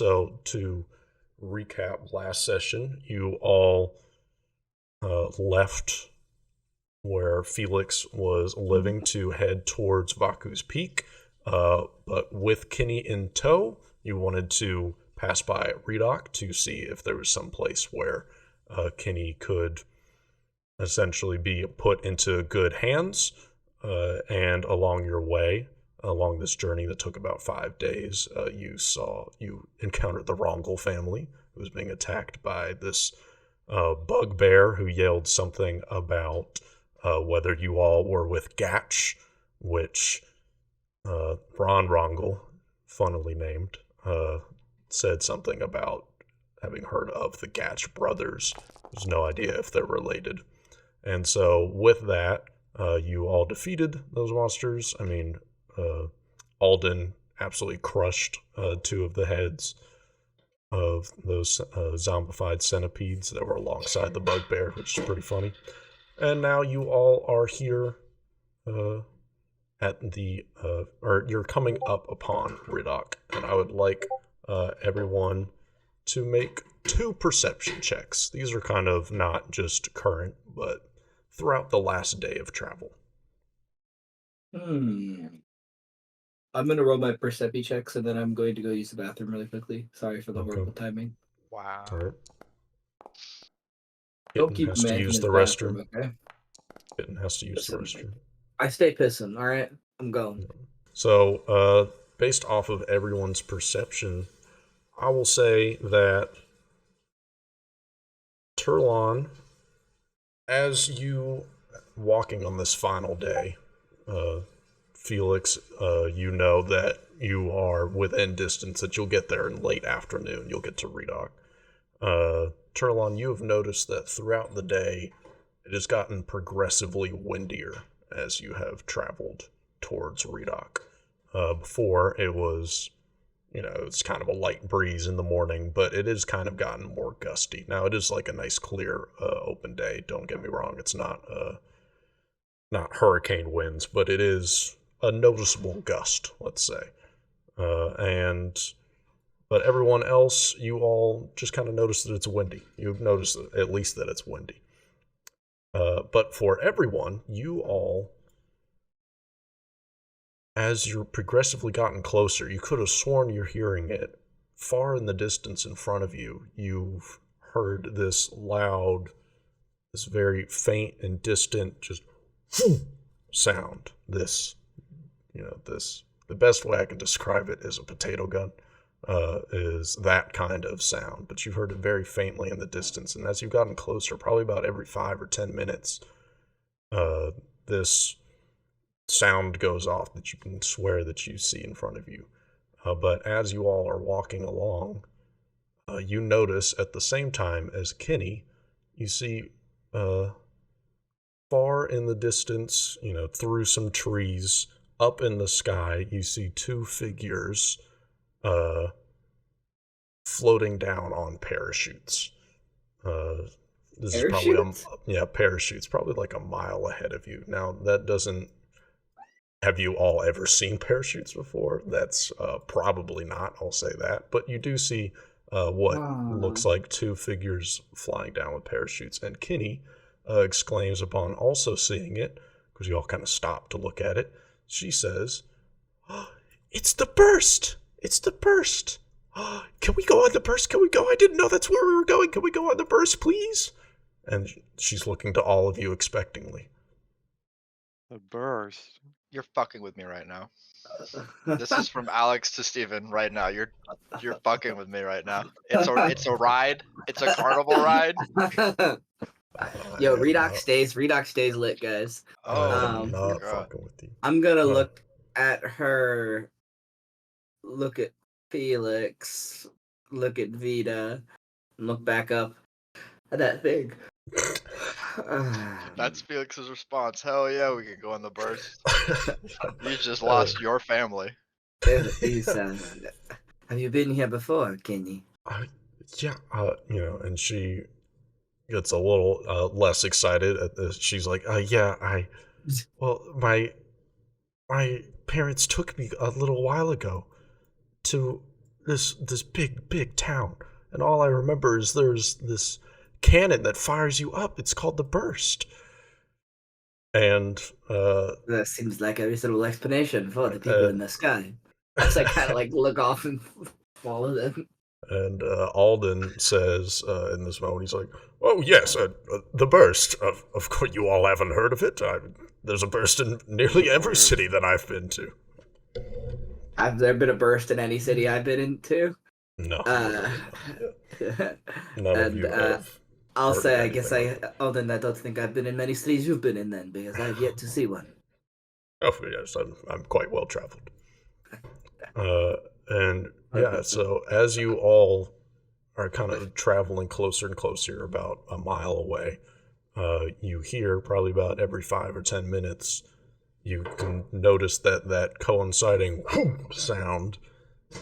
So to recap last session, you all left where Felix was living to head towards Vaku's Peak. But with Kinney in tow, you wanted to pass by Ridak to see if there was some place where Kinney could essentially be put into good hands. And along your way, along this journey that took about 5 days, you encountered the Rongel family, who was being attacked by this bugbear who yelled something about whether you all were with Gatch, which Ron Rongel, funnily named, said something about having heard of the Gatch brothers. There's no idea if they're related. And so with that, you all defeated those monsters. I mean, Alden absolutely crushed 2 of the heads of those zombified centipedes that were alongside the bugbear, which is pretty funny. And now you all are here at the, or you're coming up upon Ridak, and I would like everyone to make 2 perception checks. These are kind of not just current, but throughout the last day of travel. I'm gonna roll my perception checks, and then I'm going to go use the bathroom really quickly. Sorry for the horrible timing. Wow. All right. Don't Kitten keep has to managing use his the bathroom, restroom. okay? Kitten has to use the Listen, restroom. I stay pissing, alright? I'm going. So, based off of everyone's perception, I will say that Turlon, as you walking on this final day, Felix, you know that you are within distance, that you'll get there in late afternoon. You'll get to Redok. Turlon, you have noticed that throughout the day, it has gotten progressively windier as you have traveled towards Redok. Before, it was, it's kind of a light breeze in the morning, but it has kind of gotten more gusty. Now, it is like a nice, clear, open day. Don't get me wrong. It's not hurricane winds, but it is a noticeable gust, let's say. But everyone else, you all just kind of notice that it's windy. You've noticed at least that it's windy. But for everyone, you all, as you're progressively gotten closer, you could have sworn you're hearing it. Far in the distance in front of you, you've heard this loud, this very faint and distant, just sound. The best way I can describe it is a potato gun. Is that kind of sound, but you've heard it very faintly in the distance, and as you've gotten closer, probably about every 5 or 10 minutes, this sound goes off that you can swear that you see in front of you. But as you all are walking along, you notice at the same time as Kinney, you see far in the distance, through some trees, up in the sky, you see 2 figures floating down on parachutes. This is probably parachutes, probably like a mile ahead of you. Now, that doesn't... Have you all ever seen parachutes before? That's probably not, I'll say that. But you do see what looks like 2 figures flying down with parachutes. And Kinney exclaims upon also seeing it, because you all kind of stop to look at it. She says, "Oh, it's the burst! It's the burst! Oh, can we go on the burst? Can we go? I didn't know that's where we were going. Can we go on the burst, please?" And she's looking to all of you expectingly. The burst. You're fucking with me right now. This is from Alex to Steven right now. You're fucking with me right now. It's a ride. It's a carnival ride. Yo, Ridak stays lit, guys. I'm not fucking with you. I'm gonna look at her, look at Felix, look at Vita, and look back up at that thing. That's Felix's response. Hell yeah, we can go on the burst. You just lost your family. Have you been here before, Kenny? Yeah, and she gets a little less excited at this. She's like, my parents took me a little while ago to this big town, and all I remember is there's this cannon that fires you up. It's called the Burst. And That seems like a reasonable explanation for the people in the sky. As I kind of like look off and follow them. And Alden says in this moment, he's like, "Oh yes, the Burst. Of course, you all haven't heard of it. There's a burst in nearly every city that I've been to." Have there been a burst in any city I've been into? No, none of And you have. I'll heard of say, I guess anything I don't think I've been in many cities you've been in then, because I've yet to see one. Oh yes, I'm quite well traveled. And yeah, so as you all are kind of traveling closer and closer, about a mile away, you hear probably about every 5 or 10 minutes, you can notice that coinciding whoop sound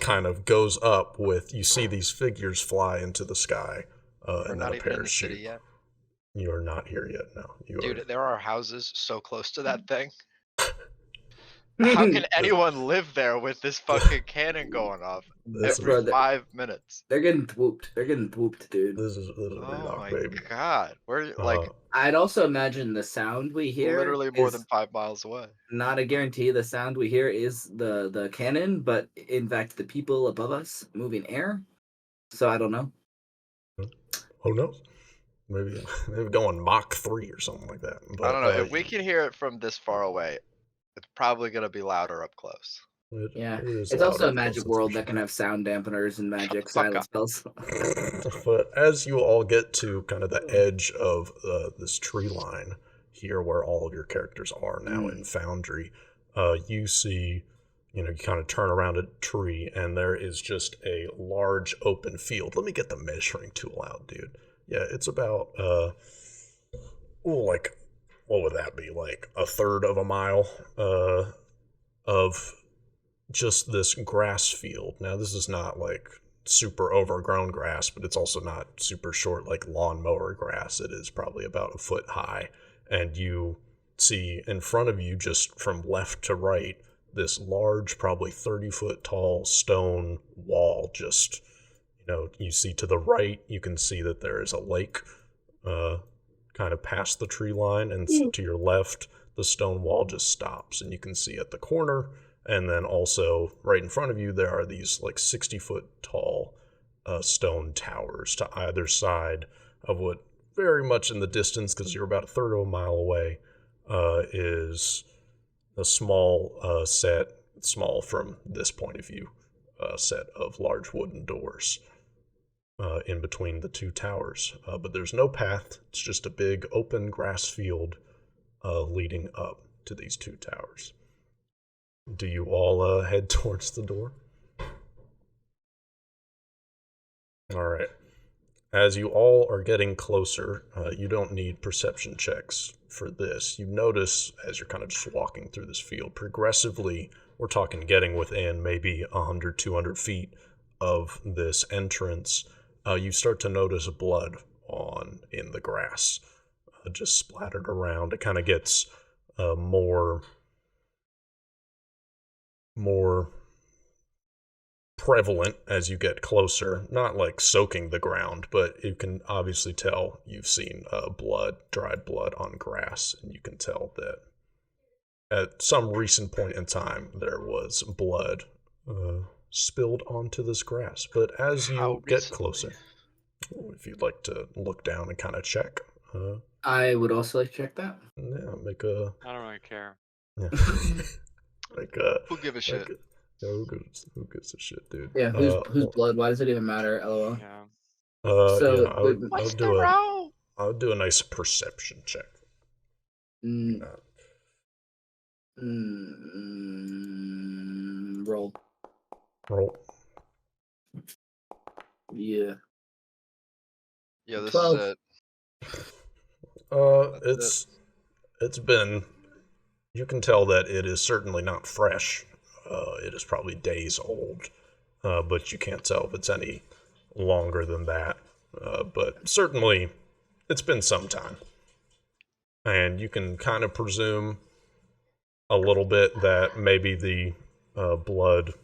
kind of goes up with, you see these figures fly into the sky, We're and then not a even in the city parachute. yet. You are not here yet, no. Dude, there are houses so close to that thing. How can anyone live there with this fucking cannon going off every 5 minutes? They're getting whooped. They're getting whooped, dude. This is Oh Ridak, my baby. god. We're like I'd also imagine the sound we hear literally more is than 5 miles away. not a guarantee. The sound we hear is the cannon, but in fact the people above us moving air. So I don't know. Who knows? Maybe going Mach 3 or something like that. But, I don't know. If we can hear it from this far away, it's probably gonna be louder up close. Yeah, is it's also a louder, magic close, world that's that can have sound dampeners and magic the fuck silence spells. But as you all get to kind of the edge of this tree line here, where all of your characters are now in Foundry, you see, you kind of turn around a tree, and there is just a large open field. Let me get the measuring tool out, dude. Yeah, it's about like, what would that be, like a third of a mile of just this grass field. Now, this is not like super overgrown grass, but it's also not super short like lawnmower grass. It is probably about a foot high, and you see in front of you, just from left to right, this large, probably 30-foot tall stone wall. Just, you see to the right, you can see that there is a lake kind of past the tree line, and to your left, the stone wall just stops, and you can see at the corner, and then also right in front of you, there are these like 60-foot tall stone towers to either side of what, very much in the distance, because you're about a third of a mile away, is a small small from this point of view, set of large wooden doors in between the two towers. But there's no path. It's just a big open grass field leading up to these two towers. Do you all head towards the door? All right. As you all are getting closer, you don't need perception checks for this. You notice, as you're kind of just walking through this field, progressively, we're talking getting within maybe 100, 200 feet of this entrance, you start to notice blood in the grass, just splattered around. It kind of gets more prevalent as you get closer, not like soaking the ground, but you can obviously tell you've seen dried blood on grass, and you can tell that at some recent point in time there was blood spilled onto this grass. But as you get closer, if you'd like to look down and kind of check, I would also like to check that. Yeah, make a. I don't really care. Yeah. Who give a shit? Who gives a shit, dude? Yeah, whose blood? Why does it even matter? LOL. Yeah. So I'll do a nice perception check. Roll. Yeah. Yeah, this 12. is it. It's been. You can tell that it is certainly not fresh. It is probably days old, but you can't tell if it's any longer than that. But certainly, it's been some time, and you can kind of presume a little bit that maybe the blood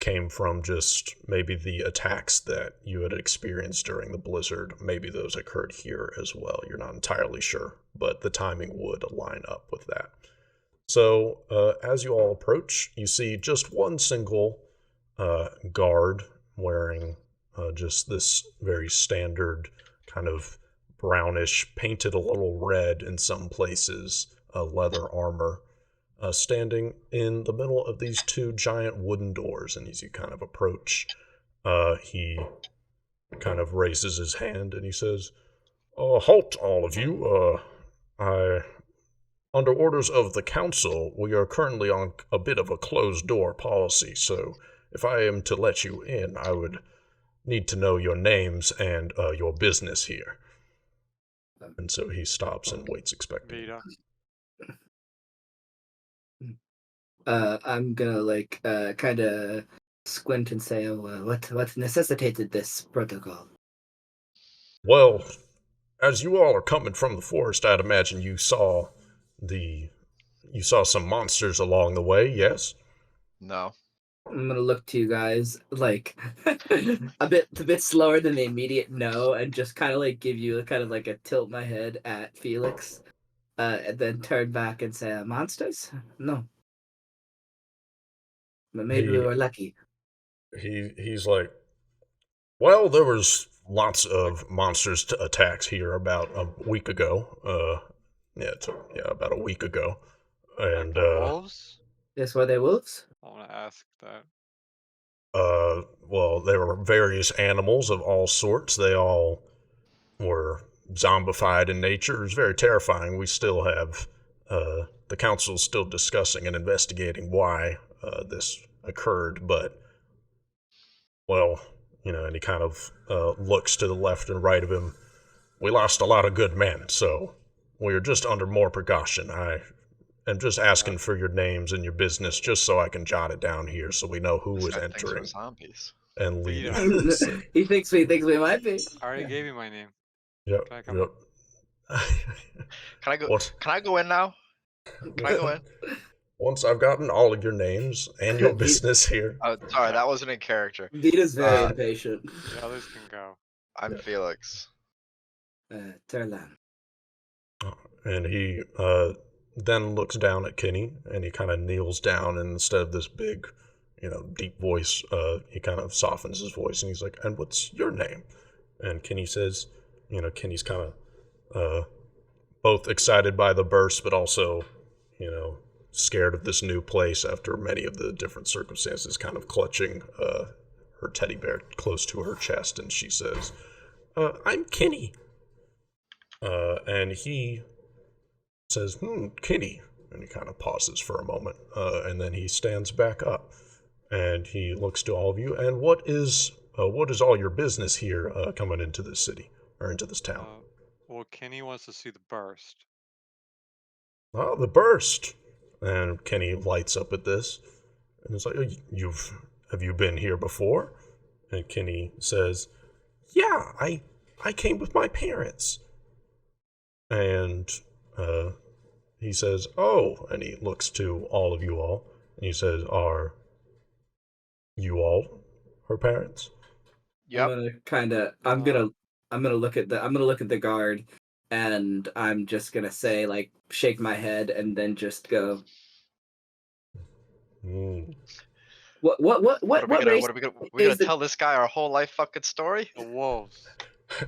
came from just maybe the attacks that you had experienced during the blizzard. Maybe those occurred here as well. You're not entirely sure, but the timing would line up with that. So as you all approach, you see just one single guard wearing just this very standard kind of brownish, painted a little red in some places, leather armor, standing in the middle of these two giant wooden doors. And as you kind of approach, he kind of raises his hand and he says, halt, all of you. Under orders of the council, we are currently on a bit of a closed door policy, so if I am to let you in, I would need to know your names and your business here. And so he stops and waits expectantly. Vita. I'm gonna kind of squint and say, what necessitated this protocol? Well, as you all are coming from the forest, I'd imagine you saw some monsters along the way, yes? No. I'm gonna look to you guys like a bit slower than the immediate no, and just kind of like give you kind of like a tilt my head at Felix, and then turn back and say, monsters? No. But maybe we were lucky. He's like, well, there was lots of monsters attacks here about a week ago. About a week ago. And Wolves? Yes, were they wolves? I want to ask that. well, there were various animals of all sorts. They all were zombified in nature. It was very terrifying. We still have the council's still discussing and investigating why this occurred, but well, and he kind of looks to the left and right of him. We lost a lot of good men, so we're just under more precaution. I am just asking for your names and your business just so I can jot it down here so we know who is entering Zombies. and leaving. He thinks we might be. I already gave you my name. Yep. Can I come Yep. Can I go? What? Can I go in now? Can I go in? Once I've gotten all of your names and your business here. Oh, sorry, that wasn't in character. Vita's very impatient. The others can go. I'm Felix. Terlan. And he then looks down at Kenny and he kind of kneels down, and instead of this big, deep voice, he kind of softens his voice and he's like, and what's your name? And Kenny says, Kenny's kind of both excited by the burst, but also, scared of this new place after many of the different circumstances, kind of clutching her teddy bear close to her chest. And she says, I'm Kenny. And he says, Kenny. And he kind of pauses for a moment. And then he stands back up and he looks to all of you. And what is all your business here coming into this city or into this town? Well, Kenny wants to see the burst. Oh, the burst. And Kenny lights up at this. And it's like, have you been here before? And Kenny says, yeah, I came with my parents. And he says, oh, and he looks to all of you all, and he says, are you all her parents? Yep. I'm gonna look at the guard, and I'm just gonna say, like, shake my head and then just go, What are we race gonna tell this guy our whole life fucking story? The wolves.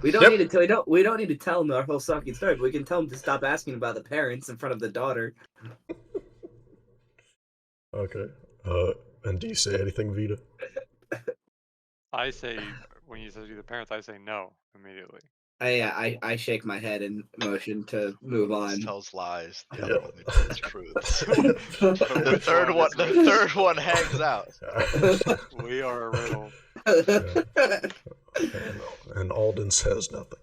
We don't need to tell. We don't need to tell him our whole fucking story. But we can tell him to stop asking about the parents in front of the daughter. Okay. And do you say anything, Vita? I say, when you say the parents, I say no immediately. I shake my head in motion to move on. This tells lies. The Yeah. other one tells truths. the third one hangs out. We are a riddle. And Alden says nothing.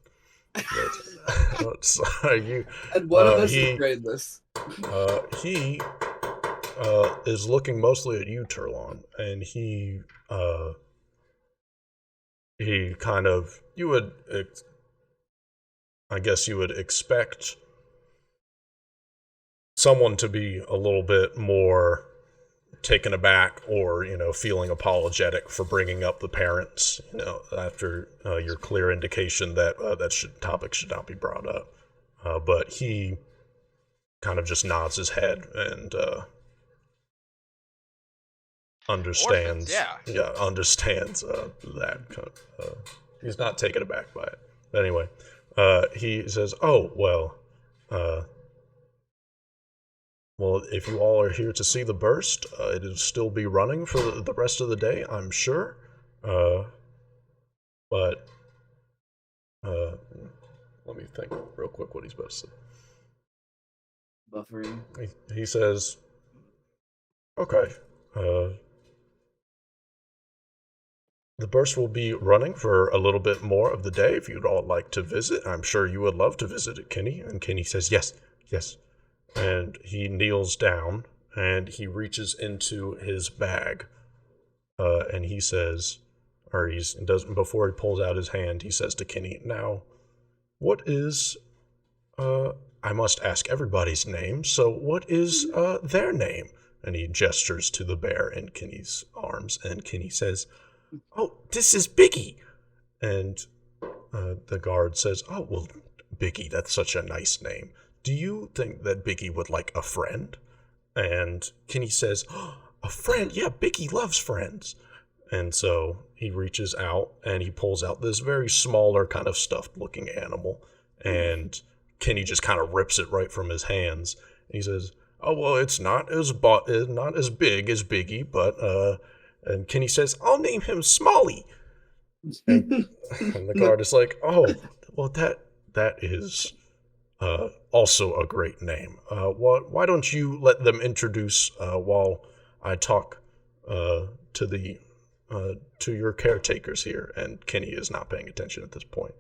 And one of us is brainless. He is looking mostly at you, Turlon, and he kind of, I guess you would expect someone to be a little bit more taken aback or, feeling apologetic for bringing up the parents, after your clear indication that topic should not be brought up. But he kind of just nods his head and understands. Understands that. He's not taken aback by it. But anyway, he says, "Oh, well, if you all are here to see the burst, it'll still be running for the rest of the day, I'm sure. But let me think real quick what he's about to say. Buffering. He says, okay, the burst will be running for a little bit more of the day if you'd all like to visit. I'm sure you would love to visit it, Kenny." And Kenny says, yes. And he kneels down and he reaches into his bag. And he says, before he pulls out his hand, he says to Kenny, "Now, what is, I must ask everybody's name, so what is their name?" And he gestures to the bear in Kenny's arms, and Kenny says, "Oh, this is Biggie." And the guard says, "Oh, well, Biggie, that's such a nice name. Do you think that Biggie would like a friend?" And Kenny says, "Oh, a friend? Yeah, Biggie loves friends." And so he reaches out and he pulls out this very smaller kind of stuffed looking animal. And Kenny just kind of rips it right from his hands. And he says, "Oh, well, it's not as big as Biggie, but," and Kenny says, "I'll name him Smalley." And the guard is like, "Oh, well, that is also a great name. Why don't you let them introduce while I talk to your caretakers here?" And Kenny is not paying attention at this point.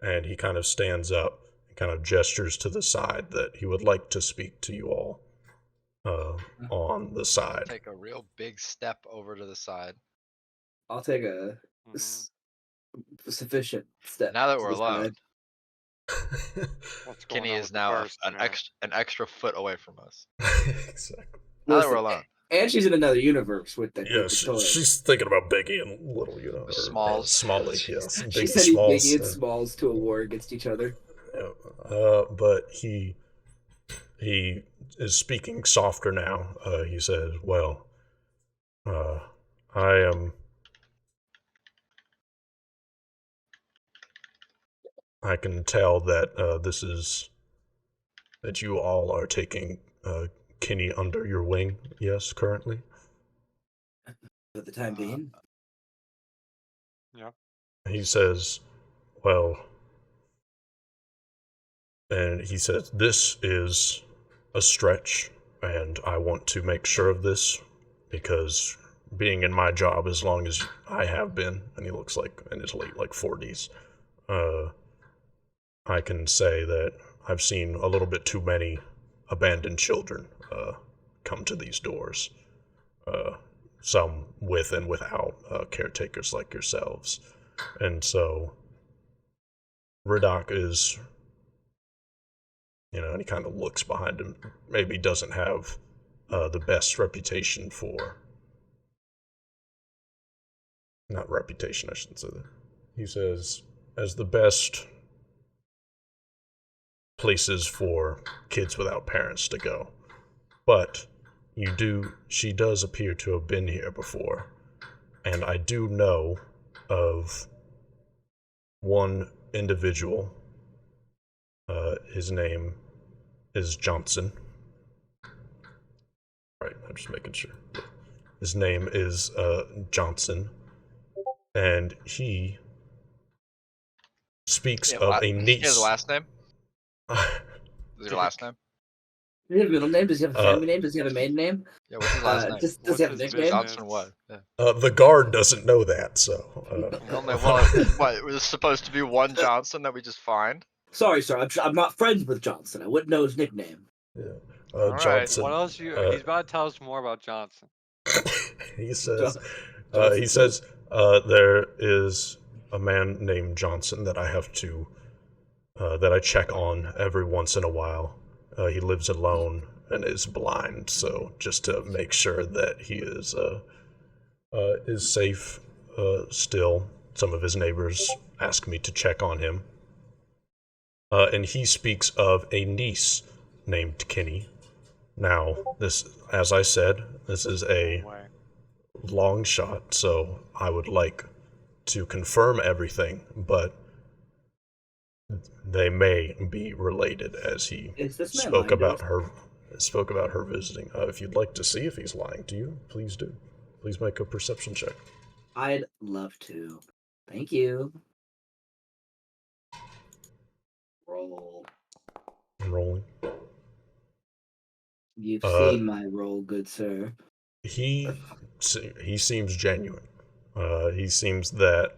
And he kind of stands up and kind of gestures to the side that he would like to speak to you all on the side. Take a real big step over to the side. I'll take a sufficient step. Now that to we're the alone, side. What's going Kenny on is with the now burst, an man? extra foot away from us. Exactly. Now that Listen, we're alone. And she's in another universe with the, Yeah, with the toy. she's thinking about Biggie and Little, Smalls. Smalley, yes. She's Big sending Smalls. Biggie and Smalls to a war against each other. But he is speaking softer now. He says, "Well, I can tell that that you all are taking Kenny under your wing, yes, currently?" For the time being. Yeah. He says, "Well," and he says, "This is a stretch, and I want to make sure of this, because being in my job as long as I have been," and he looks like in his late 40s, "I can say that I've seen a little bit too many abandoned children come to these doors, some with and without caretakers like yourselves. And so Ridak is, and he kind of looks behind him, maybe doesn't have the best reputation for, not reputation, I shouldn't say that. He says, as the best places for kids without parents to go. But she does appear to have been here before. And I do know of one individual. His name is Johnson. Right, I'm just making sure. His name is Johnson. And he speaks of a niece. His last name? Is your last name? Does he have a middle name? Does he have a family name? Does he have a maiden name? Yeah, what's his last name? Does he have a What's his nickname? Johnson what? Yeah. The guard doesn't know that, so. Only what? It was supposed to be one Johnson that we just find? Sorry, sir. I'm not friends with Johnson. I wouldn't know his nickname. Yeah. All right. Johnson. What else he's about to tell us more about Johnson. He says. Johnson. There is a man named Johnson that I have to, that I check on every once in a while. He lives alone and is blind. So just to make sure that he is safe still, some of his neighbors ask me to check on him. And he speaks of a niece named Kinney. Now, this, as I said, this is a Way. long shot, so I would like to confirm everything, but they may be related, as he Is this man spoke lying to about us? her visiting. If you'd like to see if he's lying to you, please do. Please make a perception check. I'd love to. Thank you. Roll. I'm rolling. You've Uh, seen my roll, good sir. He seems genuine. He seems that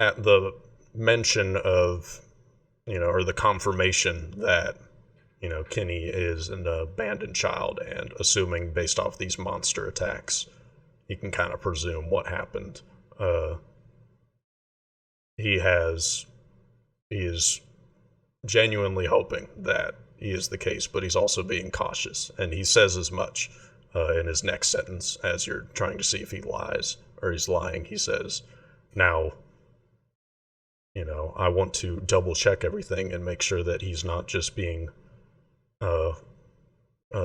at the mention of, or the confirmation that, Kinney is an abandoned child, and assuming based off these monster attacks, he can kind of presume what happened. He is genuinely hoping that he is the case, but he's also being cautious, and he says as much in his next sentence as you're trying to see if he lies or he's lying. He says, now, I want to double check everything and make sure that he's not just being,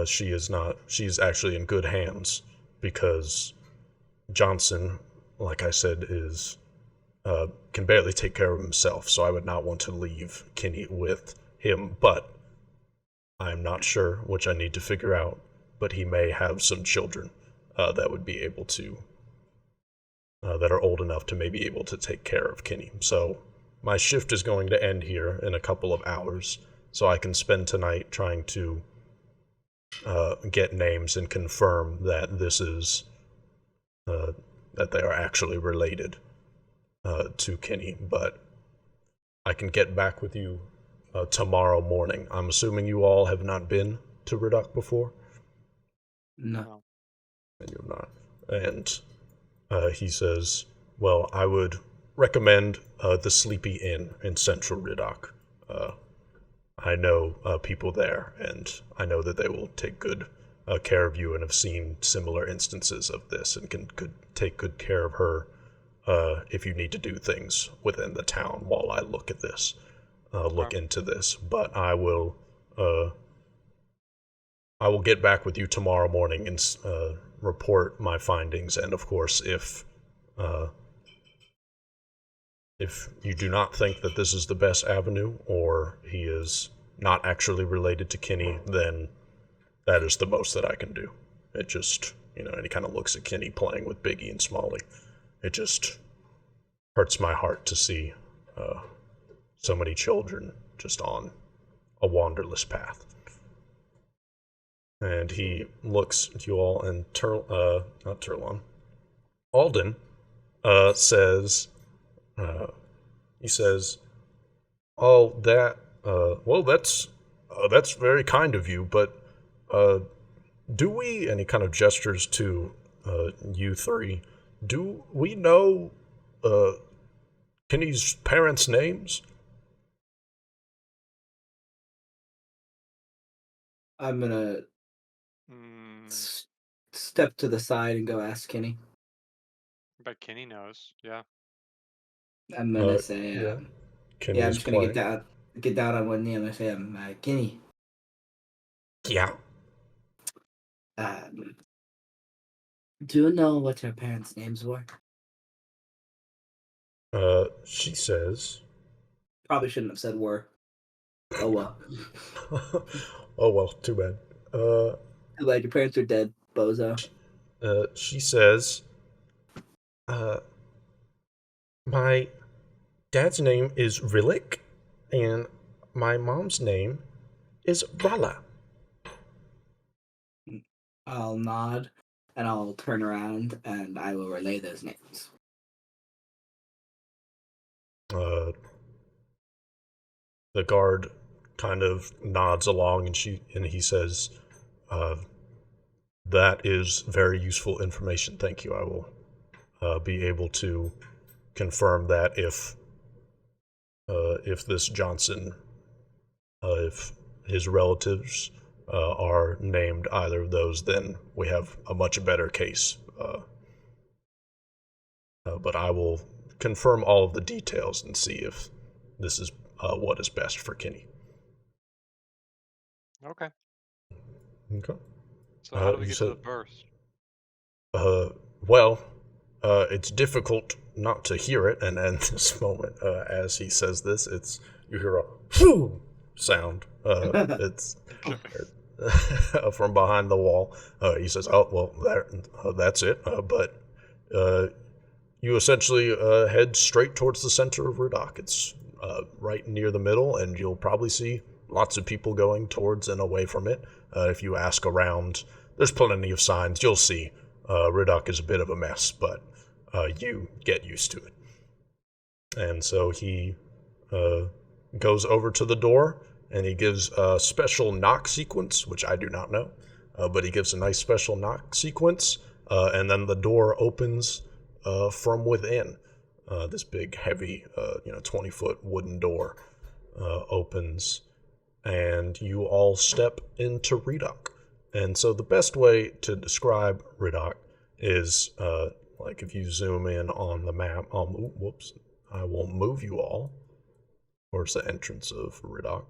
she's actually in good hands, because Johnson, like I said, can barely take care of himself, so I would not want to leave Kinney with him, but I'm not sure, which I need to figure out, but he may have some children that would be able to, that are old enough to maybe able to take care of Kinney. So my shift is going to end here in a couple of hours, so I can spend tonight trying to get names and confirm that this is, that they are actually related to Kinney, but I can get back with you tomorrow morning. I'm assuming you all have not been to Ridak before? No. And you're not. And he says, well, I would recommend the Sleepy Inn in central Ridak. I know people there, and I know that they will take good care of you, and have seen similar instances of this, and could take good care of her if you need to do things within the town while I look at this, look into this. But I will get back with you tomorrow morning and report my findings. And of course, if you do not think that this is the best avenue, or he is not actually related to Kinney, then that is the most that I can do. It just, and he kind of looks at Kinney playing with Biggie and Smalley. It just hurts my heart to see so many children just on a wanderless path. And he looks at you all, and not Turlon, Alden says, he says, oh, that, well, that's very kind of you, but do we, and he kind of gestures to you three, do we know Kinney's parents' names? I'm gonna step to the side and go ask Kenny. But Kenny knows, yeah. I'm gonna say, yeah. Kenny yeah, I'm is just gonna playing. get down on one knee. I'm gonna say, Kenny. Yeah. Do you know what her parents' names were? She says, Probably shouldn't have said were. Oh well. oh well, too bad. Too bad your parents are dead, bozo. She says, my dad's name is Rilik, and my mom's name is Rala. I'll nod, and I'll turn around, and I will relay those names. The guard kind of nods along, and he says, that is very useful information. Thank you. I will be able to confirm that if this Johnson, if his relatives are named either of those, then we have a much better case. But I will confirm all of the details and see if this is what is best for Kenny. Okay. Okay. So how do we you get said, to the burst? Well, it's difficult not to hear it, and at this moment, as he says this, you hear a whoo sound. It's from behind the wall. He says, "Oh, well, that's it." But you essentially head straight towards the center of Ridak. It's right near the middle, and you'll probably see lots of people going towards and away from it. If you ask around, there's plenty of signs. You'll see Ridak is a bit of a mess, but you get used to it. And so he goes over to the door, and he gives a special knock sequence, which I do not know, but he gives a nice special knock sequence, and then the door opens from within. This big, heavy, 20-foot wooden door opens, and you all step into Ridak. And so the best way to describe Ridak is, like if you zoom in on the map, whoops, I will move you all towards the entrance of Ridak.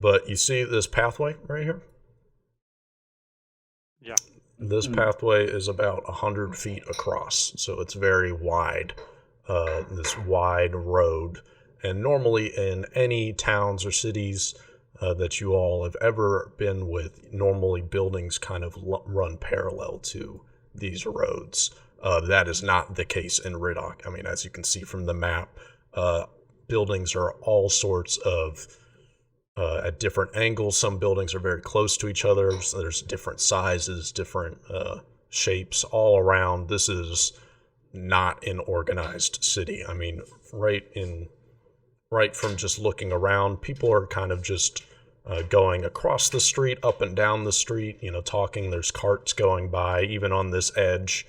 But you see this pathway right here? Yeah. This pathway is about 100 feet across, so it's very wide, this wide road. And normally in any towns or cities that you all have ever been with, normally buildings kind of run parallel to these roads. That is not the case in Ridak. I mean, as you can see from the map, buildings are all sorts of at different angles. Some buildings are very close to each other. So there's different sizes, different shapes all around. This is not an organized city. I mean, right from just looking around, people are kind of just going across the street, up and down the street, talking. There's carts going by, even on this edge,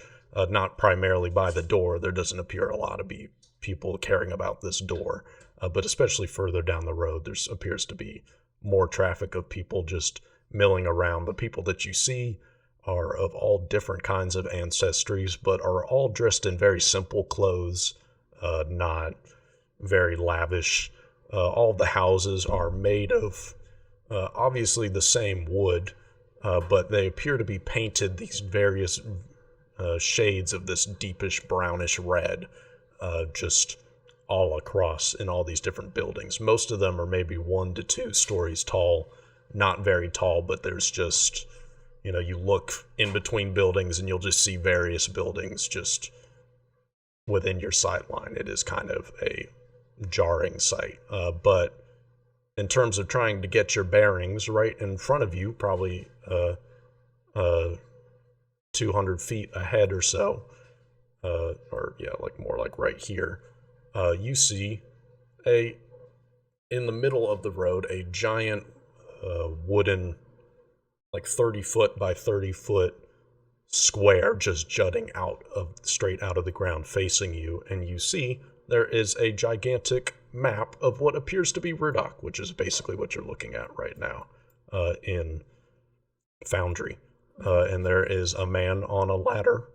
not primarily by the door. There doesn't appear a lot of people caring about this door. But especially further down the road, there appears to be more traffic of people just milling around. The people that you see are of all different kinds of ancestries, but are all dressed in very simple clothes, not very lavish. All the houses are made of obviously the same wood, but they appear to be painted these various shades of this deepish brownish red, just all across in all these different buildings. Most of them are maybe 1 to 2 stories tall, not very tall, but there's just, you look in between buildings and you'll just see various buildings just within your sight line. It is kind of a jarring sight. But in terms of trying to get your bearings, right in front of you, probably 200 feet ahead or so, more like right here, you see in the middle of the road, a giant wooden, like 30 foot by 30 foot square just jutting straight out of the ground facing you. And you see there is a gigantic map of what appears to be Ridak, which is basically what you're looking at right now in Foundry. And there is a man on a ladder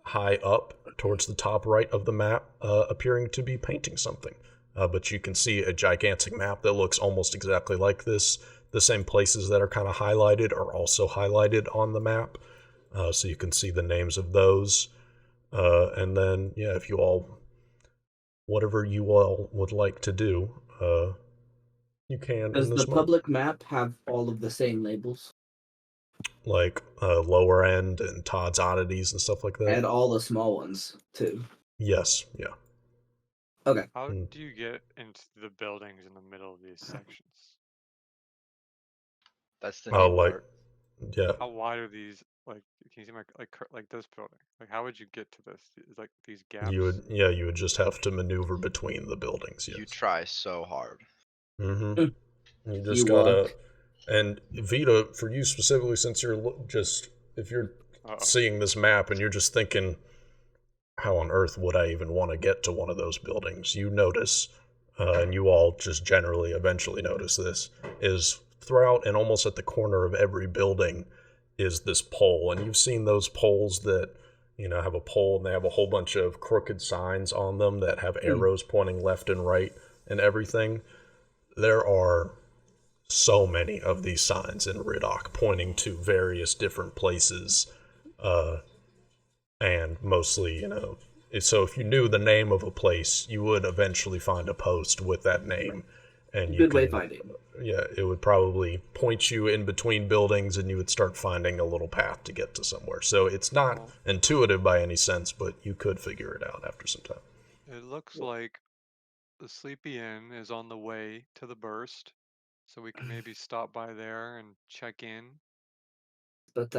high up towards the top right of the map, appearing to be painting something. But you can see a gigantic map that looks almost exactly like this. The same places that are kind of highlighted are also highlighted on the map. So you can see the names of those. And then, if you all, whatever you all would like to do, you can. Does the public map have all of the same labels? Like Lower End and Todd's Oddities and stuff like that? And all the small ones, too. Yes, yeah. Okay. How do you get into the buildings in the middle of these sections? That's the neat part. Yeah. How wide are these? Like, can you see like this building? Like, how would you get to this? Is like these gaps? You would just have to maneuver between the buildings. Yes. You try so hard. Mm-hmm. You just gotta. And Vita, for you specifically, since you're if you're seeing this map and you're just thinking, how on earth would I even want to get to one of those buildings? You notice and you all just generally eventually notice this, is throughout and almost at the corner of every building is this pole. And you've seen those poles that, have a pole and they have a whole bunch of crooked signs on them that have arrows pointing left and right and everything. There are so many of these signs in Ridak pointing to various different places, and mostly, so if you knew the name of a place, you would eventually find a post with that name, and you Good wayfinding. Yeah, it would probably point you in between buildings, and you would start finding a little path to get to somewhere. So it's not intuitive by any sense, but you could figure it out after some time. It looks like the Sleepy Inn is on the way to the burst, so we can maybe stop by there and check in. But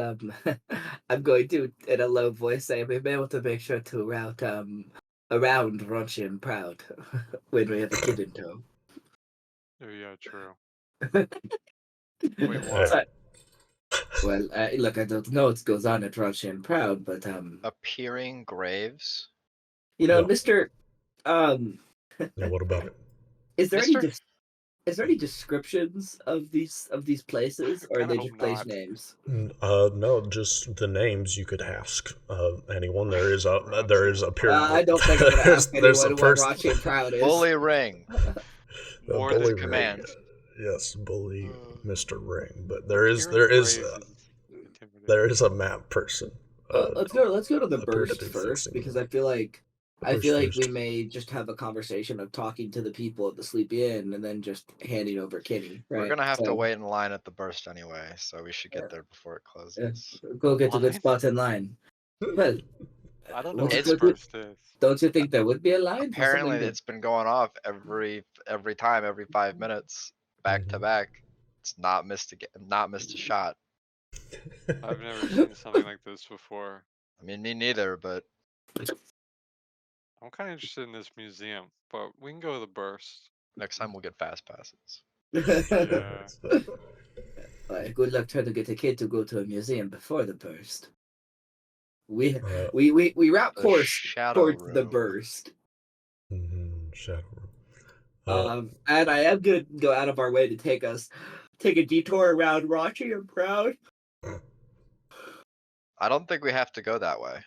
I'm going to, in a low voice, say we've been able to make sure to route around Raunchy and Proud when we have a kid in tow. Oh yeah, true. Wait, what? Well, look, I don't know what goes on at Raunchy and Proud, but Appearing graves. Yeah. Mr. Yeah, what about it? Is there Mr. any descriptions of these places, or are they Kinda just hope place not. names? No, just the names you could ask anyone. There is a pyramid. I don't think I'm gonna ask there's anyone what Raunchy and Proud is. Bully ring. More bully than ring. commands. Yes, bully Mr. Ring. But Appearing graves is intimidating. there is a map person. Let's go to the appear to burst be first, fixing because them. I feel like Burst. we may just have a conversation of talking to the people at the Sleepy Inn and then just handing over Kenny. Right? We're gonna have to So, wait in line at the burst anyway, so we should get there before it closes. go get a good Line? spot in line. Well, I don't know what's what It's the burst is. don't you think there would be a line? for Apparently, something it's been going off every time, every 5 minutes, back to back. It's not missed a shot. I've never seen something like this before. I mean, me neither, but I'm kind of interested in this museum, but we can go to the burst. next time we'll get fast passes. Yeah. Alright, good luck trying to get a kid to go to a museum before the burst. We Uh, route The course shadow towards the room. burst. Shadow room. And I am gonna go out of our way to take a detour around Raunchy and Proud. I don't think we have to go that way.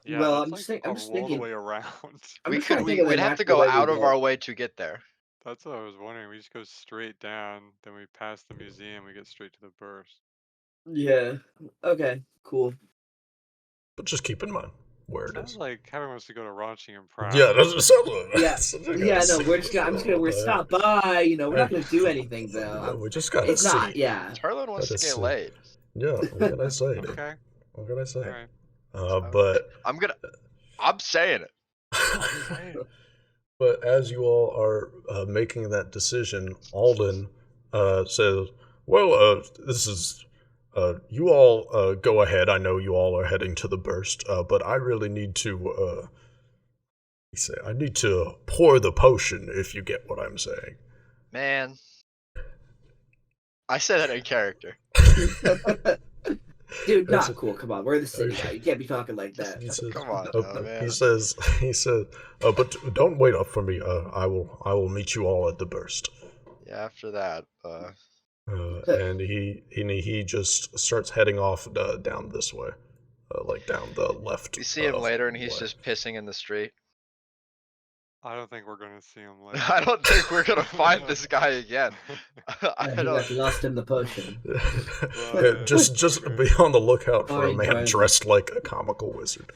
Yeah, Well, that's I'm like just think- a I'm just roll the thinking- way around. I'm We just trying could. to think of We'd the have to natural go way we out of go. our way to get there. That's what I was wondering. We just go straight down, then we pass the museum, we get straight to the burst. Yeah. Okay. Cool. But just keep in mind where it Sounds is. like Kevin wants to go to Raunchy and Proud. Yeah, that's what it sounds like. Yeah. That's what I Yeah. gotta No, see. we're just gonna we're stop by. We're not gonna do anything Yeah, though. we just gotta It's see. not. Yeah. Tarlin wants to That is get sick. laid. Yeah, what can I say? dude? Okay, What can I say? alright. But I'm saying it. Right. but as you all are making that decision, Alden says, "Well, this is you all go ahead. I know you all are heading to the burst, but I really need to I need to pour the potion. If you get what I'm saying." Man. I said that in character. Dude, That's not cool. Come on, we're the city guy. You can't be talking like that. He says, Come on, man. he says, but don't wait up for me. I will meet you all at the burst. Yeah, after that, And he just starts heading off down this way, like down the left. we see him later and he's way. just pissing in the street. I don't think we're gonna see him later. I don't think we're gonna find this guy again. I He don't. got lost in the potion. Yeah, just be on the lookout for a Fine, man fine. dressed like a comical wizard.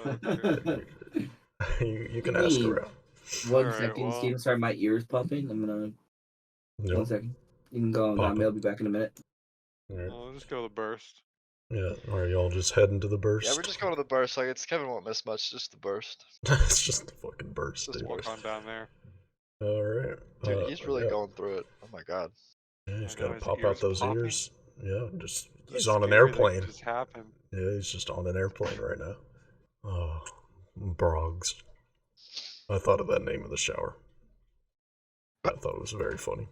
Okay. You can ask around. One Alright, second, well- Steven. Sorry, my ears popping. I'm gonna. Yeah. 1 second. You can go on. Pop it. I'll be back in a minute. Alright. Well, we'll just go to the burst. Yeah. Are y'all just heading to the burst? Yeah, we're just going to the burst. Like Kevin won't miss much. Just the burst. It's just the fucking burst. Just dude. walk on down there. All right. Dude, he's really yeah. going through it. Oh my god. Yeah, he's I know, got to his pop out ears those popping. ears. Yeah, just he's That's on an scary, that airplane. just happened. Yeah, he's just on an airplane right now. Oh, Brogs. I thought of that name in the shower. I thought it was very funny.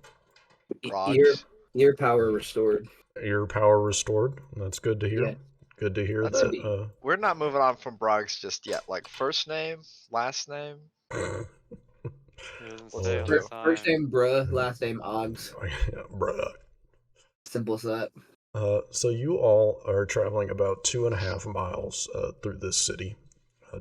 Frogs. Ear power restored. Ear power restored. That's good to hear. Yeah. Good to hear That's that. We're not moving on from Brogs just yet. Like first name, last name. It doesn't We'll say do on two. the First sign. name Bruh, last name Oggs. Yeah, bruh. Simple as that. So you all are traveling about 2.5 miles through this city.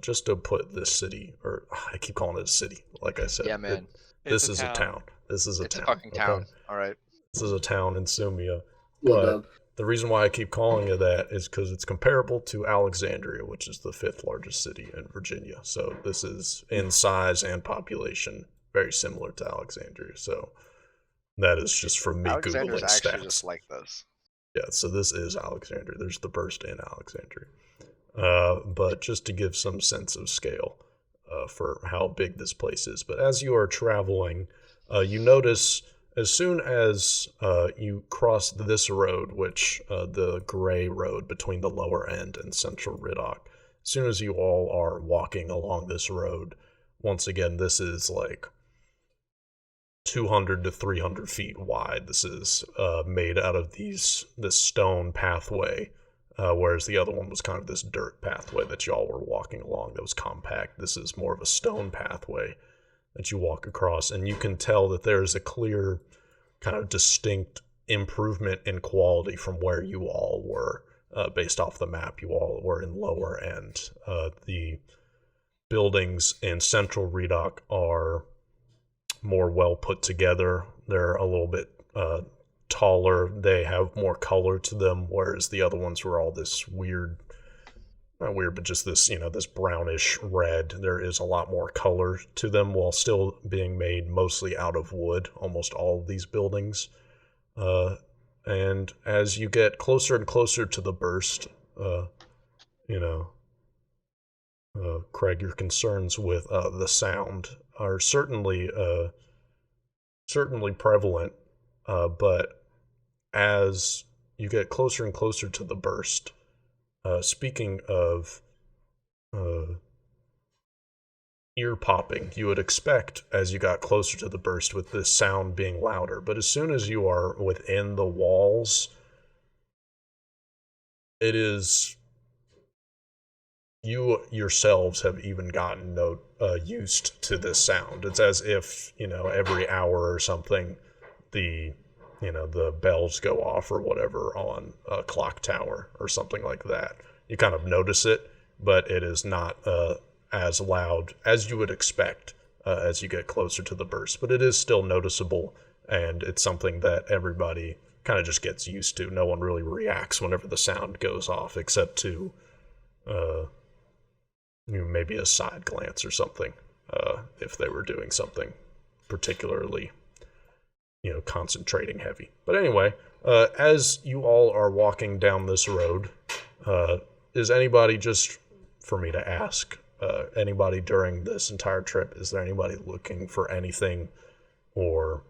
Just to put this city, or I keep calling it a city, like I said. Yeah, man. This It's a is a town. town. This is a It's a town. fucking town. Okay? All right. This is a town in Sumia. Cool, But dub. the reason why I keep calling it that is because it's comparable to Alexandria, which is the 5th largest city in Virginia. So this is in size and population very similar to Alexandria. So that is just from me Alexander's Googling actually stats. just like this. Yeah, so this is Alexandria. There's the burst in Alexandria. But just to give some sense of scale for how big this place is. But as you are traveling, you notice as soon as you cross this road, which the gray road between the lower end and central Ridak, as soon as you all are walking along this road, once again, this is like 200 to 300 feet wide. This is made out of this stone pathway, whereas the other one was kind of this dirt pathway that y'all were walking along that was compact. This is more of a stone pathway that you walk across, and you can tell that there is a clear, kind of distinct improvement in quality from where you all were. Based off the map, you all were in lower end. The buildings in central Redock are more well put together. They're a little bit taller. They have more color to them, whereas the other ones were all this weird, not weird, but just this, this brownish red. There is a lot more color to them while still being made mostly out of wood, almost all of these buildings. And as you get closer and closer to the burst, Craig, your concerns with the sound are certainly prevalent, but as you get closer and closer to the burst, speaking of ear popping, you would expect as you got closer to the burst with this sound being louder, but as soon as you are within the walls, it is, you yourselves have even gotten used to this sound. It's as if, every hour or something, the bells go off or whatever on a clock tower or something like that. You kind of notice it, but it is not as loud as you would expect as you get closer to the burst. But it is still noticeable, and it's something that everybody kind of just gets used to. No one really reacts whenever the sound goes off, except to maybe a side glance or something, if they were doing something particularly concentrating heavy. But anyway, as you all are walking down this road, is anybody, just for me to ask, anybody during this entire trip, is there anybody looking for anything or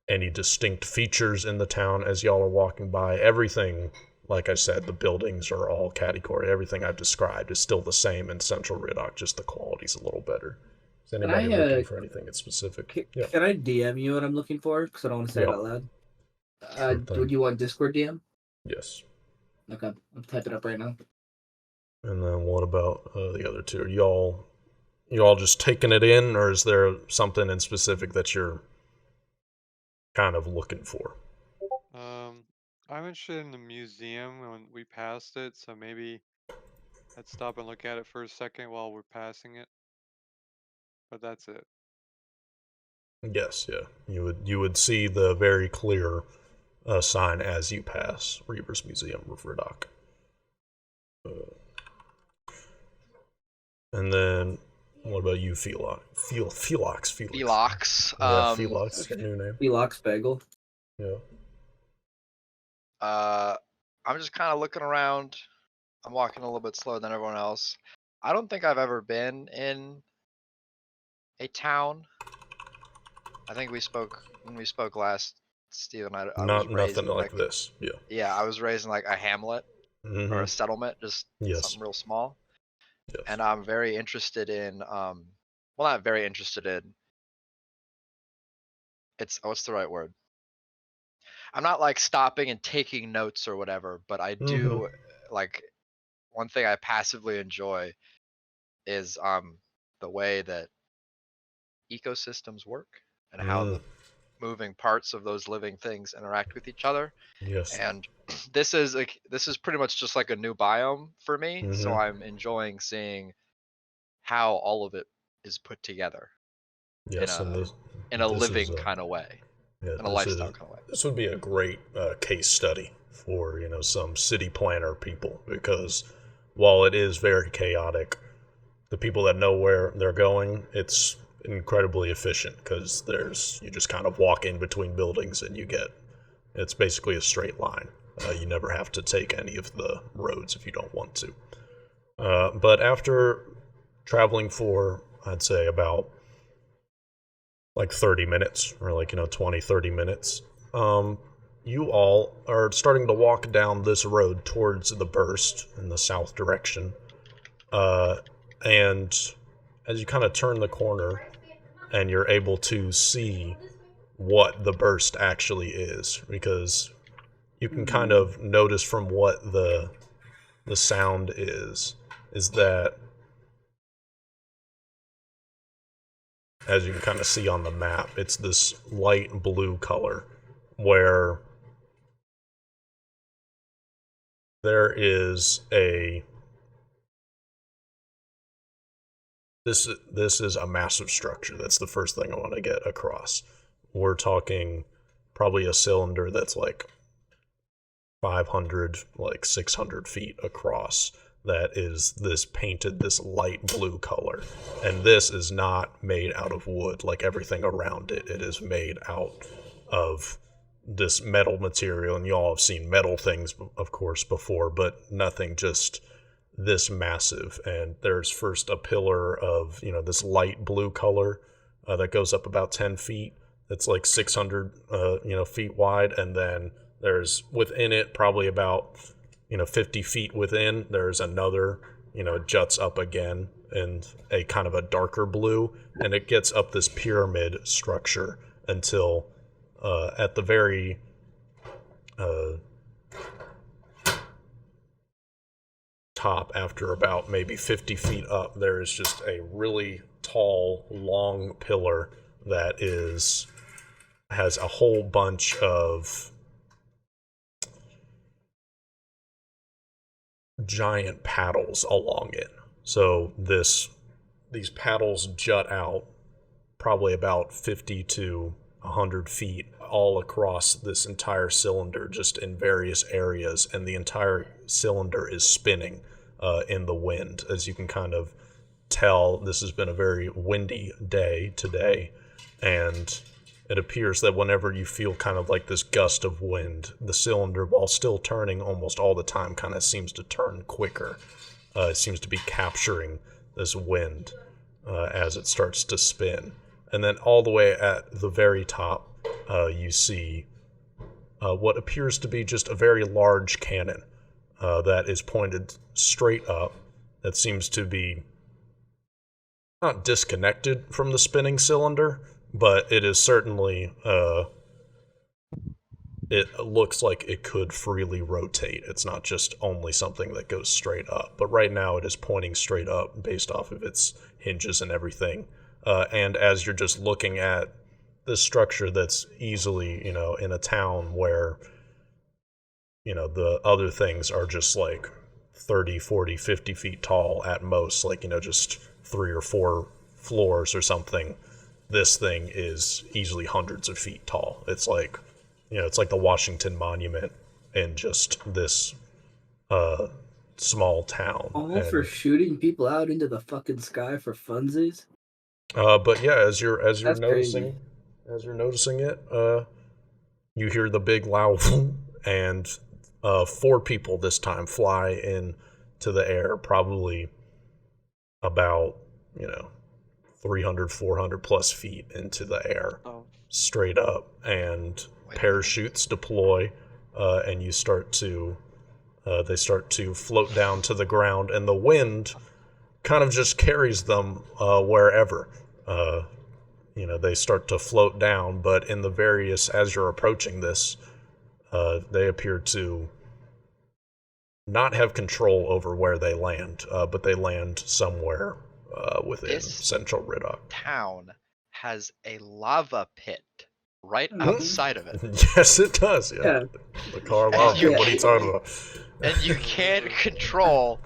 any distinct features in the town as y'all are walking by? Everything, like I said, the buildings are all category. Everything I've described is still the same in Central Ridock, just the quality's a little better. Is anybody looking for anything in specific? Yeah. Can I DM you what I'm looking for? Because I don't want to say it out loud. Sure Would you want Discord DM? Yes. Okay, I'm typing it up right now. And then what about the other two? Are you all just taking it in, or is there something in specific that you're kind of looking for? I'm interested in the museum when we passed it, so maybe I'd stop and look at it for a second while we're passing it. But that's it. Yes, yeah. You would see the very clear sign as you pass Reaver's Museum of Ridak. And then, what about you, Felix? Felix. Felox. Yeah, Felix, your new name. Felix Bagel. Yeah. I'm just kind of looking around. I'm walking a little bit slower than everyone else. I don't think I've ever been in a town. I think when we spoke last, Steven, I was raised Nothing like this. Yeah. Yeah, I was raised in like a hamlet or a settlement, just something real small. Yes. And I'm very interested in well, not very interested in, it's what's the right word? I'm not like stopping and taking notes or whatever, but I do like, one thing I passively enjoy is the way that ecosystems work and how the moving parts of those living things interact with each other. Yes. And this is pretty much just like a new biome for me, so Mhm. I'm enjoying seeing how all of it is put together Yes, and in a this is living kind of way, yeah, in a lifestyle kind of way. this would be a great case study for some city planner people, because while it is very chaotic, the people that know where they're going, it's incredibly efficient because you just kind of walk in between buildings and it's basically a straight line. You never have to take any of the roads if you don't want to. But after traveling for, I'd say, about like 30 minutes, or 20, 30 minutes, you all are starting to walk down this road towards the burst in the south direction. And as you kind of turn the corner and you're able to see what the burst actually is, because you can kind of notice from what the sound is that, as you can kind of see on the map, it's this light blue color where there is this is a massive structure. That's the first thing I want to get across. We're talking probably a cylinder that's like 500, like 600 feet across, that is this light blue color. And this is not made out of wood like everything around it. It is made out of this metal material, and you all have seen metal things, of course, before, but nothing just this massive. And there's first a pillar of this light blue color that goes up about 10 feet. That's like 600 feet wide, and then there's within it probably about 50 feet within, there's another, it juts up again in a kind of a darker blue, and it gets up this pyramid structure until at the very top, after about maybe 50 feet up, there is just a really tall, long pillar that has a whole bunch of giant paddles along it. So these paddles jut out probably about 50 to 100 feet all across this entire cylinder, just in various areas, and the entire cylinder is spinning in the wind. As you can kind of tell, this has been a very windy day today, and it appears that whenever you feel kind of like this gust of wind, the cylinder, while still turning almost all the time, kind of seems to turn quicker. It seems to be capturing this wind as it starts to spin. And then all the way at the very top, you see what appears to be just a very large cannon that is pointed straight up, that seems to be not disconnected from the spinning cylinder, but it is certainly, it looks like it could freely rotate. It's not just only something that goes straight up, but right now it is pointing straight up based off of its hinges and everything. And as you're just looking at this structure that's easily, in a town where, the other things are just like 30, 40, 50 feet tall at most, like, just 3 or 4 floors or something, this thing is easily hundreds of feet tall. It's like, it's like the Washington Monument in just this small town. All for shooting people out into the fucking sky for funsies. But yeah, as you're That's noticing, crazy. as you're noticing it, you hear the big loud and 4 people this time fly into the air, probably about 300, 400 plus feet into the air, straight up, and parachutes deploy, and they start to float down to the ground, and the wind kind of just carries them wherever. They start to float down, but as you're approaching this, they appear to not have control over where they land, but they land somewhere within This central Ridak. town has a lava pit right Mhm. outside of it. Yes, it does. Yeah. Yeah. The car And lava you pit. What are you talking about? And you can't control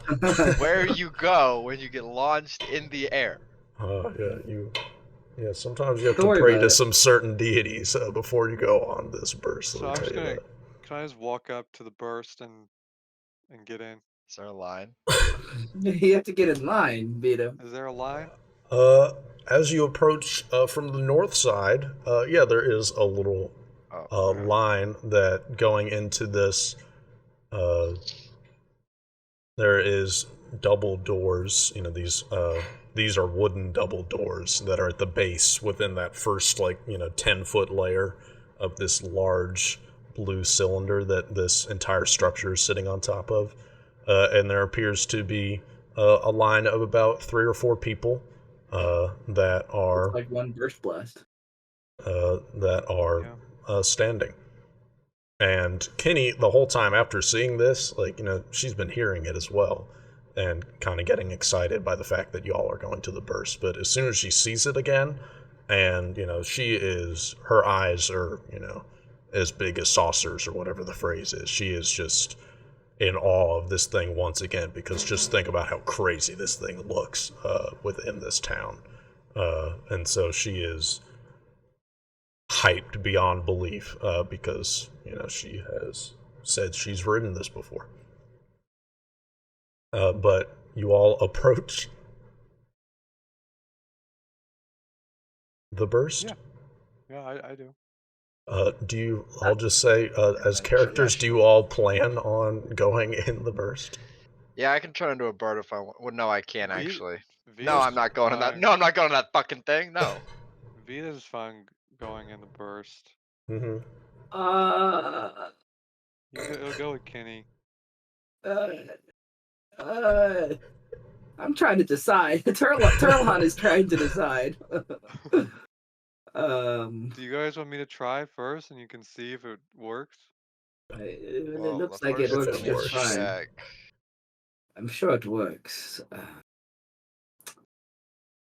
where you go when you get launched in the air. Yeah, sometimes you have Don't to worry pray about to it. some certain deities before you go on this burst. So Let me I'm tell just you gonna. that. Can I just walk up to the burst and get in? Is there a line? You have to get in line, Vito. Is there a line? As you approach from the north side, yeah, there is a little Oh, okay. line that going into this. There is double doors. You know, these are wooden double doors that are at the base within that first 10-foot layer of this large blue cylinder that this entire structure is sitting on top of. And there appears to be a line of about 3 or 4 people that are It's like one burst blast. standing. And Kenny, the whole time after seeing this, she's been hearing it as well and kind of getting excited by the fact that y'all are going to the burst. But as soon as she sees it again, and, her eyes are, as big as saucers or whatever the phrase is. She is just in awe of this thing once again, because just think about how crazy this thing looks within this town. And so she is hyped beyond belief because she has said she's ridden this before. But you all approach the burst. Yeah, I do. Do you? I'll just say, as characters, do you all plan on going in the burst? Yeah, I can turn into a bird if I want. Well, no, I can't V- actually. Vita's No, I'm not going in that. fine. No, I'm not going in that fucking thing. No. Vita's fine going in the burst. Mm-hmm. It'll go with Kenny. I'm trying to decide. Turlhan is trying to decide. Do you guys want me to try first, and you can see if it works? It Well, looks the like it first works thing just is fine. check. I'm sure it works.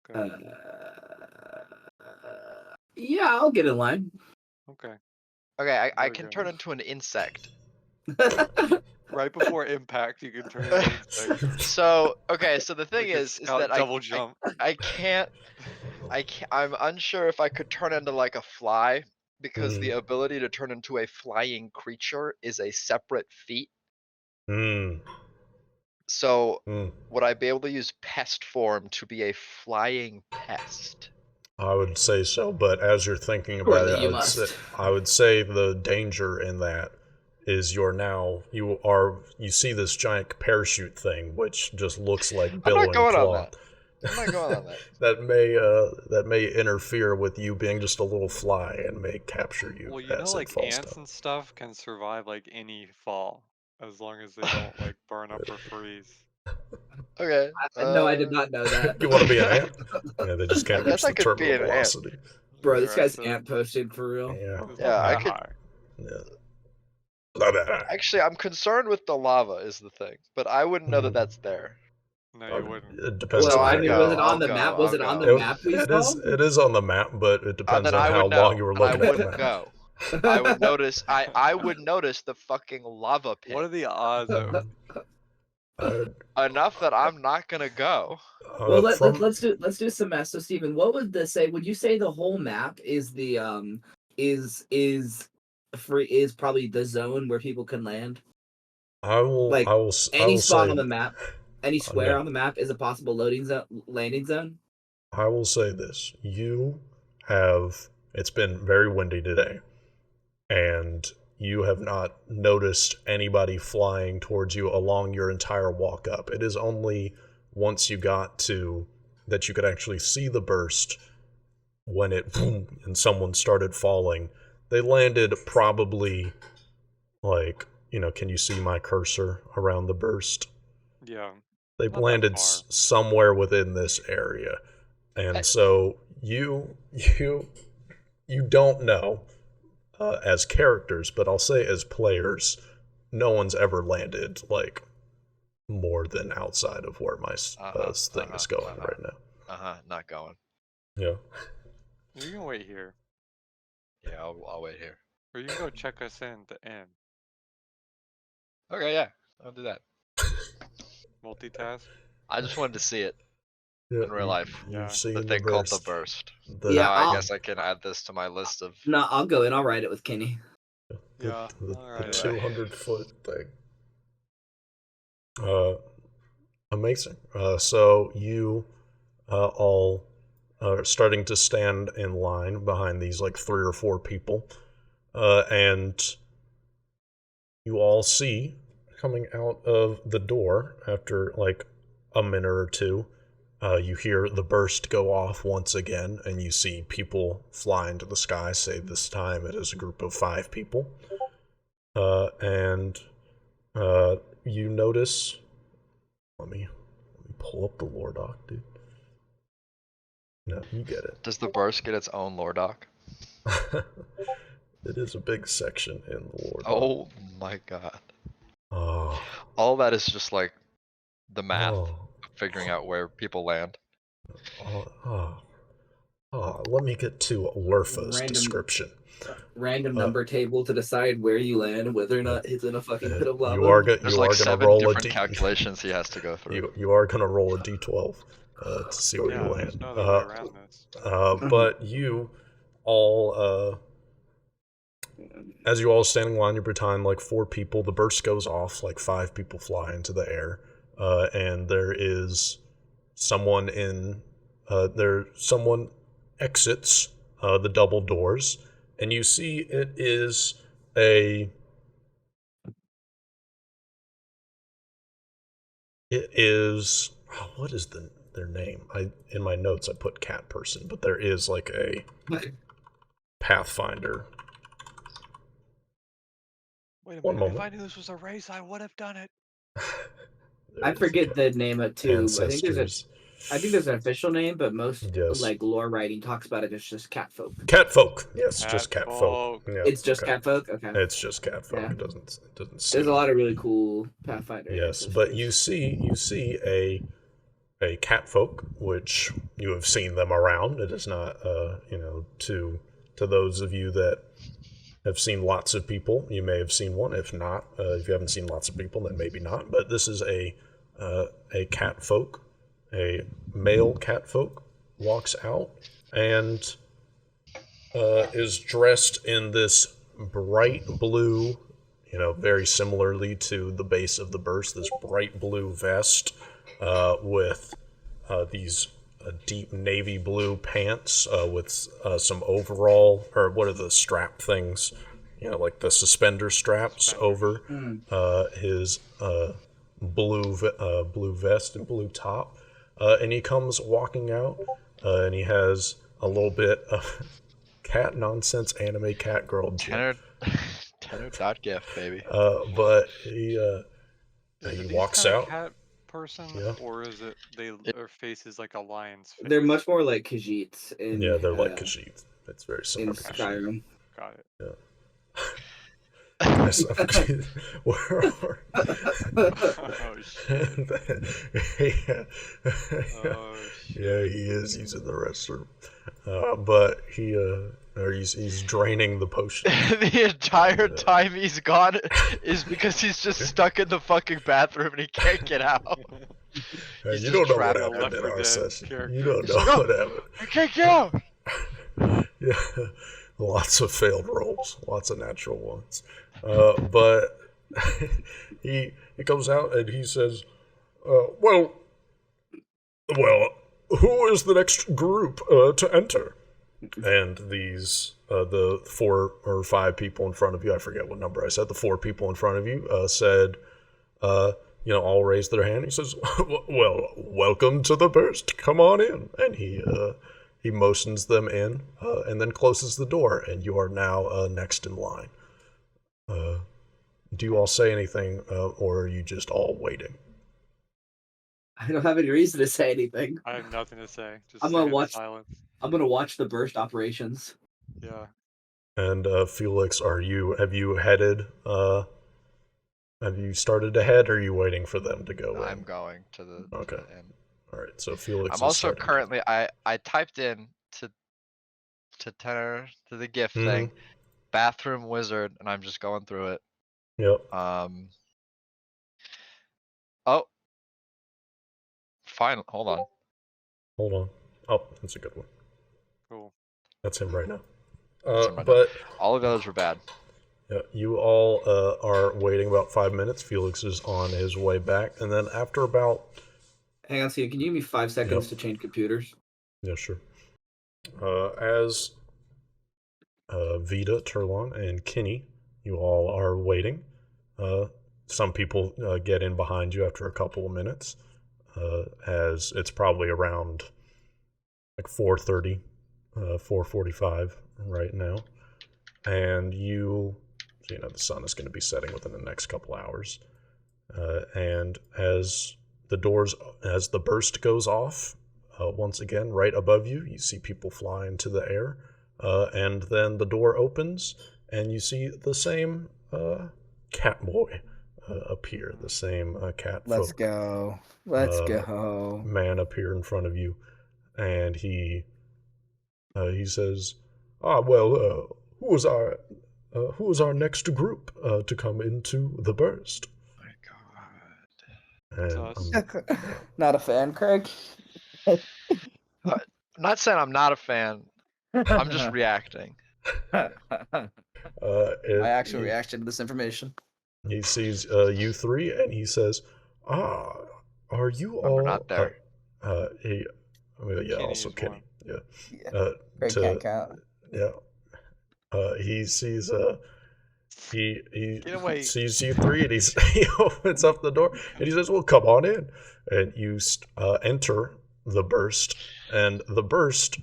Okay. Yeah, I'll get in line. Okay. Okay, I There we can go. turn into an insect. Right before impact, you can turn into an insect. So okay, so the thing Like a is scout that double jump. I can't. I'm unsure if I could turn into like a fly because the ability to turn into a flying creature is a separate feat. Mm. So Mm. would I be able to use pest form to be a flying pest? I would say so, but as you're thinking about Surely it, you must. I would say the danger in that is you see this giant parachute thing, which just looks like I'm billowing not going on cloth. that. I'm not going on that. that may interfere with you being just a little fly and may capture you. Well, you know, as it like falls ants down. and stuff can survive like any fall, as long as they don't like burn up or freeze. Okay. No, I did not know that. You want to be an ant? Yeah, they just I can't reach guess I the could be terminal an ant. velocity. Bro, this guy's Alright, ant posted for real. Yeah. it's Yeah, not I that could- high. Yeah. Actually, I'm concerned with the lava is the thing, but I wouldn't know that that's there. No, you wouldn't. It depends Well, So on I how mean, you was go. it on I'll the go, map? Was I'll it on go. the map we saw? It is on the map, but it depends Then on I how would know. long you were and I looking at the wouldn't map. go. I would notice. I would notice the fucking lava pit What are the odds of? enough that I'm not gonna go. Well, let's do some math. So, Stephen, what would this say? Would you say the whole map is the is probably the zone where people can land? I will. Like, I will. I Any will spot say, on the map, any square no. on the map is a possible landing zone. I will say this: you have. It's been very windy today, and you have not noticed anybody flying towards you along your entire walk up. It is only once you got to that you could actually see the burst when it boom and someone started falling. They landed probably can you see my cursor around the burst? Yeah. They Not that landed far. somewhere within this area. And so you don't know as characters, but I'll say as players, no one's ever landed more than outside of where my thing is going right now. Not going. Yeah. You can wait here. Yeah, I'll wait here. Or you can go check us in at the inn. Okay, yeah, I'll do that. Multitask. I just wanted to see it Yeah, in real life. Yeah. You've seen The the thing called the burst. burst. Yeah, Now I I'll- guess I can add this to my list of. No, I'll go in. I'll ride it with Kenny. Yeah, The alright. 200-foot thing. Amazing. So you all are starting to stand in line behind these like 3 or 4 people, and you all see coming out of the door after like a minute or two. You hear the burst go off once again, and you see people fly into the sky. Say this time it is a group of 5 people, and you notice. Let me pull up the lore doc, dude. No, you get it. Does the burst get its own lore doc? It is a big section in the lore doc. Oh my god. Oh, All that is just like the math oh, of figuring out where people land. Let me get to Lurfa's Random- description. Random number table to decide where you land, whether or not it's in a fucking pit of lava. You are There's you like are gonna 7 roll a different d. calculations he has to go through. You are gonna roll a d12 to see where Yeah, you there's land. no other way around this. But you all, as you all standing in line, you're behind like 4 people. The burst goes off, like 5 people fly into the air, and there is someone someone exits the double doors, and you see it is what is their name? In my notes I put cat person, but there is like a Pathfinder. Wait a One minute. If moment. I knew this was a race, I would have done it. There I is forget the name of too. ancestors. I think there's an official name, but most Yes. like lore writing talks about it as just cat folk. Cat folk. Yes, just cat Cat folk. folk. Yeah, It's just okay. cat folk. Okay. It's just cat folk. Yeah. It doesn't There's seem. a lot of really cool Pathfinder. Yes, but you see a cat folk, which you have seen them around. It is not to those of you that have seen lots of people, you may have seen one. If not, if you haven't seen lots of people, then maybe not. But this is a cat folk, a male cat folk, walks out and is dressed in this bright blue, very similarly to the base of the burst, this bright blue vest with these deep navy blue pants with some overall, or what are the strap things? Like the suspender straps over his blue vest and blue top. And he comes walking out, and he has a little bit of cat nonsense anime cat girl gif. Tenor.gif, baby. But he Is it walks kinda out. Cat person, Yeah. or is it their face is like a lion's face? They're much more like Khajiits in Yeah, they're like Khajiit. It's very in similar to Khajiit. Skyrim. Got it. Yeah. Yes, where are Oh shit. yeah. Oh shit. Yeah, he is using the restroom. But he's draining the potion. The entire time he's gone is because he's just stuck in the fucking bathroom and he can't get out. Hey, He's you just don't know what trapped in the happened in Left 4 our Dead session. character. You don't He's know like, what happened. I can't get out. Yeah, lots of failed rolls, lots of natural ones. But he comes out and he says, well, who is the next group to enter?" And these the 4 or 5 people in front of you, I forget what number I said, the 4 people in front of you said, all raised their hand. He says, "Well, welcome to the burst. Come on in." And he motions them in, and then closes the door, and you are now next in line. Do you all say anything, or are you just all waiting? I don't have any reason to say anything. I have nothing to say. Just I'm sit gonna in watch- silence. I'm gonna watch the burst operations. Yeah. And Felix, have you headed? Have you started to head, or are you waiting for them to go I'm in? going to the Okay. to the end. All right, so Felix. I'm is also starting. currently I typed in to to tenor to the gift Mhm. thing. Bathroom wizard, and I'm just going through it. Yep. Oh, fine. Hold on. Hold on. Oh, that's a good one. Cool. That's him right now. That's him right now. But All of the others were bad. yeah, you all are waiting about 5 minutes. Felix is on his way back, and then after about Hang on, Steve. Can you give me 5 seconds to change computers? yeah, sure. As Vita, Turlon, and Kinney, you all are waiting. Some people get in behind you after a couple of minutes, as it's probably around like 4:30, 4:45 right now, and the sun is going to be setting within the next couple hours. And as the burst goes off, once again, right above you, you see people fly into the air, and then the door opens, and you see the same cat boy appear, the same cat Let's folk go. Let's Uh, go. man appear in front of you, and he says, "Ah, well, who is our next group to come into the burst?" My God. And us. Not a fan, Craig. I'm not saying I'm not a fan. I'm just reacting. My actual he, reaction to this information. he sees you three, and he says, "Ah, are you Remember, all?" not there. Yeah, Kenny also is Kenny. one. Yeah. Yeah. Craig can't count. Yeah. He sees he Get away. sees you three, and he opens up the door, and he says, "Well, come on in." And you enter the burst, and the burst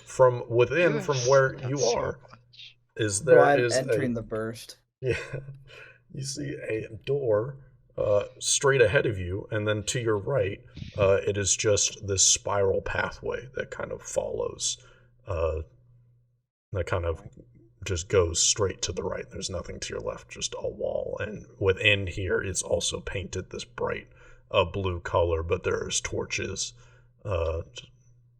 from within, You from have where said that you so are, much. is So there I'm is entering a the burst. yeah, you see a door straight ahead of you, and then to your right, it is just this spiral pathway that kind of follows, that kind of just goes straight to the right. There's nothing to your left, just a wall. And within here, it's also painted this bright blue color, but there's torches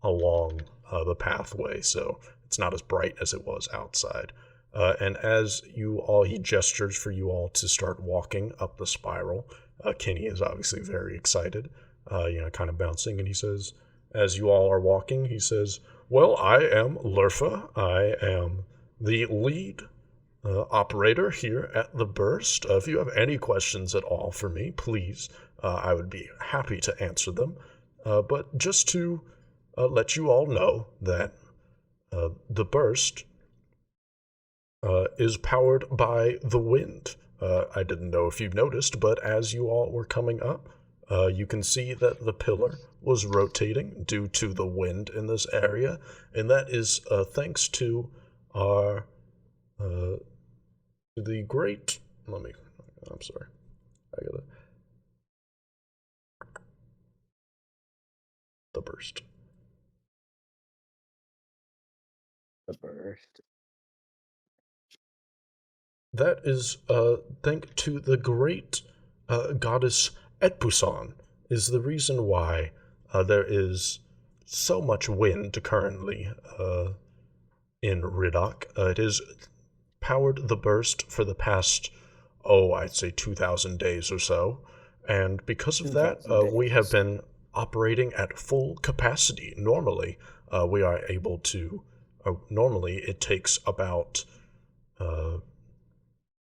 along the pathway, so it's not as bright as it was outside. And as he gestures for you all to start walking up the spiral. Kenny is obviously very excited, kind of bouncing, and he says, as you all are walking, he says, "Well, I am Lurfa. I am the lead operator here at the Burst. If you have any questions at all for me, please, I would be happy to answer them. But just to let you all know that the Burst is powered by the wind. I didn't know if you noticed, but as you all were coming up, you can see that the pillar was rotating due to the wind in this area, and that is thanks to our the great. I'm sorry. I gotta. The burst. The burst. That is thank to the great goddess Etbusan is the reason why there is so much wind currently in Ridak. It has powered the burst for the past, I'd say 2,000 days or so. And because of that, 2,000 we have days. been operating at full capacity. Normally, we are able to, normally it takes about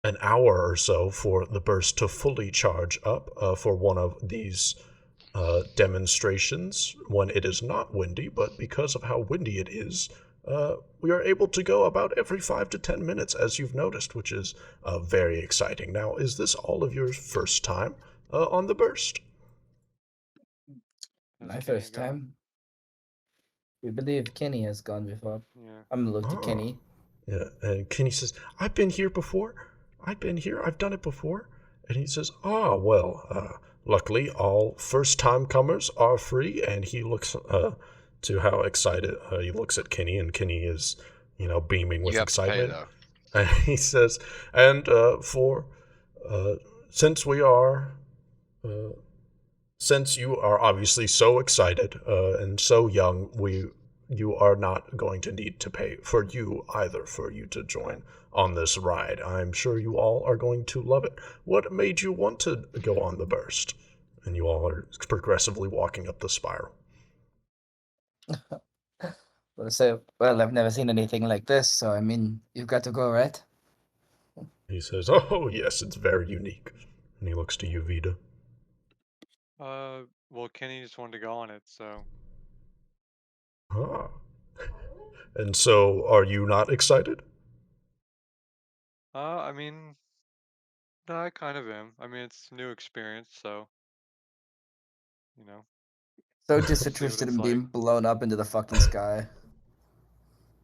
an hour or so for the burst to fully charge up for one of these demonstrations when it is not windy, but because of how windy it is, we are able to go about every 5 to 10 minutes, as you've noticed, which is very exciting. Now, is this all of your first time on the burst? My Has Kenny first gone? time. We believe Kenny has gone before. Yeah. I'm gonna look to Ah. Kenny. Yeah, and Kenny says, "I've been here before. I've been here. I've done it before." And he says, well, luckily all first-time comers are free." And he looks to how excited he looks at Kenny, and Kenny is, beaming with You have to pay excitement. though. And he says, "And since we are, since you are obviously so excited and so young, we you are not going to need to pay for you either for you to join on this ride. I'm sure you all are going to love it. What made you want to go on the burst? And you all are progressively walking up the spiral. So, well, I've never seen anything like this, so I mean, you've got to go, right? He says, "Oh, yes, it's very unique." And he looks to you, Vida. Well, Kenny just wanted to go on it, so Ah. And so, are you not excited? I mean, no, I kind of am. I mean, it's a new experience, so you know, So we'll see what disinterested it's in like. being blown up into the fucking sky.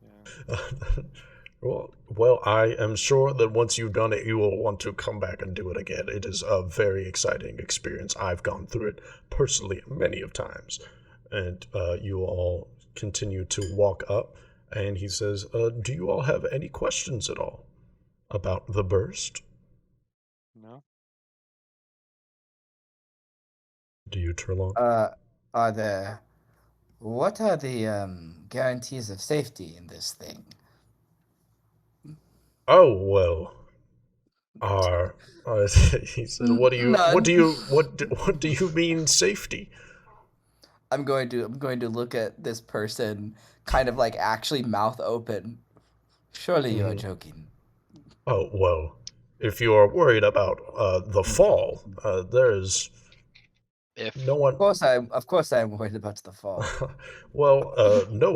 Yeah. Well, I am sure that once you've done it, you will want to come back and do it again. It is a very exciting experience. I've gone through it personally many of times. And you all continue to walk up, and he says, do you all have any questions at all about the burst? No. Do you, Trelawn? Are there... What are the, guarantees of safety in this thing? Oh, well, he said, what None. do you mean safety? I'm going to look at this person kind of like actually mouth open. Surely you're joking. Oh, well, if you are worried about the fall, there's If no one. Of course I am worried about the fall. Well, no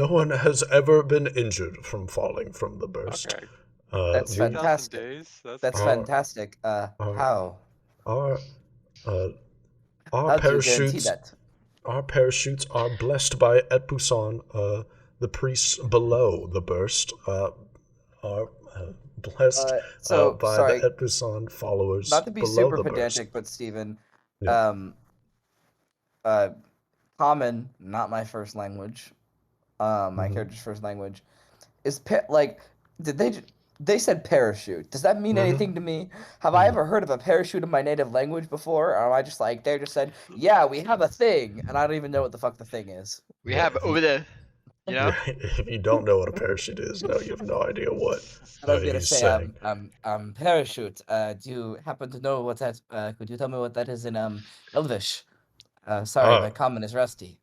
one has ever been injured from falling from the burst. Okay. That's We, 2,000 fantastic. days. That's Our- fantastic. How? our uh, our How do you guarantee parachutes that? our parachutes are blessed by Etbusan. The priests below the burst are blessed So by sorry, the Etbusan followers not to be below super the pedantic, burst. but Stephen, Yeah. uh, common, not my first language. My Mhm. character's first language is like, did they said parachute? Does that mean Mhm. anything to me? Have I ever heard of a parachute in my native language before? Or am I just like they just said, yeah, we have a thing, and I don't even know what the fuck the thing is. we Yeah, have over there, you know, if you don't know what a parachute is, no, you have no idea what And I was gonna he's say, saying. parachute. Do you happen to know what that? Could you tell me what that is in Elvish? Sorry, Uh, my common is rusty.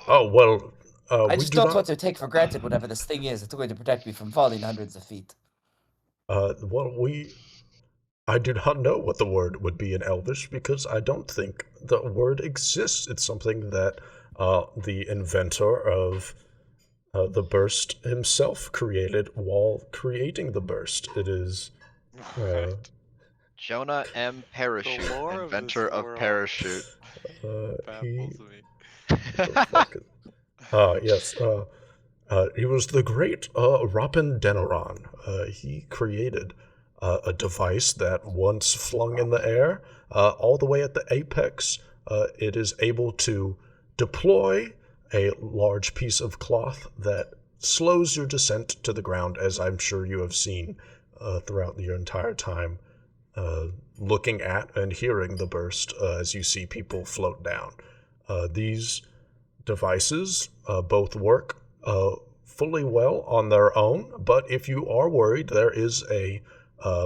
oh, well, I we just do don't not. want to take for granted whatever this thing is. It's going to protect me from falling hundreds of feet. Well, I do not know what the word would be in Elvish because I don't think the word exists. It's something that the inventor of the burst himself created while creating the burst. It is. Right. Jonah M. Parachute, lore of this inventor of world parachute. He. baffles me. What the fuck? Yes. He was the great Rapin Denoron. He created a device that once flung in the air, all the way at the apex, it is able to deploy a large piece of cloth that slows your descent to the ground, as I'm sure you have seen throughout your entire time looking at and hearing the burst as you see people float down. These devices both work fully well on their own, but if you are worried, there is a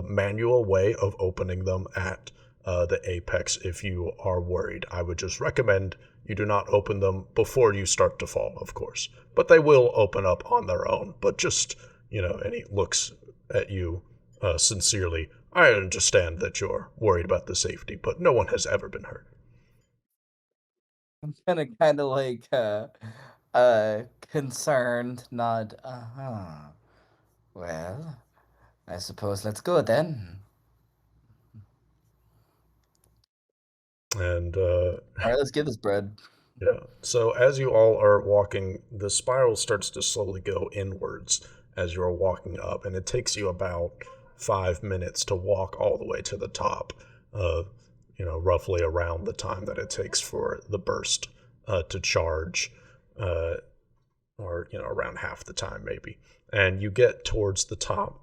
manual way of opening them at the apex if you are worried. I would just recommend you do not open them before you start to fall, of course. But they will open up on their own. But just, and he looks at you sincerely. I understand that you're worried about the safety, but no one has ever been hurt. I'm gonna kind of like concerned nod. Well, I suppose let's go then. And All right, let's get this bread. yeah. So as you all are walking, the spiral starts to slowly go inwards as you're walking up, and it takes you about 5 minutes to walk all the way to the top. Roughly around the time that it takes for the burst to charge, or around half the time maybe. And you get towards the top,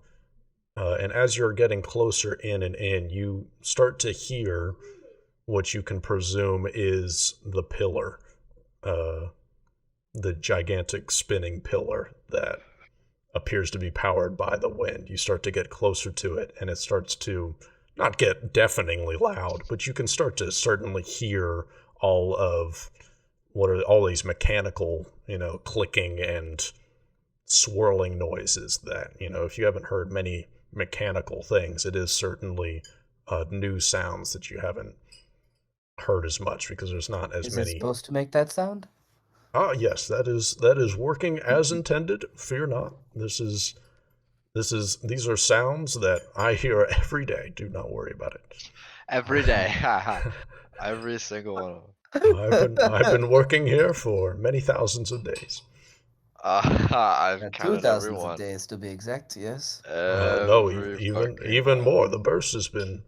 and as you're getting closer in and in, you start to hear what you can presume is the pillar the gigantic spinning pillar that appears to be powered by the wind. You start to get closer to it, and it starts to not get deafeningly loud, but you can start to certainly hear all of what are all these mechanical, clicking and swirling noises that, if you haven't heard many mechanical things, it is certainly new sounds that you haven't heard as much because there's not as Is it many. supposed to make that sound? Ah, yes, that is working as intended. Fear not. These are sounds that I hear every day. Do not worry about it. Every day. Every single one of them. I've been working here for many thousands of days. I've Yeah, counted 2,000 everyone. of days to be exact, yes. No, Every even fucking more. one. The burst has been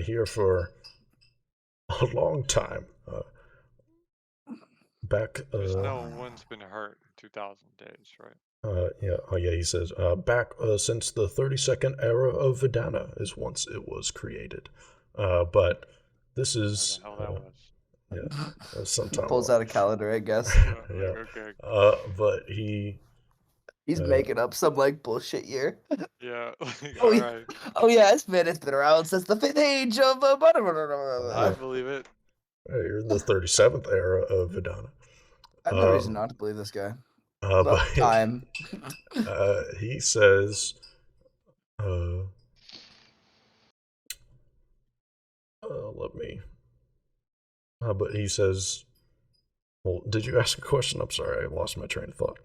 here for a long time. Back. There's no one's been hurt in 2,000 days, right? Yeah. Oh, yeah. He says back since the 32nd era of Vidana is once it was created. But this is. How the hell that was. Yeah. He Sometime. pulls out a calendar, I guess. Yeah. Okay. But he. He's making up some like bullshit year. Yeah. Oh, yeah. Alright. Oh yeah, it's been around since the 5th age of I believe it. You're in the 37th era of Vidana. I have no reason not to believe this guy. But Time. he says, let me. But he says, well, did you ask a question? I'm sorry, I lost my train of thought.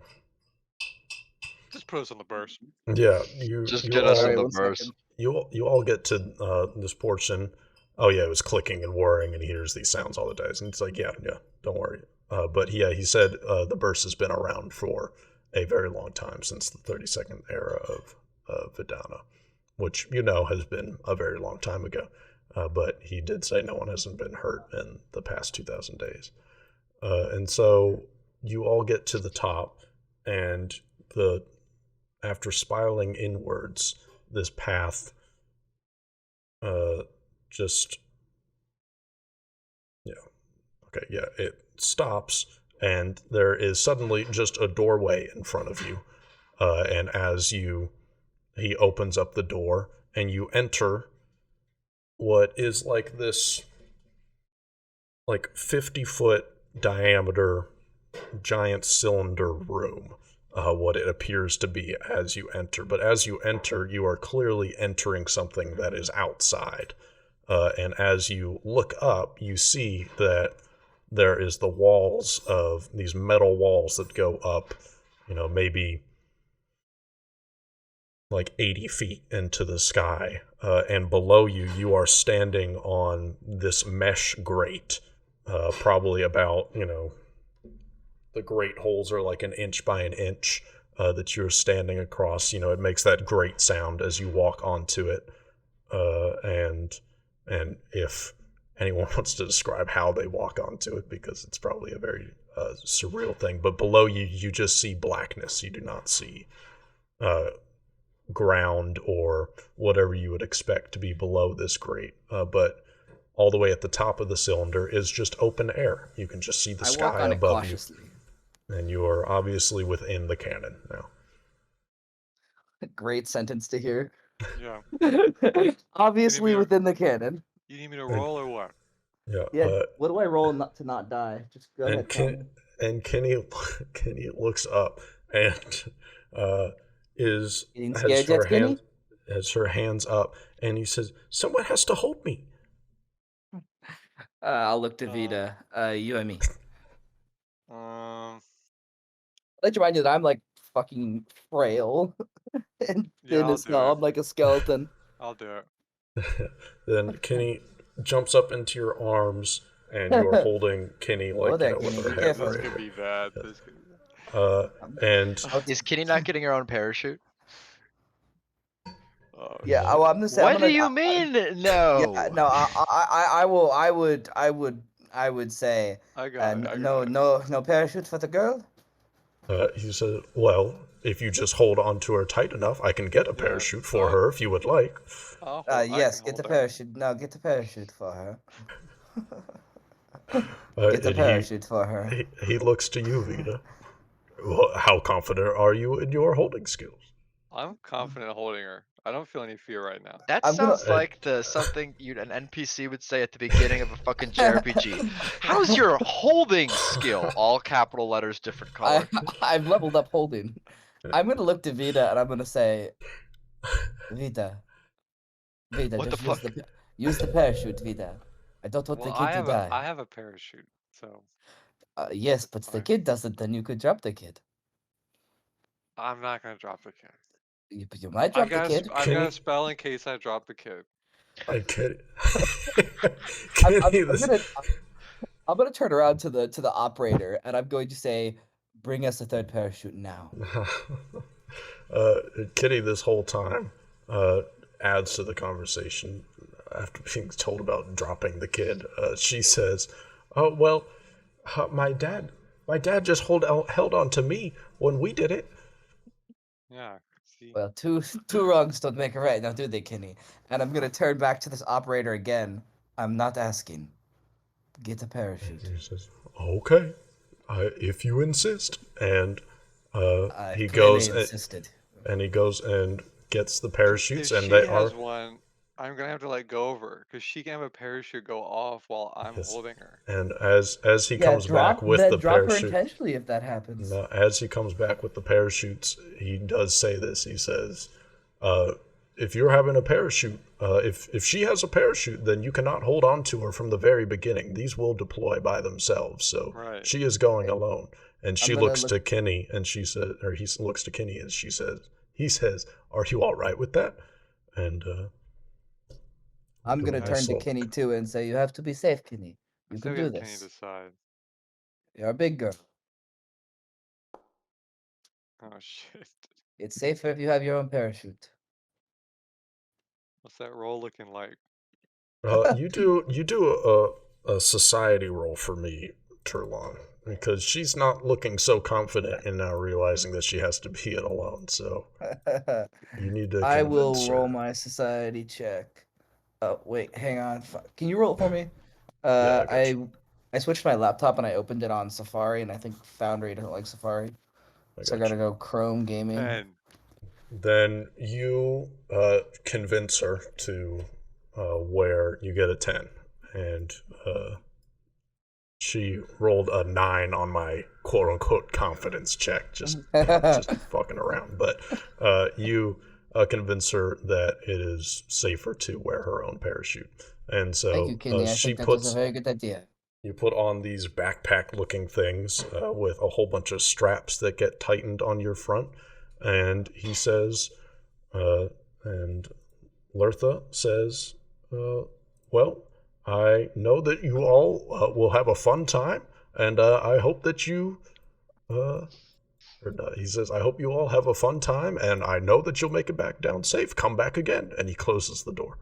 Just put us on the burst. Yeah, Just you get us all, in the one verse. second. you all get to this portion. Oh yeah, it was clicking and whirring, and he hears these sounds all the days, and it's like, yeah, don't worry. But yeah, he said the burst has been around for a very long time, since the 32nd era of Vidana, which has been a very long time ago. But he did say no one hasn't been hurt in the past 2,000 days. And so you all get to the top, and after spiraling inwards, this path it stops, and there is suddenly just a doorway in front of you. And as he opens up the door, and you enter what is like this, like 50-foot diameter giant cylinder room, what it appears to be as you enter. But as you enter, you are clearly entering something that is outside. And as you look up, you see that there is the walls of these metal walls that go up, maybe like 80 feet into the sky. And below you, you are standing on this mesh grate, probably about, the grate holes are like an inch by an inch that you're standing across. It makes that grate sound as you walk onto it. And if anyone wants to describe how they walk onto it, because it's probably a very surreal thing. But below you, you just see blackness. You do not see ground or whatever you would expect to be below this grate. But all the way at the top of the cylinder is just open air. You can just see the sky above you. And you are obviously within the cannon now. Great sentence to hear. Yeah. Obviously within the cannon. You need me to roll or what? Yeah. Yeah. What do I roll to not die? Just go ahead. And Kenny looks up and has her hands up, and he says, "Someone has to hold me." I'll look to Vita. You and me. Um. Let you remind you that I'm like fucking frail and thin as hell. I'm like a skeleton. I'll do it. Then Kenny jumps up into your arms, and you are holding Kenny like with her head. This could be bad. And is Kenny not getting her own parachute? Yeah, I'm the same. What do you mean? No. Yeah, no, I would say. No parachute for the girl. He said, "Well, if you just hold on to her tight enough, I can get a parachute for her if you would like." Yes, get the parachute. No, get the parachute for her. Get the parachute for her. He looks to you, Vita. How confident are you in your holding skills? I'm confident holding her. I don't feel any fear right now. That I'm gonna- sounds like something an NPC would say at the beginning of a fucking JRPG. How's your holding skill? All capital letters, different color. I've leveled up holding. I'm gonna look to Vita and I'm gonna say, Vita, What just the fuck? use the parachute, Vita. I don't want Well, the kid to die. I have a parachute, so Yes, but the fine. kid doesn't. Then you could drop the kid. I'm not gonna drop the kid. You might drop the kid. I've Can got you- a spell in case I drop the kid. And Kitty, I'm Kitty, this, gonna turn around to the operator and I'm going to say, bring us a third parachute now. uh, Kitty, this whole time, adds to the conversation. After being told about dropping the kid, she says, "Oh well, my dad just held on to me when we did it." Yeah. See. Well, two wrongs don't make a right, now do they, Kenny? And I'm gonna turn back to this operator again. I'm not asking. Get a parachute. He says, "Okay, if you insist." And I he clearly goes insisted. and he goes and gets the If parachutes, she and they are has one, I'm gonna have to let go of her because she can have a parachute go off while I'm Yes. holding her. and as he Yeah, comes back with the drop her parachute. intentionally if that happens. No, as he comes back with the parachutes, he does say this. He says, "If you're having a parachute, if she has a parachute, then you cannot hold on to her from the very beginning. These will deploy by themselves. So Right. she is going alone." And she gonna looks look- to Kenny, and she says, or he looks to Kenny, and he says, "Are you all right with that?" And I'm do gonna a turn nice to little- Kenny too and say, you have to be safe, Kenny. I You still can do get Kenny this. decide. You're a big girl. Oh shit. It's safer if you have your own parachute. What's that roll looking like? you do a society roll for me, Turlon, because she's not looking so confident in now realizing that she has to be it alone. So you need to. I will convince her. roll my society check. Oh wait, hang on. Can you roll it for me? I got I I switched my laptop and I opened it on Safari, and I think Foundry doesn't like Safari, so I got gotta go Chrome Gaming. 10. Then you convince her to where you get a 10, and she rolled a 9 on my quote unquote confidence check, just fucking around. But you convince her that it is safer to wear her own parachute, and so Thank you, Kenny. I she think that was puts. a very good idea. You put on these backpack-looking things with a whole bunch of straps that get tightened on your front, and he says, and Lertha says, "Well, I know that you all will have a fun time, and I hope that you." He says, "I hope you all have a fun time, and I know that you'll make it back down safe. Come back again." And he closes the door,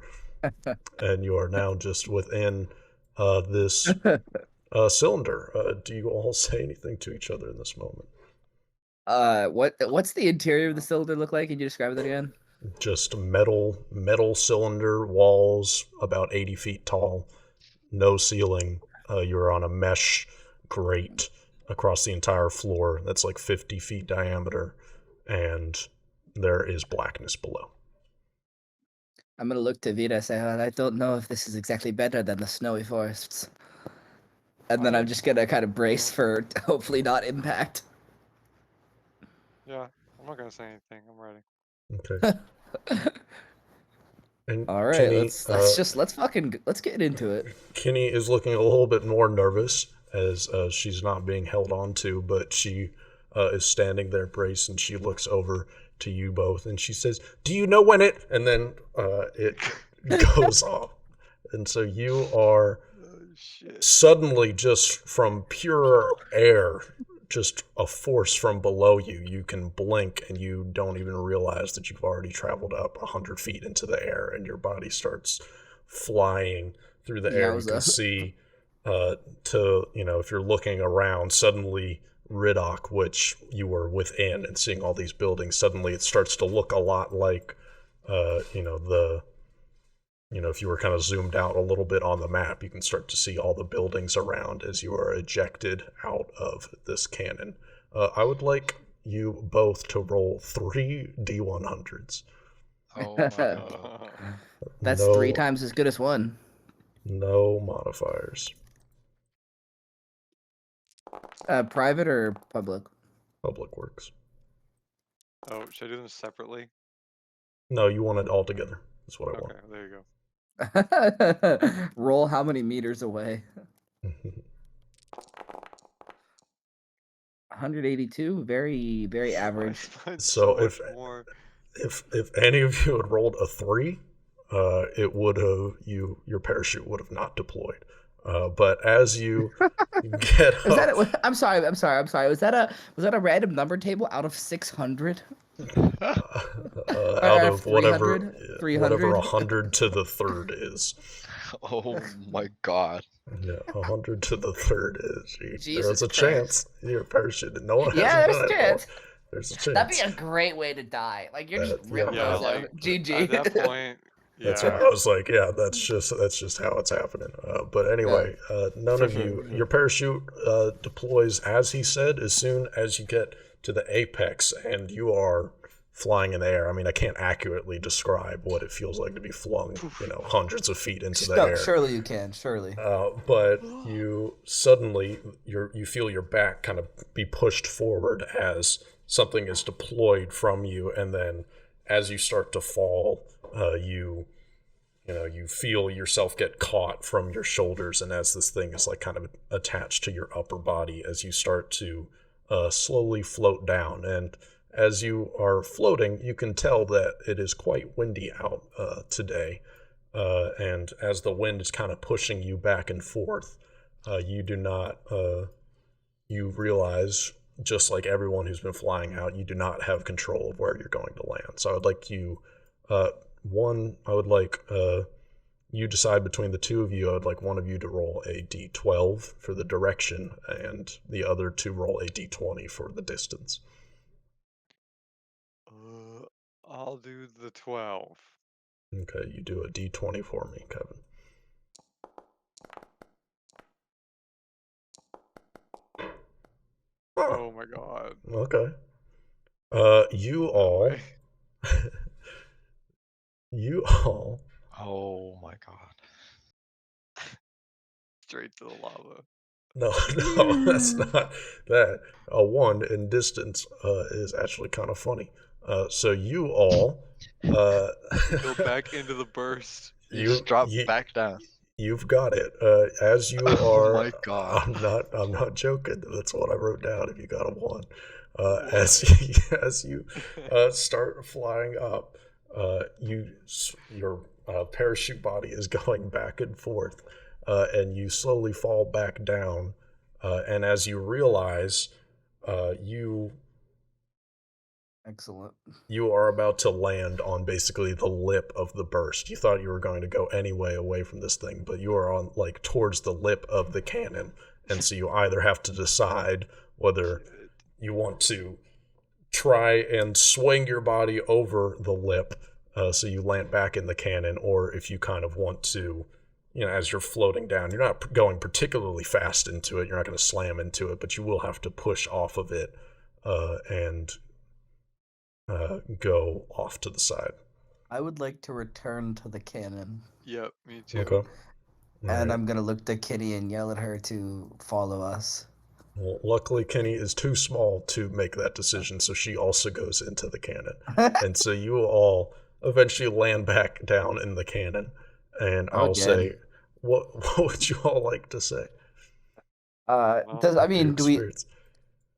and you are now just within this cylinder. Do you all say anything to each other in this moment? What's the interior of the cylinder look like? Can you describe that again? Just metal cylinder walls, about 80 feet tall, no ceiling. You're on a mesh grate across the entire floor that's like 50 feet diameter, and there is blackness below. I'm gonna look to Vita and say, I don't know if this is exactly better than the snowy forests. And then I'm just gonna kind of brace for hopefully not impact. Yeah, I'm not gonna say anything. I'm ready. Okay. And All right, Kenny, let's get into it. Kenny is looking a little bit more nervous as she's not being held on to, but she is standing there braced, and she looks over to you both, and she says, "Do you know when it?" And then it goes off, and so you are suddenly, just from pure air, just a force from below you. You can blink, and you don't even realize that you've already traveled up 100 feet into the air, and your body starts flying through the air. You can Yowza. see, if you're looking around, suddenly Ridak, which you were within and seeing all these buildings, suddenly it starts to look a lot like, the if you were kind of zoomed out a little bit on the map, you can start to see all the buildings around as you are ejected out of this cannon. I would like you both to roll 3 D100s. Oh my god. That's no, 3 times as good as 1. No modifiers. Private or public? Public works. Oh, should I do them separately? No, you want it all together. That's what I Okay, there you go. Roll how many meters away? want. 182. Very, very average. Mine's So much if more. if any of you had rolled a 3, it would have your parachute would have not deployed. But as you get Is that? up, I'm sorry. Was that a random number table out of 600? out of whatever 300? 100 to the third is. Oh my god. Yeah, 100 to the third is. Jesus There's a Christ. chance you're parachuted. No one Yeah, hasn't there's a done it chance. before. There's a chance. That'd be a great way to die. Like you're just ripping Yeah, those like, out. GG. At that point, That's yeah. right. I was like, yeah, that's just how it's happening. But anyway, none of you, your parachute deploys as he said. As soon as you get to the apex and you are flying in the air. I mean, I can't accurately describe what it feels like to be flung, hundreds of feet into the air. Surely you can. Surely. But you suddenly you feel your back kind of be pushed forward as something is deployed from you, and then as you start to fall, you feel yourself get caught from your shoulders, and as this thing is like kind of attached to your upper body, as you start to slowly float down. And as you are floating, you can tell that it is quite windy out today. And as the wind is kind of pushing you back and forth, you realize, just like everyone who's been flying out, you do not have control of where you're going to land. So I would like you decide between the two of you. I would like one of you to roll a d12 for the direction, and the other to roll a d20 for the distance. I'll do the 12. Okay, you do a d20 for me, Kevin. Oh my god. Okay. You all. You all. Oh my god. Straight to the lava. No, that's not that. A 1 in distance is actually kind of funny. So you all. Go back into the burst. You just drop back down. You've got it. As you are. Oh my god. I'm not joking. That's what I wrote down. If you got a 1, as you start flying up, your parachute body is going back and forth, and you slowly fall back down. And as you realize, Excellent. you are about to land on basically the lip of the burst. You thought you were going to go any way away from this thing, but you are on towards the lip of the cannon, and so you either have to decide whether you want to try and swing your body over the lip, so you land back in the cannon, or if you kind of want to, as you're floating down, you're not going particularly fast into it. You're not going to slam into it, but you will have to push off of it and go off to the side. I would like to return to the cannon. Yep, me too. Okay. And I'm gonna look to Kitty and yell at her to follow us. Well, luckily, Kenny is too small to make that decision, so she also goes into the cannon. And so you all eventually land back down in the cannon. And I'll say, what would you all like to say?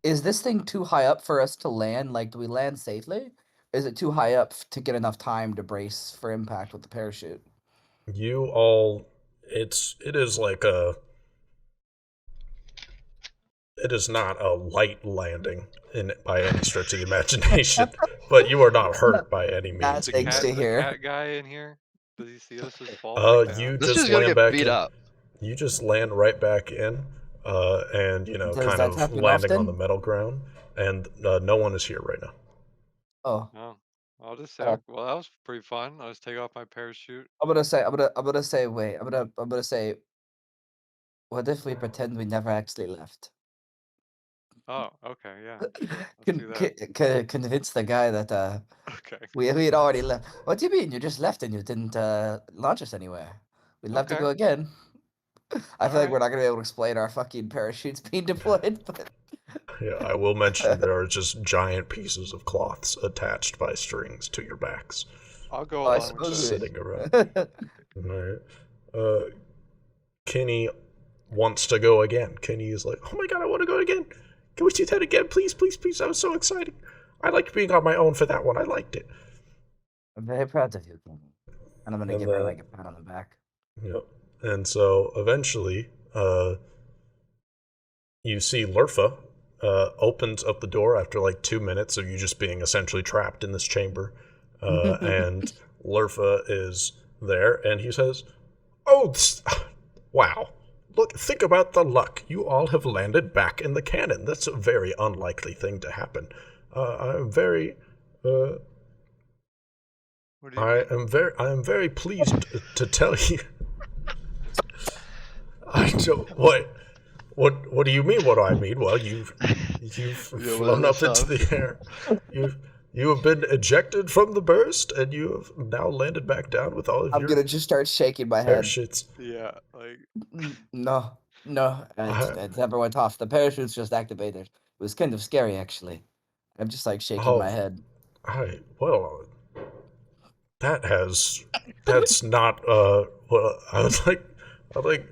Is this thing too high up for us to land? Like, do we land safely? Is it too high up to get enough time to brace for impact with the parachute? You all, it is not a light landing by any stretch of the imagination, but you are not hurt by any means. That's thanks to hear. The cat guy in here, does he see us just fall back down? This is gonna get beat up. You just land right back in, and kind of landing on the metal ground, and no one is here right now. Oh. Oh, I'll just say, Uh, well, that was pretty fun. I'll just take off my parachute. I'm gonna say, what if we pretend we never actually left? Oh, okay, yeah. Let's do that. Convince the guy that Okay. we had already left. What do you mean? You just left and you didn't launch us anywhere? We'd love to Okay. go again. I feel like we're Alright. not gonna be able to explain our fucking parachutes being deployed, but Yeah, I will mention there are just giant pieces of cloths attached by strings to your backs, I'll go I along with suppose this. sitting around. Alright. Kenny wants to go again. Kenny is like, oh my god, I want to go again. Can we do that again? Please, please, please. That was so exciting. I liked being on my own for that one. I liked it. I'm very proud of you, Kenny. And I'm gonna And give her like a pat on the back. Yep. And so eventually, you see Lurfa opens up the door after like 2 minutes of you just being essentially trapped in this chamber. And Lurfa is there, and he says, oh, wow. Look, think about the luck. You all have landed back in the cannon. That's a very unlikely thing to happen. I'm very, What do you mean? I am very pleased to tell you. I don't. What do you mean? What do I mean? Well, you've flown up into the air. You have been ejected from the burst, and you have now landed back down with all of I'm your gonna just start shaking my head. parachutes. Yeah, like, No, it never went off. The parachute's just activated. It was kind of scary, actually. I'm just like shaking my head. Well, that's not well, I'd like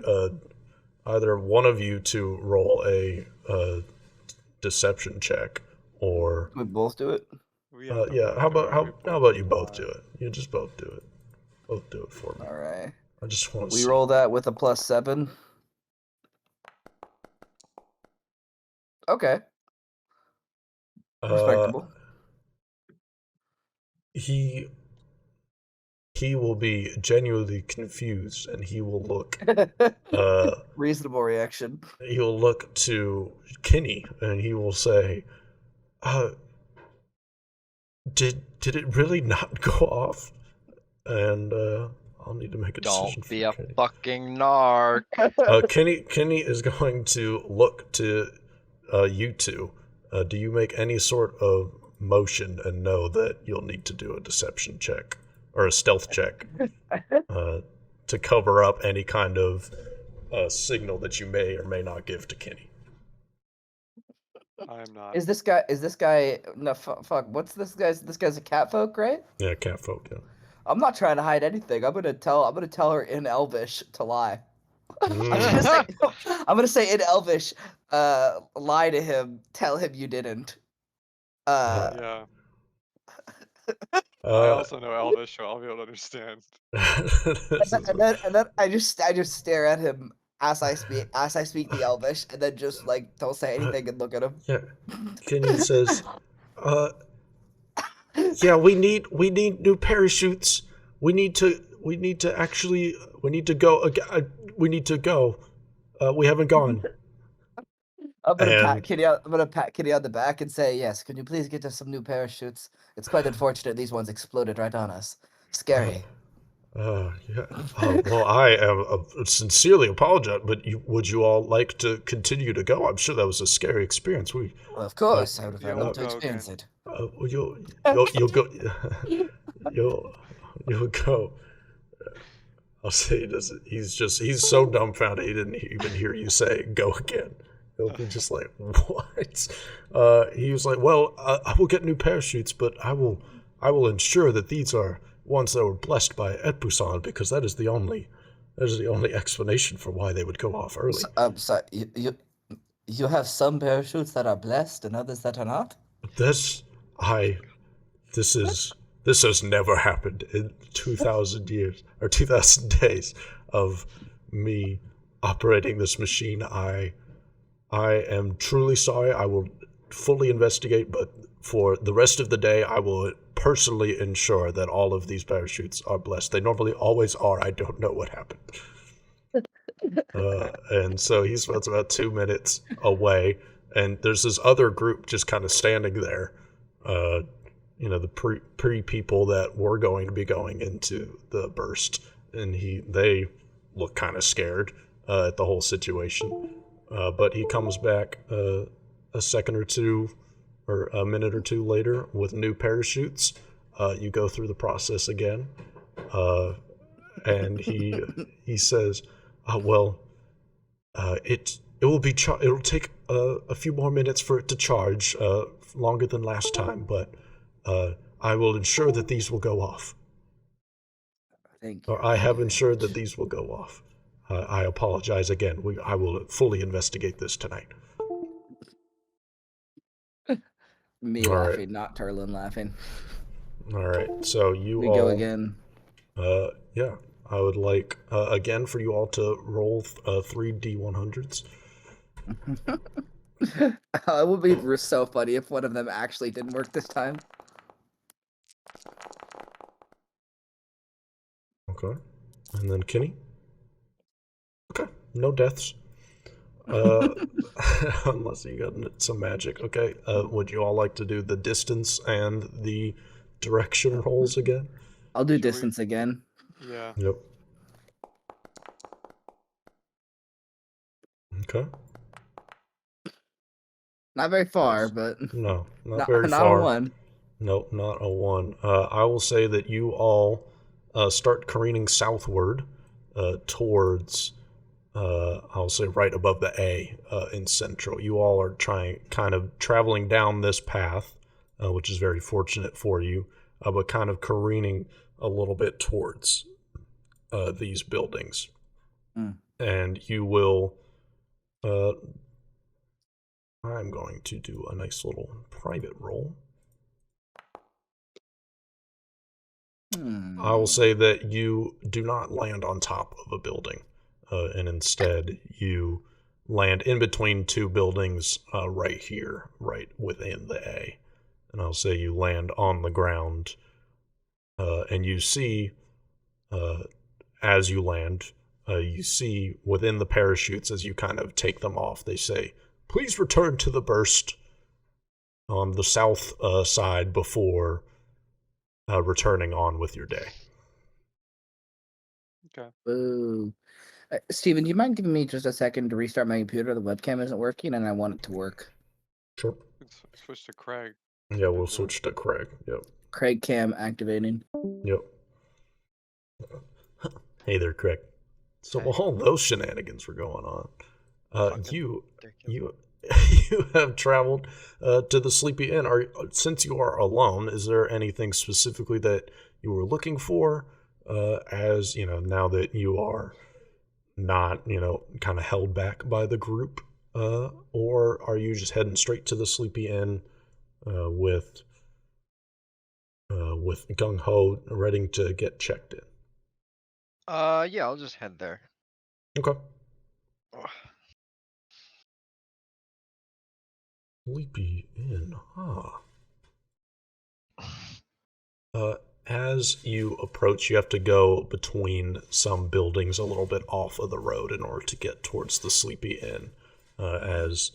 either one of you to roll a deception check, or We both do it. we have to yeah, both how do it. about you both do it? You just both do it. Both do it for me. All right. I just want to We see. roll that with a +7. Okay. Respectable. He will be genuinely confused, and he will look Reasonable reaction. he'll look to Kinney, and he will say, did it really not go off? And I'll need to make a decision. Don't be for a Kenny. fucking narc. Kenny is going to look to you two. Do you make any sort of motion and know that you'll need to do a deception check or a stealth check to cover up any kind of signal that you may or may not give to Kenny? I'm not. Is this guy no fuck, what's this guy's a cat folk, right? Yeah, catfolk. Yeah. I'm not trying to hide anything. I'm gonna tell her in Elvish to lie. Mm. I'm gonna say in Elvish, lie to him, tell him you didn't. Yeah. I also know Elvish, so I'll be able to understand. and then I just stare at him as I speak the Elvish, and then just like don't say anything and look at him. Yeah. Kenny says, yeah, we need new parachutes. We need to go. We need to go. We haven't gone. I'm gonna pat Kitty on the back and say, yes, can you please get us some new parachutes? It's quite unfortunate these ones exploded right on us. Scary. Yeah. Well, I am sincerely apologize, but would you all like to continue to go? I'm sure that was a scary experience. Well, of course, I would have we'll loved to go experience again. it. You'll go. You'll go. I'll say he's so dumbfounded he didn't even hear you say go again. He'll be just like, what? He was like, well, I will get new parachutes, but I will ensure that these are ones that were blessed by Edbusan, because that is the only explanation for why they would go off early. So you have some parachutes that are blessed and others that are not? This has never happened in 2,000 years or 2,000 days of me operating this machine. I am truly sorry. I will fully investigate, but for the rest of the day, I will personally ensure that all of these parachutes are blessed. They normally always are. I don't know what happened. And so he spends about 2 minutes away, and there's this other group just kind of standing there, the pre people that were going to be going into the burst, and they look kind of scared at the whole situation. But he comes back a second or two, or a minute or two later with new parachutes. You go through the process again, and he says, it'll take a few more minutes for it to charge, longer than last time, but I will ensure that these will go off. Thank you. Or I have ensured that these will go off. I apologize again. I will fully investigate this tonight. Me All laughing, right. not Turlin laughing. All right, so you We all go again. Yeah, I would like again for you all to roll 3d100s. It would be so funny if one of them actually didn't work this time. Okay, and then Kenny. Okay, no deaths. Unless you got some magic. Okay, would you all like to do the distance and the direction rolls again? I'll do Should we- distance again. Yeah. Yep. Okay. Not very far, Yes. but No, not very not far. a one. Nope, not a one. I will say that you all start careening southward towards, I'll say right above the A in Central. You all are kind of traveling down this path, which is very fortunate for you, but kind of careening a little bit towards these buildings. Mm. And you will... I'm going to do a nice little private roll. I will say that you do not land on top of a building, and instead you land in between two buildings right here, right within the A. And I'll say you land on the ground, and you see, as you land, you see within the parachutes as you kind of take them off, they say, "Please return to the burst on the south side before returning on with your day." Okay. Boo. Steven, do you mind giving me just a second to restart my computer? The webcam isn't working and I want it to work. Sure. Let's switch to Craig. Yeah, we'll Okay. switch to Craig. Yep. Craig cam activating. Yep. Hey there, Craig. So Hey. while all those shenanigans were going on, Fucking you ridiculous. you have traveled to the Sleepy Inn. Since you are alone, is there anything specifically that you were looking for? As you know, now that you are not, kind of held back by the group, or are you just heading straight to the Sleepy Inn with gung ho, ready to get checked in? Yeah, I'll just head there. Okay. Ugh. Sleepy Inn, huh? As you approach, you have to go between some buildings a little bit off of the road in order to get towards the Sleepy Inn. As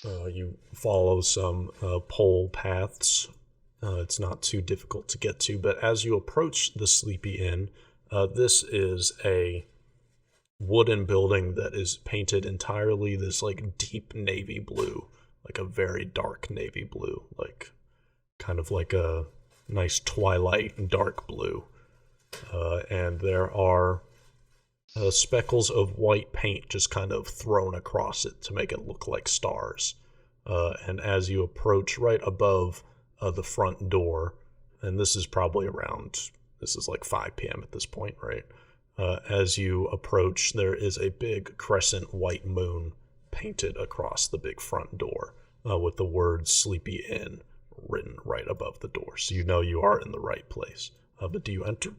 you follow some pole paths, it's not too difficult to get to. But as you approach the Sleepy Inn, this is a wooden building that is painted entirely this like deep navy blue, like a very dark navy blue, like kind of like a nice twilight dark blue, and there are speckles of white paint just kind of thrown across it to make it look like stars. And as you approach right above the front door, and this is like 5 p.m. at this point, right? As you approach, there is a big crescent white moon painted across the big front door, with the words Sleepy Inn written right above the door. So you know you are in the right place. But do you enter?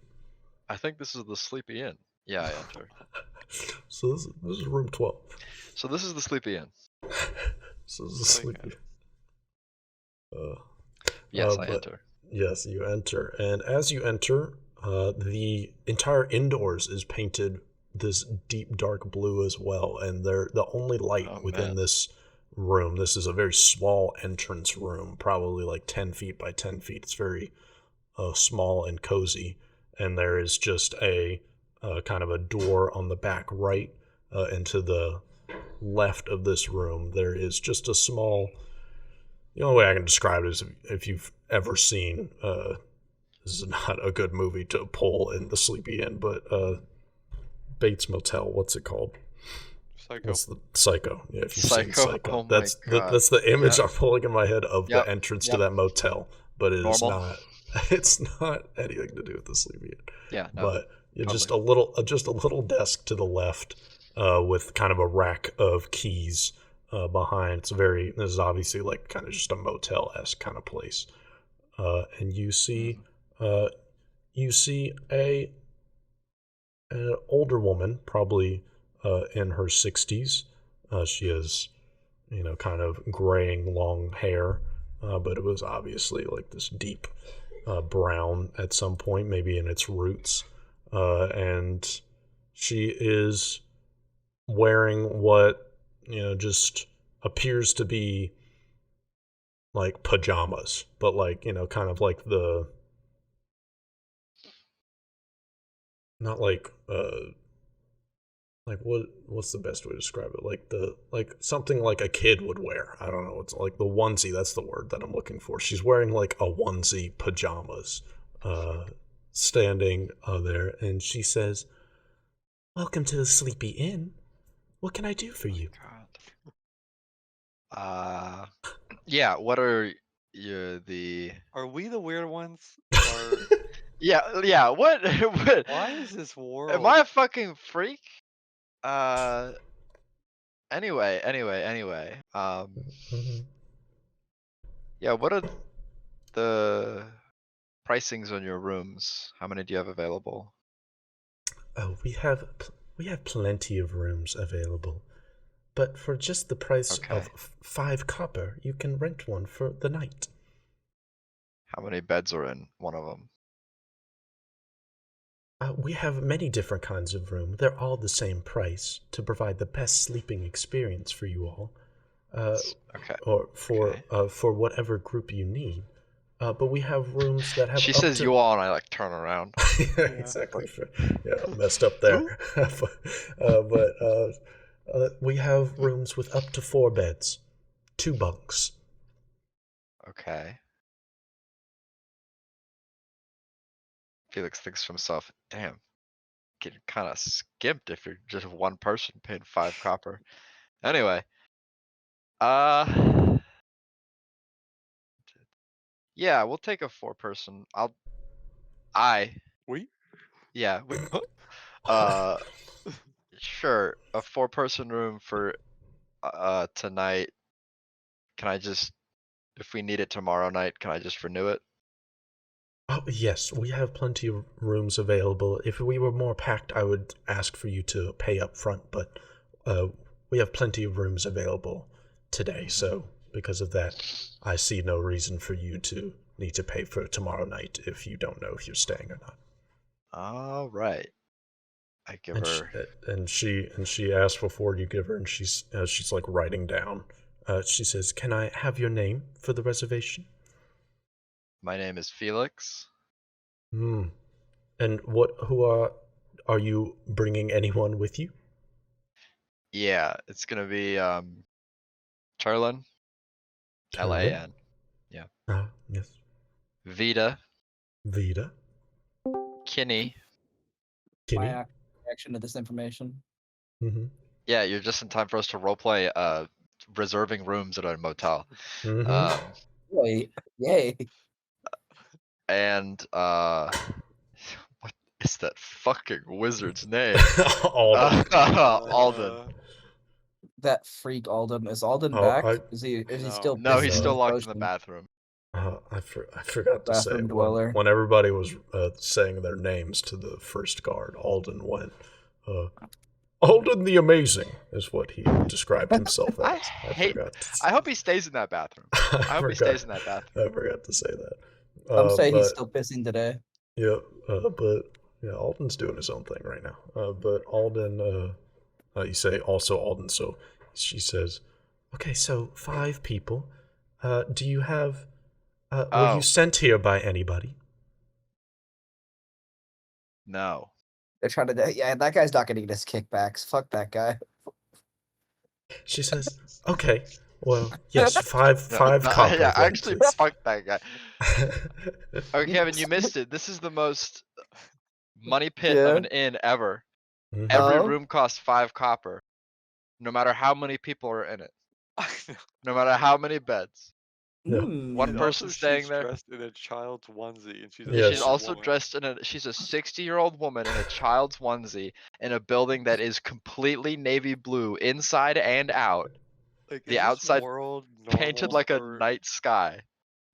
I think this is the Sleepy Inn. Yeah, I enter. So this is room 12. So this is the Sleepy Inn. So this is Sleepy. Yes, I but- enter. Yes, you enter. And as you enter, the entire indoors is painted this deep dark blue as well. And they're the only light Oh, within man. this room. This is a very small entrance room, probably like 10 feet by 10 feet. It's very small and cozy. And there is just a kind of a door on the back right, and to the left of this room, there is just a small. The only way I can describe it is if you've ever seen. This is not a good movie to pull in the Sleepy Inn, but Bates Motel. What's it called? Psycho. That's the Psycho. Yeah, if you've seen Psycho? Psycho, Oh my that's God. that's the image Yeah. I'm pulling in my head of Yep, the entrance to yep. that motel. But it is Normal. not. It's not anything to do with the Sleepy Inn. Yeah, no. But just a little desk to the left, with kind of a rack of keys behind. This is obviously like kind of just a motel-esque kind of place. And you see an older woman, probably in her 60s. She has, kind of graying long hair, but it was obviously like this deep brown at some point, maybe in its roots. And she is wearing what, just appears to be like pajamas, but like, kind of like the, not like what's the best way to describe it? Like something like a kid would wear. I don't know. It's like the onesie. That's the word that I'm looking for. She's wearing like a onesie pajamas, standing there, and she says, "Welcome to the Sleepy Inn. What can I do for you?" God. Yeah. What are the? Are we the weird ones? Or Yeah. What? What? why is this world? Am I a fucking freak? Anyway. Mhm. Yeah. What are the pricings on your rooms? How many do you have available? Oh, we have plenty of rooms available, but for just the price Okay. of 5 copper, you can rent one for the night. How many beds are in one of them? We have many different kinds of room. They're all the same price to provide the best sleeping experience for you all, Okay. or for Okay. for whatever group you need. But we have rooms that have She up says to... you all, and I like turn around. Yeah, exactly. Yeah, messed up there. But we have rooms with up to 4 beds, 2 bunks. Okay. Felix thinks to himself, damn, getting kind of skimped if you're just one person paying 5 copper. Anyway. Yeah, we'll take a 4-person. we? Yeah, sure, a 4-person room for, tonight. Can I just, if we need it tomorrow night, can I just renew it? Oh, yes, we have plenty of rooms available. If we were more packed, I would ask for you to pay up front, but we have plenty of rooms available today, so because of that, I see no reason for you to need to pay for tomorrow night if you don't know if you're staying or not. All right. I give And her. she asks before you give her, and she's like writing down. She says, "Can I have your name for the reservation?" My name is Felix. Hmm. And are you bringing anyone with you? Yeah, it's gonna be Turlin. Turlin? LAN. Yeah. Yes. Vita. Vida. Kinney. Kinney. My reaction to this information. Mm-hmm. Yeah, you're just in time for us to roleplay reserving rooms at a motel. Mm-hmm. Yay! Yay! And what is that fucking wizard's name? Alden. Alden. That freak Alden. Is Alden Oh, back? I- Is he No. still? No, he's Is, still locked in potion? the bathroom. I forgot to say Bathroom when, dweller. when everybody was saying their names to the first guard, Alden went, Alden the Amazing is what he described himself as. I hope he stays in that bathroom. I hope he stays in that bathroom. I forgot to say that. Some say he's but- still pissing today. Yeah, but yeah, Alden's doing his own thing right now. But Alden, you say also Alden, so she says, Okay, so 5 people. Do you have... were Oh. you sent here by anybody? No. They're trying to. Yeah, that guy's not getting his kickbacks. Fuck that guy. She says, okay, well, yes, five No, copper yeah, then, actually, please. fuck that guy. Okay, Kevin, you missed it. This is the most money pit of Yeah. an inn ever. Mhm. Every Oh. room costs 5 copper, no matter how many people are in it, no matter how many beds. Yeah. One And person also, staying she's there. dressed in a child's onesie, and she's a Yeah, Yes. she's small also woman. dressed in a. She's a 60-year-old woman in a child's onesie in a building that is completely navy blue inside and out. Like, The is this outside world painted normal like a for- night sky.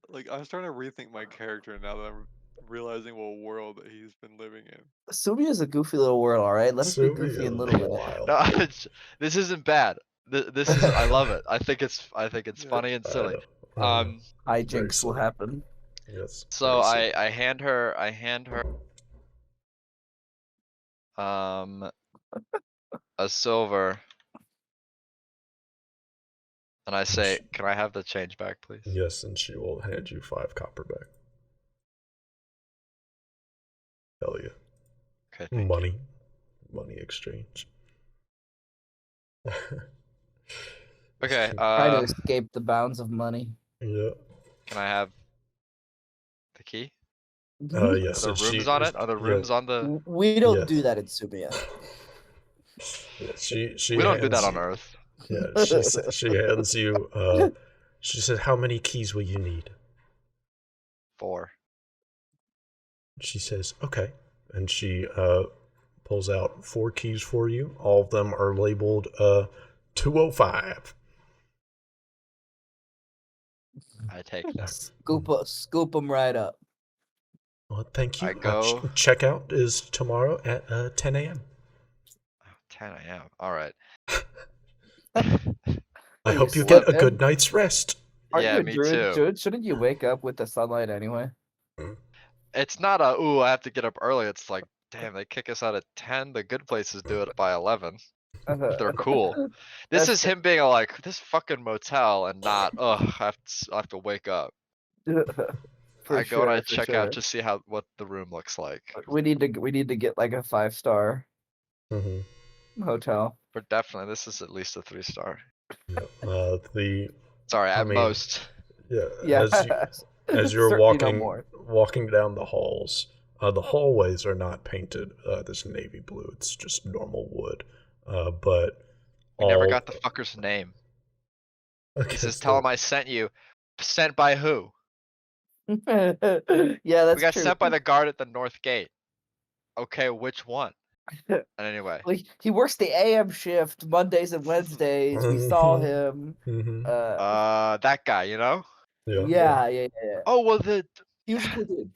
Like, I'm starting to rethink my character now that I'm realizing what world that he's been living in. Sumia is a goofy little world, all right. Let us be goofy and little with it. Wild. No, this isn't bad. This is. I love it. I think it's Yeah. funny and silly. Very Hijinks will silly. happen. Yes. So very silly. I hand her a silver, and I say, "Can I have the change back, please?" Yes, and she will hand you 5 copper back. Hell yeah. Okay, thank you. Money exchange. Okay. Try to escape the bounds of money. Yeah. Can I have the key? Yes. Are there rooms on it? Are there rooms on the? We don't Yes. do that in Sumia. Yeah, she We don't do that hands on you- Earth. Yeah, she hands you. She said, "How many keys will you need?" 4. She says, "Okay," and she pulls out 4 keys for you. All of them are labeled 205. I take them. Scoop them right up. Well, thank you. I go. Checkout is tomorrow at 10 a.m. 10 a.m. All right. I you hope you get a sleeping? good night's rest. Aren't Yeah, you a me druid? too. Shouldn't you wake up with the sunlight anyway? It's not a ooh, I have to get up early. It's like, damn, they kick us out at 10. The good places do it by 11. They're cool. This That's is him being like, this fucking motel, and not, ugh, I have to wake up. For I go and I sure, for check sure. out to see what the room looks like. We need to get like a 5-star Mm-hmm. hotel. But definitely, this is at least a 3-star. Yeah. Sorry, I at mean, most. Yeah. As you're Certainly no more. walking down the halls, the hallways are not painted this navy blue. It's just normal wood. But We never got the fucker's name. Okay, He says, so- tell him I sent you. Sent by who? Yeah, that's We got true. sent by the guard at the north gate. Okay, which one? And anyway. Well, he works the AM shift Mondays and Wednesdays. We saw him. Mhm. That guy, you know? Yeah. Oh, well, He was a cool dude.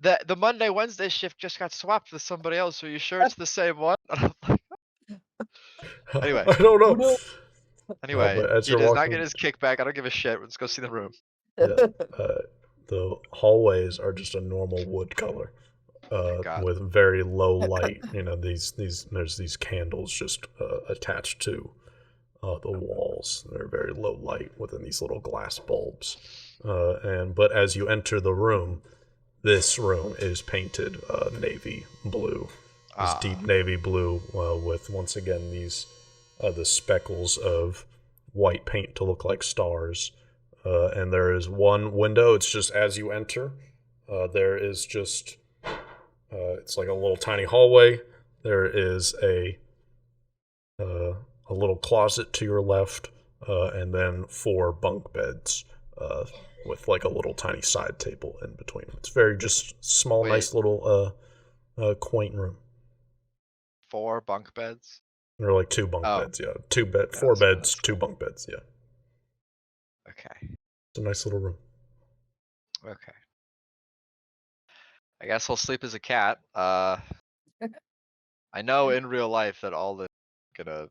the Monday, Wednesday shift just got swapped with somebody else. Are you sure it's the same one? Anyway. I don't Who know. knows? Anyway, but as he you're does not walking- get his kickback. I don't give a shit. Let's go see the room. Yeah, the hallways are just a normal wood color, God. with very low light. You know, there's these candles just attached to the walls. They're very low light within these little glass bulbs. But as you enter the room, this room is painted navy blue, this deep navy blue, with once again these the speckles of white paint to look like stars. And there is one window. It's just as you enter. There is just it's like a little tiny hallway. There is a little closet to your left, and then 4 bunk beds with like a little tiny side table in between. It's very just small, Wait. nice little quaint room. 4 bunk beds. There are like 2 bunk Oh. beds, yeah. 4 that's- beds, that's 2 bunk beds, yeah. Okay. It's a nice little room. Okay. I guess I'll sleep as a cat. I know in real life that all the gonna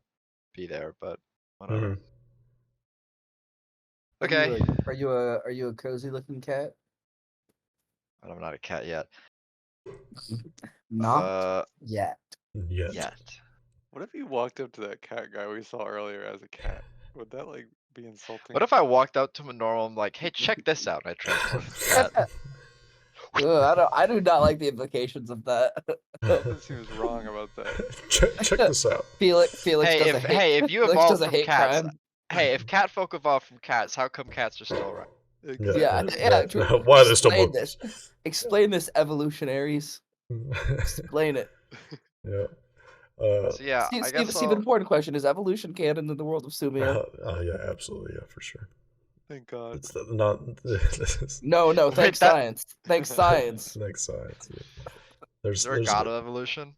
be there, but whatever. Mhm. Okay. Are you a cozy looking cat? I'm not a cat yet. Not yet. Yes. Yet. What if you walked up to that cat guy we saw earlier as a cat? Would that like be insulting. What if I walked up to him normal? I'm like, hey, check this out. And I transport the cat. Ugh, I do not like the implications of that. Something seems wrong about that. check this out. Felix Hey, does a if hate. hey, if you Felix evolve does a from hate cats, crime. hey, if cat folk evolve from cats, how come cats are still around? Yeah, true. Why are there still Explain monkeys? Explain this, evolutionaries. Explain it. Yeah. So yeah, I guess Steve, an important question: is evolution canon in the world of Sumia? Yeah, absolutely, yeah, for sure. Thank God. It's not. No, Wait, thanks that- science. Thanks science. Next science. Yeah. Is there a god of evolution?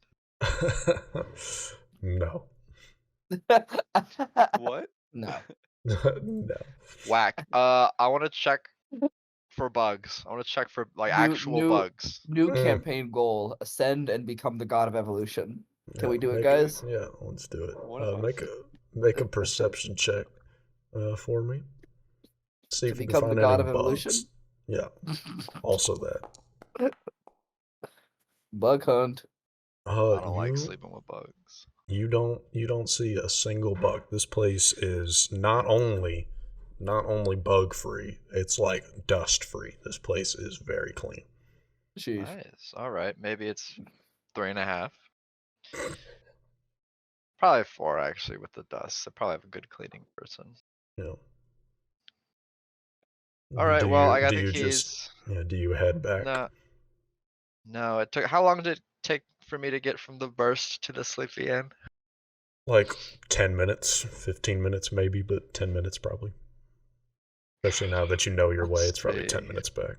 No. What? No. No. Whack. I want to check for bugs. I want to check for like actual bugs. New Mm. campaign goal: ascend and become the god of evolution. Can we do it, make guys? Yeah, let's do it. One of us. Make a perception check for me. See To if you can become the find god any of evolution? bugs. Yeah. Also that. Bug hunt. I don't like you sleeping with bugs. you don't see a single bug. This place is not only bug free, it's like dust free. This place is very clean. Sheesh. Nice. All right. Maybe it's 3.5. Probably 4 actually with the dust. I probably have a good cleaning person. Yeah. All right. Do Well, you- I got do the you keys. just- do you head back? No. No. It took. How long did it take for me to get from the burst to the sleepy inn? Like 10 minutes, 15 minutes maybe, but 10 minutes probably. Especially now that you know your way, Let's it's probably 10 see. minutes back.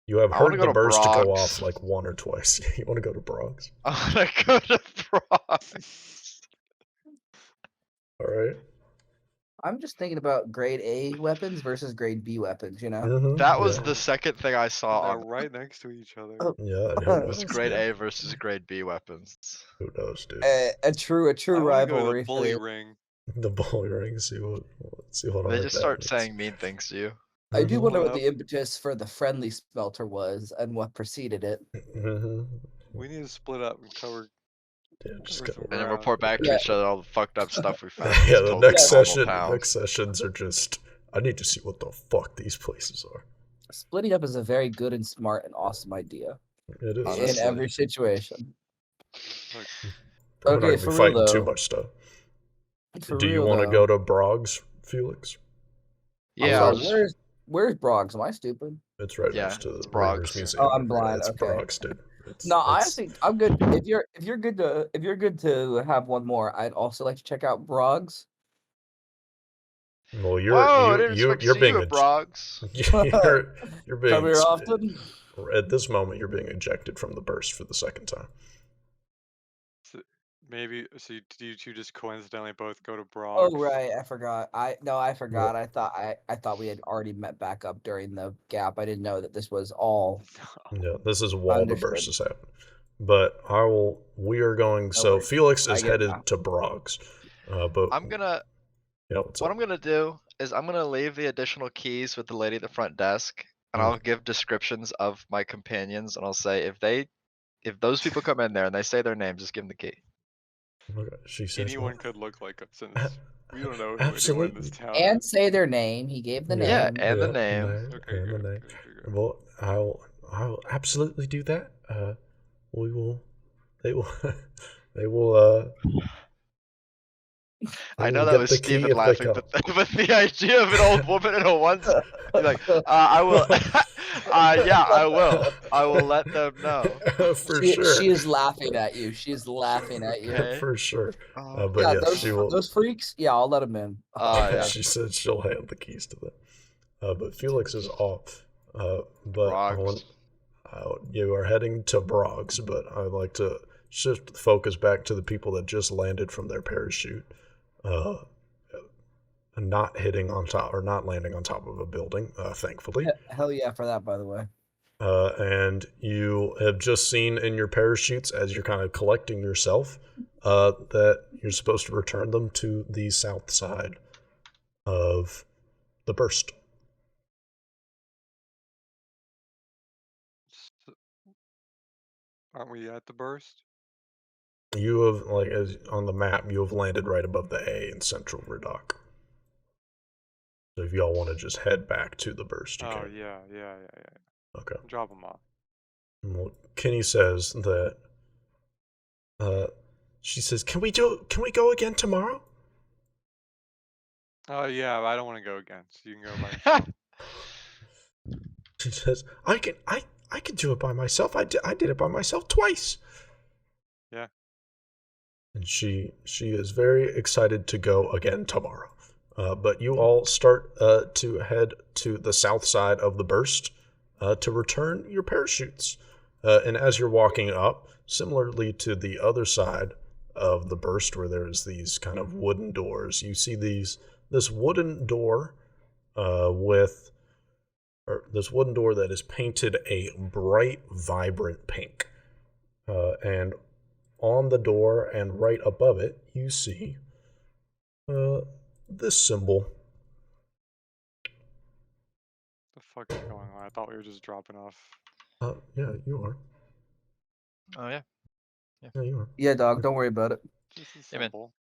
You have I wanna heard go the to burst to go Broggs. off like one or twice. You want to go to Broggs? I want to go to Broggs. All right. I'm just thinking about grade A weapons versus grade B weapons. You know. Mhm, That was yeah. the second thing I saw They're on right next to each other. Yeah, who Uh, was knows? grade dude? A versus grade B weapons. Who knows, dude? a true I want to go to rivalry. the for bully the- ring. The bully ring. See what They art just that start means. saying mean things to you. I do Mhm, wonder What what up? the impetus for the friendly smelter was and what preceded it. mhm. We need to split up and cover. Yeah, just Cover go. some And then ground. report back to Yeah. each other all the fucked up stuff we found. Yeah, Just the totally next normal session. towns. Next sessions are just. I need to see what the fuck these places are. Splitting up is a very good and smart and awesome idea It is. Honestly. in every situation. Look, We're not Okay, gonna for be real fighting too though. much stuff. For Do you real, want to though. go to Broggs, Felix? Yeah, So I'll just, where's Broggs? Am I stupid? It's right Yeah, next to it's the Raiders Broggs. Museum. Oh, I'm blind, It's okay. Broggs, dude. No, I it's- think I'm good. If you're good to have one more, I'd also like to check out Broggs. Well, Whoa, I didn't you're expect to see being you at Broggs. you're being Come here often. at this moment you're being ejected from the burst for the second time. maybe. So do you two just coincidentally both go to Broggs? Oh right, I forgot. I forgot. I thought we had already met back up during the gap. I didn't know that this was all. Yeah, this is while the Understood. burst is happening. But we are going. So worries. Felix I is get it headed now. to Broggs. But I'm gonna. what's What up? I'm gonna do is I'm gonna leave the additional keys with the lady at the front desk, and I'll give descriptions of my companions, and I'll say if those people come in there and they say their name, just give them the key. Okay, she says, Anyone could look like us since we don't know who anyone in absolutely. this town And is. say their name. He gave the Yeah, name. and the name. Okay, and the good, name. good. Well, I will absolutely do that. We will. They will. They will. I They know will that get was the key Steven if they laughing, come. but the idea of an old woman in a onesie, like, I will, yeah, I will let them know. For She sure. is laughing at you. She's laughing at you. Okay. For sure. Oh, But Yeah, yes, she will. those freaks. Yeah, I'll let them in. yeah. She said she'll hand the keys to them. But Felix is off. But Broggs. you are heading to Broggs, but I'd like to shift the focus back to the people that just landed from their parachute. Not hitting on top or not landing on top of a building, thankfully. Hell yeah for that, by the way. And you have just seen in your parachutes as you're kind of collecting yourself that you're supposed to return them to the south side of the burst. Aren't we at the burst? You have, like, as on the map, you have landed right above the A in central Ridak. So if y'all want to just head back to the burst, you Oh can. yeah. Okay. Drop them off. Well, Kenny says that. She says, "Can we go again tomorrow?" Oh yeah, but I don't want to go again. So you can go by yourself. She says, I can do it by myself. I did it by myself twice." Yeah. And she is very excited to go again tomorrow. But you all start to head to the south side of the burst to return your parachutes. And as you're walking up, similarly to the other side of the burst where there's these kind of wooden doors, you see this wooden door this wooden door that is painted a bright, vibrant pink. And on the door and right above it, you see this symbol. The fuck is going on? I thought we were just dropping off. Yeah, you are. Oh yeah. Yeah, you are. Yeah, dog. Don't worry about it. Just a Hey, man. symbol.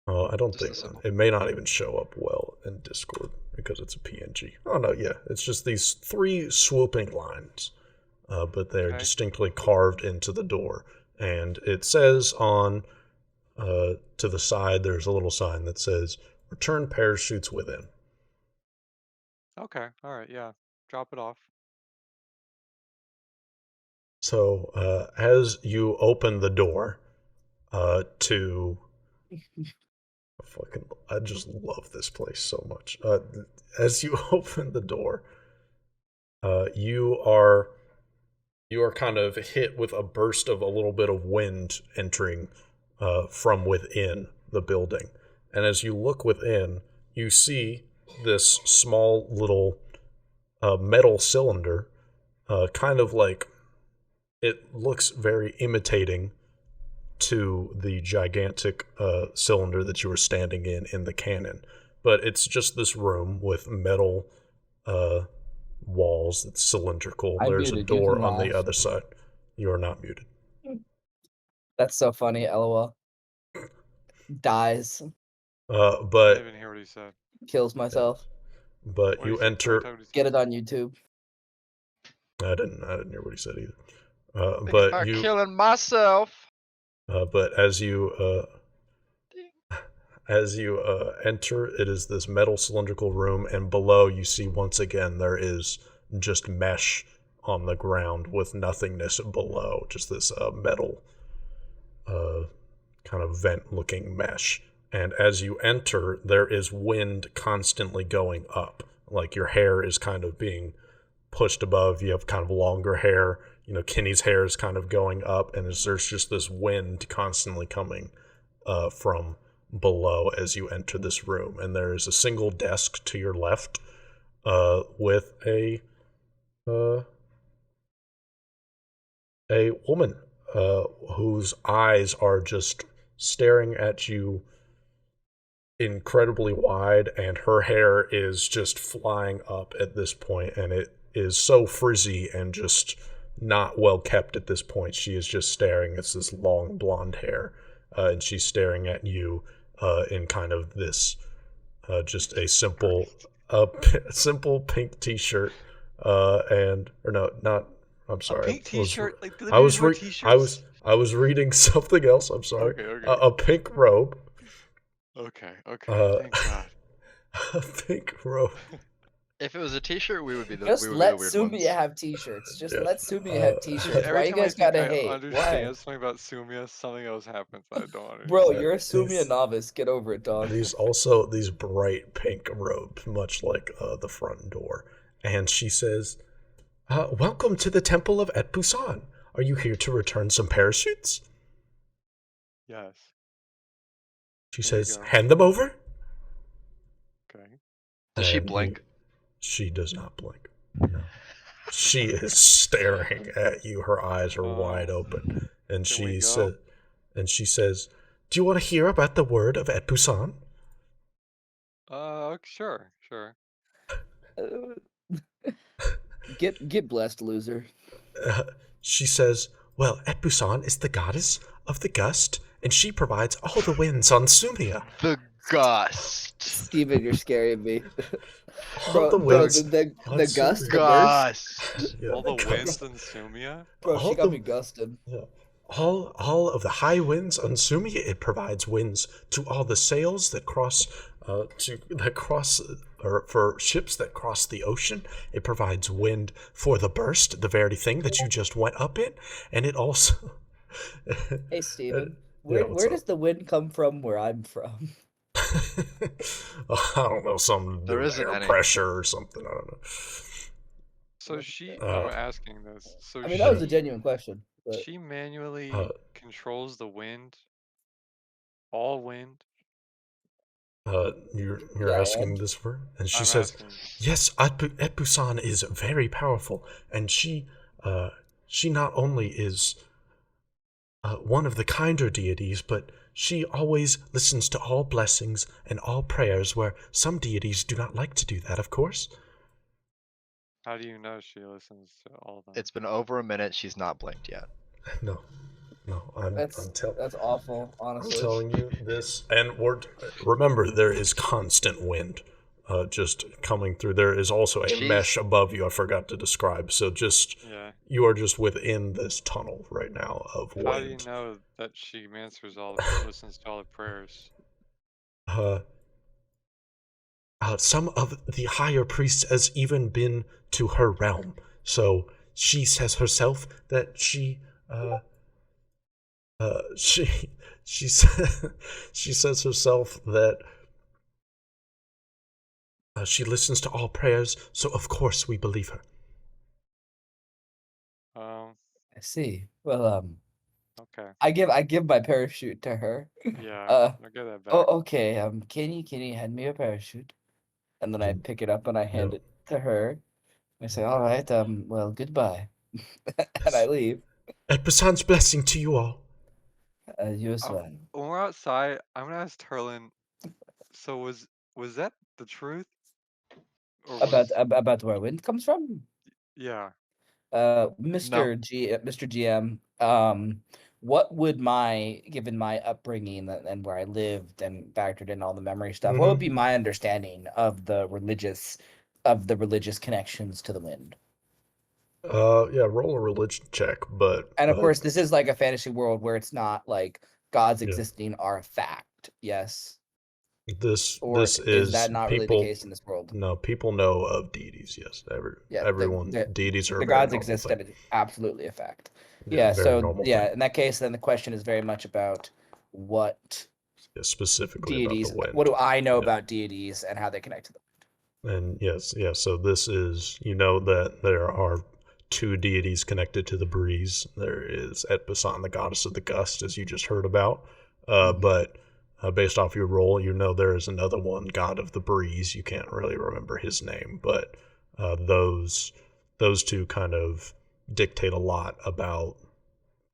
I don't Just a think symbol. it may not even show up well in Discord because it's a PNG. Oh no, yeah, it's just these 3 swooping lines, but they're Okay. distinctly carved into the door, and it says on to the side there's a little sign that says "Return parachutes within." Okay. All right. Yeah. Drop it off. So as you open the door to I just love this place so much. As you open the door, you are kind of hit with a burst of a little bit of wind entering from within the building. And as you look within, you see this small little metal cylinder, kind of like it looks very imitating to the gigantic cylinder that you were standing in the cannon. But it's just this room with metal walls that's cylindrical. I'm There's a muted, you door can on the laugh. other side. You are not muted. That's so funny. LOL. Dies. I didn't But even hear what he said. Kills myself. but What you he said, enter. tell me what he Get said. it on YouTube. I didn't hear what he said either. Think But about you killing myself. but as you enter, it is this metal cylindrical room, and below you see once again there is just mesh on the ground with nothingness below, just this metal kind of vent-looking mesh. And as you enter, there is wind constantly going up, like your hair is kind of being pushed above. You have kind of longer hair. You know, Kenny's hair is kind of going up, and there's just this wind constantly coming from below as you enter this room. And there is a single desk to your left with a woman whose eyes are just staring at you incredibly wide, and her hair is just flying up at this point, and it is so frizzy and just not well kept at this point. She is just staring. It's this long blonde hair, and she's staring at you in kind of this just a simple simple pink t-shirt and or no, not I'm sorry. A pink t-shirt. Like the I was wear re- t-shirts. I was reading something else. I'm sorry. Okay. A pink robe. Okay. Uh, Thank God. A pink robe. If it was a T-shirt, we would be the Just we would let be the weird Sumia ones. have t-shirts. Just Yeah. let Sumia have Dude, t-shirts. every Why you time I guys think gotta I hate? understand Why? something about Sumia, something else happens. I don't understand. Bro, you're a Sumia novice. Get over it, dog. These bright pink robes, much like the front door. And she says, "Welcome to the Temple of Et Busan. Are you here to return some parachutes?" Yes. She Here you says, go. "Hand them over." Okay. Does she And blink? She does not blink. No. She is staring at you. Her eyes are wide open, and Can we she says, "Do you want to hear about the word of Et Busan?" Sure. Get blessed, loser. She says, "Well, Et Busan is the goddess of the gust, and she provides all the winds on Sumia." The Gust. Steven, you're scaring me. All the Bro, winds on the gust, Sumia. the burst. Gust. Yeah, All the gust. winds in Sumia? Bro, all she got the- me gusted. Yeah. All of the high winds on Sumia, it provides winds to all the sails that cross or for ships that cross the ocean. It provides wind for the burst, the very thing that you just went up in, and it also Hey, Steven, what's where up? does the wind come from where I'm from? I don't know, something to do There with isn't air any. pressure or something. I don't know. So she, Uh, I'm asking this. So I mean, that was a she, genuine question. But she manually Uh, controls the wind, all wind. you're yeah, asking and this for, and she I'm says, asking. yes, Epusan is very powerful, and she not only is one of the kinder deities, but she always listens to all blessings and all prayers, where some deities do not like to do that, of course. How do you know she listens to all of them? It's been over a minute. She's not blinked yet. No, I'm that's awful, honestly. telling you this, and remember, there is constant wind, just coming through. There is also a She's- mesh above you. I forgot to describe. So Yeah. you are just within this tunnel right now of wind. How do you know that she answers listens to all the prayers? Some of the higher priests has even been to her realm. So she says herself that she she says herself that she listens to all prayers. So of course we believe her. I see. Well, Okay. I give my parachute to her. Yeah. Uh, I'll get that back. Oh, okay. Can you hand me a parachute? And then I Mm. pick it up and I hand No. it to her. I say, all right. Well, goodbye, and I leave. Episan's blessing to you all. You as Oh, well. When we're outside, I'm gonna ask Turlin. So was that the truth? Or was About where wind comes from? yeah? Mr. GM, what would given my upbringing and where I lived and factored in all the memory stuff, what would be my understanding of the religious connections to the wind? Yeah, roll a religion check, but And of course, this is like a fantasy world where it's not like gods Yeah. existing are a fact. Yes. this Or is that not really the people. case in this world? No, people know of deities. Yes, Yeah, everyone. Deities are a the very gods normal exist thing. and it's absolutely a fact. Yeah, Yeah, very so normal yeah, thing. in that case, then the question is very much about what Yeah, specifically deities, about the wind. what do I know Yeah. about deities and how they connect to them? And yes, so this is, you know, that there are two deities connected to the breeze. There is Etbasan, the goddess of the gust, as you just heard about. But based off your role, you know there is another one, god of the breeze. You can't really remember his name, but those two kind of dictate a lot about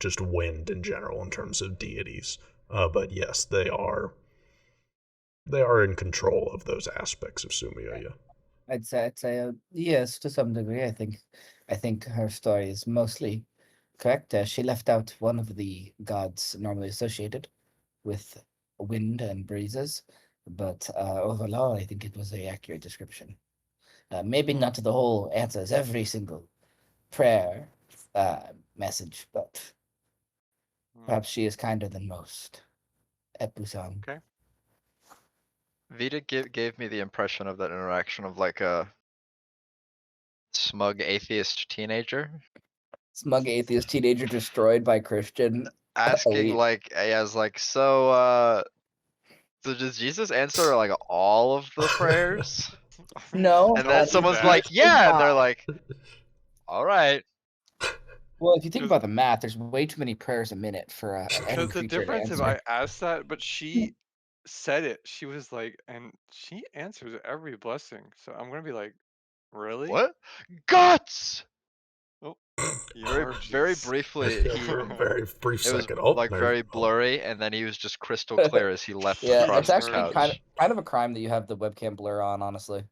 just wind in general in terms of deities. But yes, they are in control of those aspects of Sumia. Yeah. I'd say yes, to some degree. I think her story is mostly correct. She left out one of the gods normally associated with wind and breezes, but overall, I think it was a accurate description. Maybe not the whole answers every single prayer message, but perhaps she is kinder than most. Epusan. Okay. Vita gave me the impression of that interaction of like a smug atheist teenager Smug atheist teenager destroyed by Christian asking elite. like, as like, so does Jesus answer like all of the prayers? No, And Don't then do someone's that. like, yeah, and they're like, all right. Well, if you think Just- about the math, there's way too many prayers a minute for any Because the creature to difference if answer. I asked that, but she said it. She was like, and she answers every blessing. So I'm gonna be like, really? What? Guts! Very Emerges. briefly, Yeah, for a very brief it was second. Oh, like there- very blurry, and then he was just crystal clear as he leapt Yeah, across it's the actually couch. kind of a crime that you have the webcam blur on. Honestly,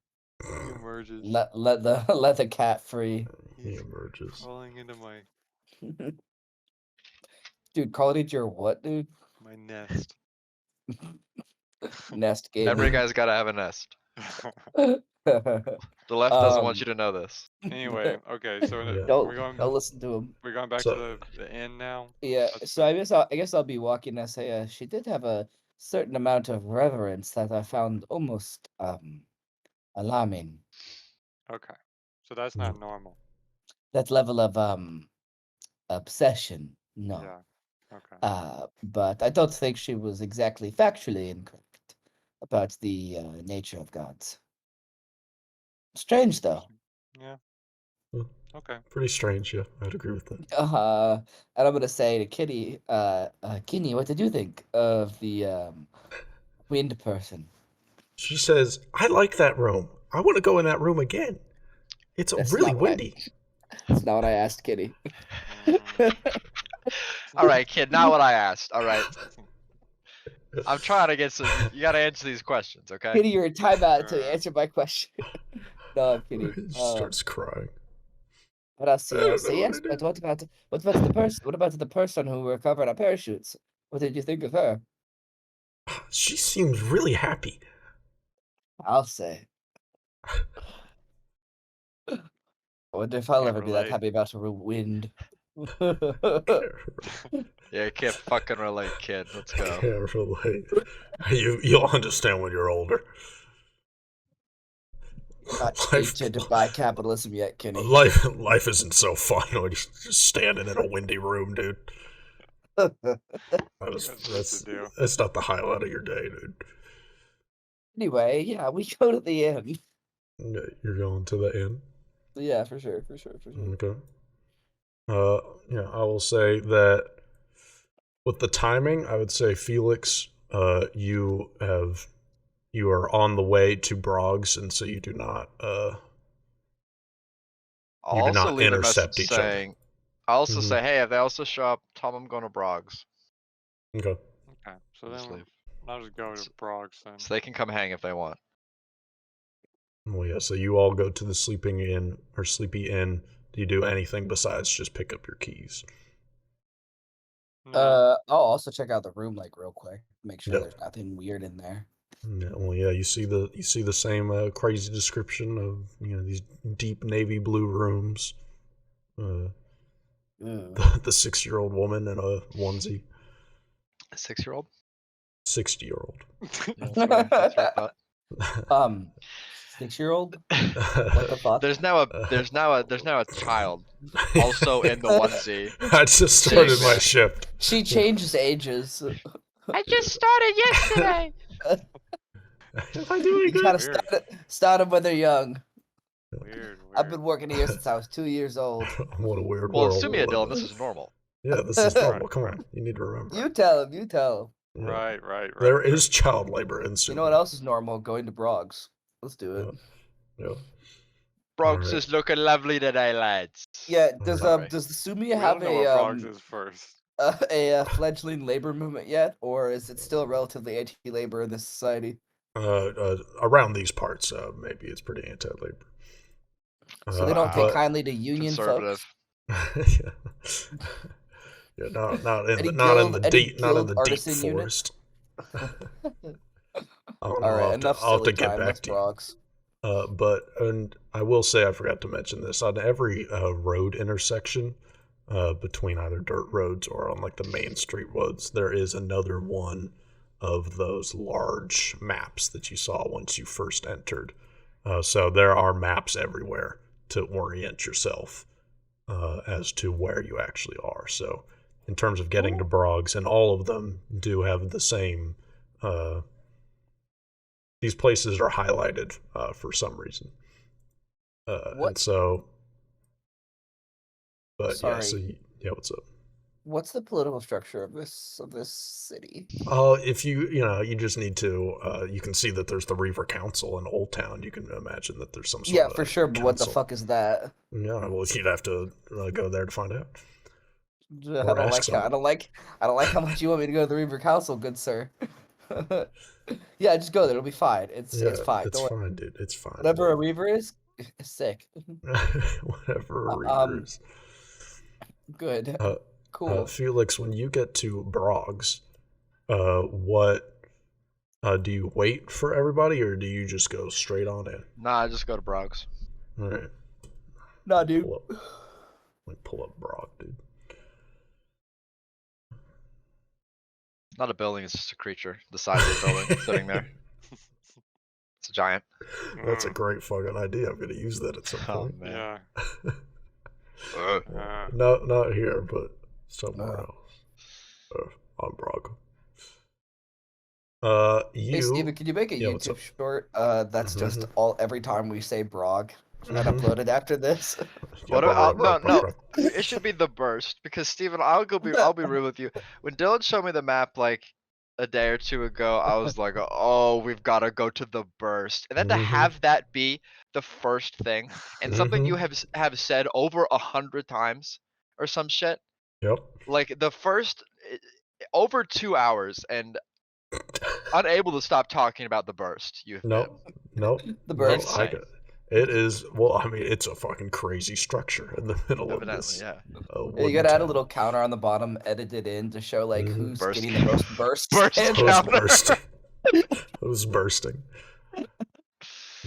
He emerges. let the cat free. He He's emerges. crawling into my Dude, call it your what, dude? nest. Nest Every gaming. guy's gotta have a nest. The left doesn't want you to know this. Anyway, okay, so Yeah. Don't we're going listen to him. we're going back So- to the inn now. Yeah, That's so I guess I'll be walking Nesea. She did have a certain amount of reverence that I found almost alarming. okay. So that's not normal. That level of obsession, no. Yeah. Okay. But I don't think she was exactly factually incorrect about the nature of gods. Strange though. Yeah. Hmm. Okay. Pretty strange, yeah. I'd agree with that. And I'm gonna say to Kitty, Kitty, what did you think of the wind person? She says, I like that room. I want to go in that room again. It's That's really not what I- windy. That's not what I asked Kitty. All right, kid, not what I asked. All right. I'm trying to get some. You gotta answer these questions, okay? Kitty, you're in timeout until you answer my question. No, I'm kidding. He starts crying. What else? I don't Say know yes, what I but what about the person? What about the person who recovered our parachutes? What did you think of her? She seems really happy. I'll say. I wonder if I'll Can't ever be that relate. happy about a wind. Yeah, I can't fucking relate, kid. Let's go. Can't relate. You'll understand when you're older. Not Life- tainted by capitalism yet, Kenny. Life isn't so fun when you're just standing in a windy room, dude. That's not the highlight of your day, dude. Anyway, yeah, we go to the inn. You're going to the inn? Yeah, for sure. Okay. Yeah, I will say that with the timing, I would say Felix, you are on the way to Broggs, and so you do not I'll You do also not leave a intercept message each other. saying. I'll also Mhm. say, hey, if they also show up, tell them I'm going to Broggs. Okay. Okay. So Just then leave. I'll just go to Broggs then. So they can come hang if they want. Well, yeah, so you all go to the sleeping inn or sleepy inn. Do you do anything besides just pick up your keys? No. I'll also check out the room like real quick. Make sure Yeah. there's nothing weird in there. Yeah, well, yeah, you see the same crazy description of these deep navy blue rooms. Ooh. The 6-year-old woman in a onesie. A 6-year-old? 60-year-old. Yeah, that's what I thought. 6-year-old? What the fuck? There's now a child also in the onesie. I just started my shift. She changes ages. I just started yesterday. Am I doing You good? gotta start them when they're young. Weird. I've been working here since I was 2 years old. What a weird Well, world. Sumia, we Dylan, live this in. is normal. Yeah, this is normal. Come on, you need to remember. You tell him. Yeah. Right. There is child labor in Sumia. You know what else is normal? Going to Broggs. Let's do it. Yeah. Broggs Alright. is looking lovely today, lads. Yeah, does Sorry. does the Sumia We don't have know what Broggs a is first. fledgling labor movement yet, or is it still relatively anti-labor in this society? Around these parts, maybe it's pretty anti-labor. So they don't take but- kindly to union Conservative. folks. yeah, not in Any the guild deep artisan unit? forest. I don't know, All right, enough I'll have silly to get time. back Let's to you. Broggs. And I will say I forgot to mention this on every road intersection between either dirt roads or on like the main street roads, there is another one of those large maps that you saw once you first entered. So there are maps everywhere to orient yourself as to where you actually are. So in terms of getting to Broggs, and all of them do have the same. These places are highlighted for some reason. And so, but yeah, so Sorry. yeah, what's up? What's the political structure of this city? If you just need to, you can see that there's the Reaver Council in Old Town. You can imagine that there's some sort Yeah, of for sure. But what the council. fuck is that? Yeah, well, you'd have to go there to find out. I Or don't ask like how, I don't like how much you want me to go to the Reaver Council, good sir. Yeah, just go there. It'll be fine. It's fine. It's Don't worry. fine, dude. It's fine. Whatever a Reaver is sick. Whatever a Reaver is. Good. Uh, Cool. Felix, when you get to Broggs, what Do you wait for everybody, or do you just go straight on in? Nah, I just go to Brog's. All right. Nah, dude. Let me pull up Brock, dude. Not a building, it's just a creature. The size of the building sitting there. It's a giant. That's a great fucking idea. I'm gonna use that at some Oh point. man. Yeah. No, not here, but somewhere Uh. else. On Brock. Hey, Steven, can you make a Yeah, what's YouTube up? short? That's just every time we say Brog and Mhm. upload it after this. Yeah, No. It should be the burst because Steven, I'll be real with you. When Dylan showed me the map like a day or two ago, I was like, oh, we've got to go to the burst, and then to Mhm. have that be the first thing and something you have said over 100 times or some shit. Yep. Like the first over 2 hours and unable to stop talking about the burst. You've been. Nope. The No, burst. I got. It is. Well, I mean, it's a fucking crazy structure in the middle of Evidently, this. yeah. Yeah, you wooden gotta add a town. little counter on the bottom, edit it in to show like who's Burst getting the most bursts. Burst and- Who's counter. bursting? Who's bursting?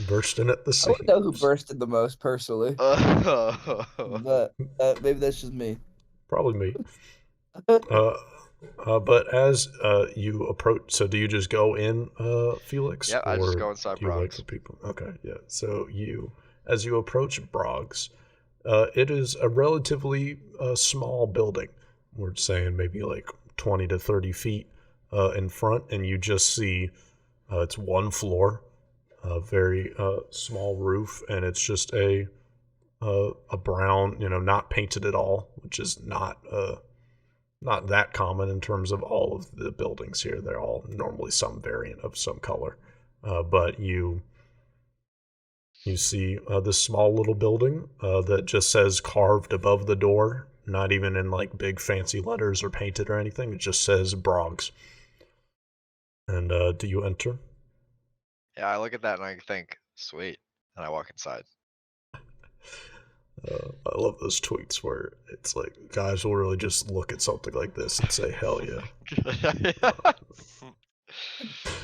Bursting at the I seams. don't know who bursted the most personally, but maybe that's just me. Probably me. But as you approach, so do you just go in, Felix? Yeah, I just go or inside do you wait Brog's. for people? Okay, yeah. So as you approach Brog's, it is a relatively small building. We're saying maybe like 20 to 30 feet in front, and you just see it's one floor, a very small roof, and it's just a brown, not painted at all, which is not that common in terms of all of the buildings here. They're all normally some variant of some color. But you see this small little building that just says carved above the door, not even in like big fancy letters or painted or anything. It just says Broggs. And do you enter? Yeah, I look at that and I think, sweet. And I walk inside. I love those tweets where it's like guys will really just look at something like this and say, hell yeah.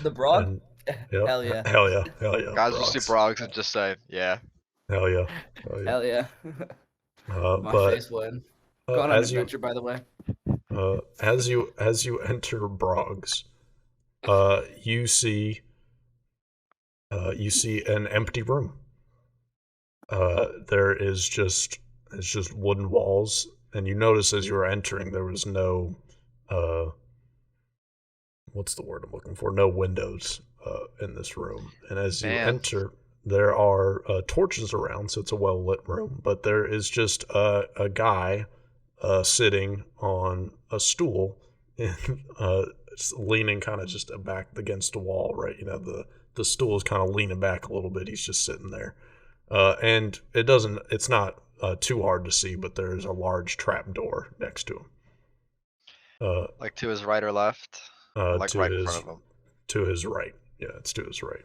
The Brog? And, yep, Hell yeah. Hell yeah. Hell yeah. Guys will see Broggs. Brog's and just say, yeah. Hell yeah. Hell yeah. Hell yeah. My But face would. Go on an as you adventure, by the way. as you enter Broggs, you see an empty room. There is just wooden walls, and you notice as you were entering there was no what's the word I'm looking for? No windows in this room. And as you Man. enter, there are torches around, so it's a well lit room. But there is just a guy sitting on a stool, and leaning kind of just back against the wall. Right, the stool is kind of leaning back a little bit. He's just sitting there, and it's not too hard to see, but there is a large trap door next to him. Like to his right or left? Or like To right in his front of him. to his right. Yeah, it's to his right.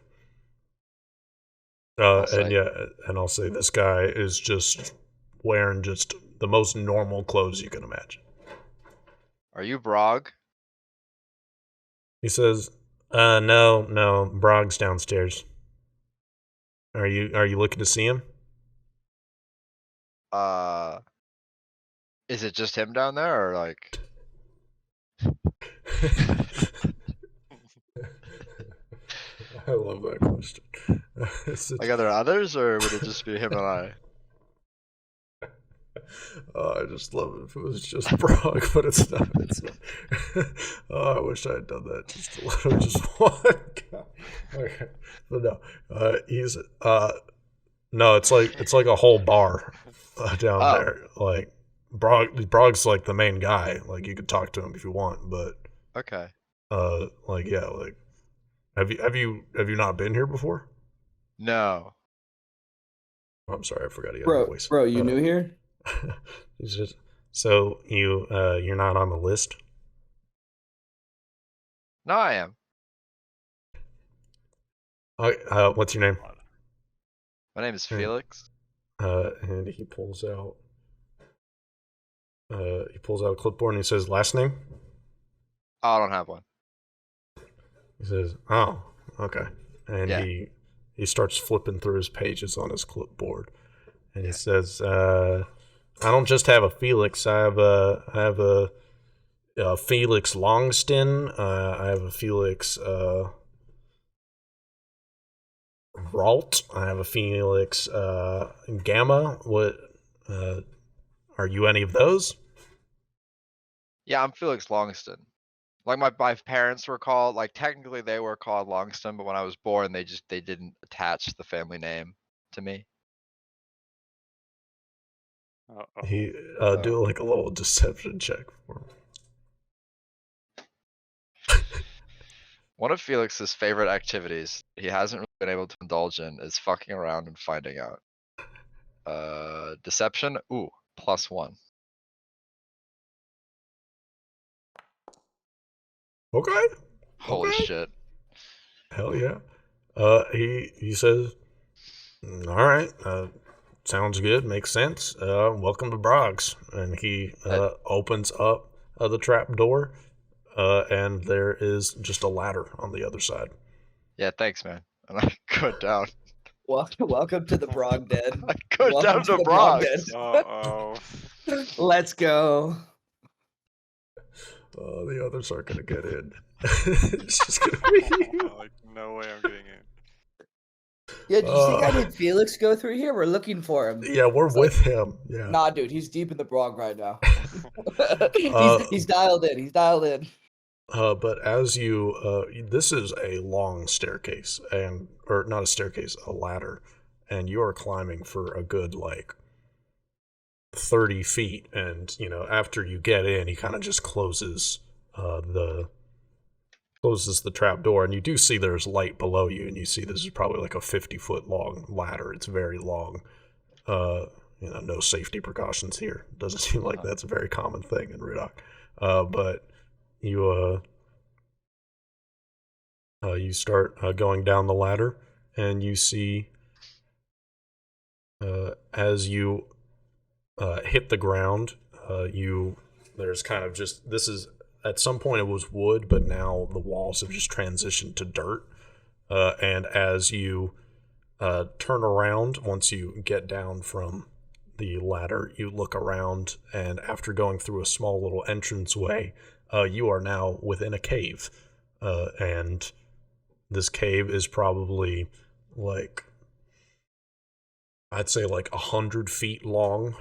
I'll And say. yeah, and I'll say this guy is just wearing just the most normal clothes you can imagine. Are you Brog? He says, no, Brog's downstairs. Are you looking to see him?" Is it just him down there or like? I love that question. Like are there others or would it just be him and I? I just love it if it was just Brog, but it's not. It's not. I wish I had done that just to let him just one guy. Okay. But no, he's no. It's like a whole bar down Oh. there. Like Brog's like the main guy. Like you could talk to him if you want, but Okay. like yeah, like have you not been here before? No. Oh, I'm sorry, I forgot he had a Bro, voice. you new here? He's just so you're not on the list. No, I am. What's your name? My name is Hmm. Felix. And he pulls out a clipboard and he says last name. Oh, I don't have one. He says, "Oh, okay," and Yeah. he starts flipping through his pages on his clipboard, and he Yeah. says, "I don't just have a Felix. I have a Felix Longston. I have a Felix Ralt. I have a Felix Gamma. What are you? Any of those?" Yeah, I'm Felix Longston. Like my parents were called, like technically they were called Longston, but when I was born, they didn't attach the family name to me. Uh-oh. He So- do like a little deception check for me. One of Felix's favorite activities he hasn't really been able to indulge in is fucking around and finding out. Deception? Ooh, +1. Okay. Holy Okay. shit. Hell yeah. He says, "All right, sounds good, makes sense. Welcome to Broggs." And he opens up the trap door, and there is just a ladder on the other side. Yeah, thanks, man. And I go down. Welcome to the Brog Den. I go Welcome down to the Brog Broggs. Uh-oh. Den. Let's go. The others aren't gonna get in. It's just gonna be you. Like, no way I'm getting in. Yeah, did you see guy named Felix go through here? We're looking for him. Yeah, we're It's with him. Yeah. Nah, dude, he's deep in the Brog right now. Uh, he's dialed in. He's dialed in. But as this is a long staircase, or not a staircase, a ladder, and you are climbing for a good 30 feet, and after you get in, he kind of just closes the trap door, and you do see there's light below you, and you see this is probably like a 50-foot long ladder. It's very long. No safety precautions here. Doesn't seem like that's a very common thing in Ridak. But you you start going down the ladder, and you see as you hit the ground, there's kind of just, this is, at some point it was wood, but now the walls have just transitioned to dirt. And as you turn around, once you get down from the ladder, you look around, and after going through a small little entranceway, you are now within a cave. And this cave is probably I'd say 100 feet long,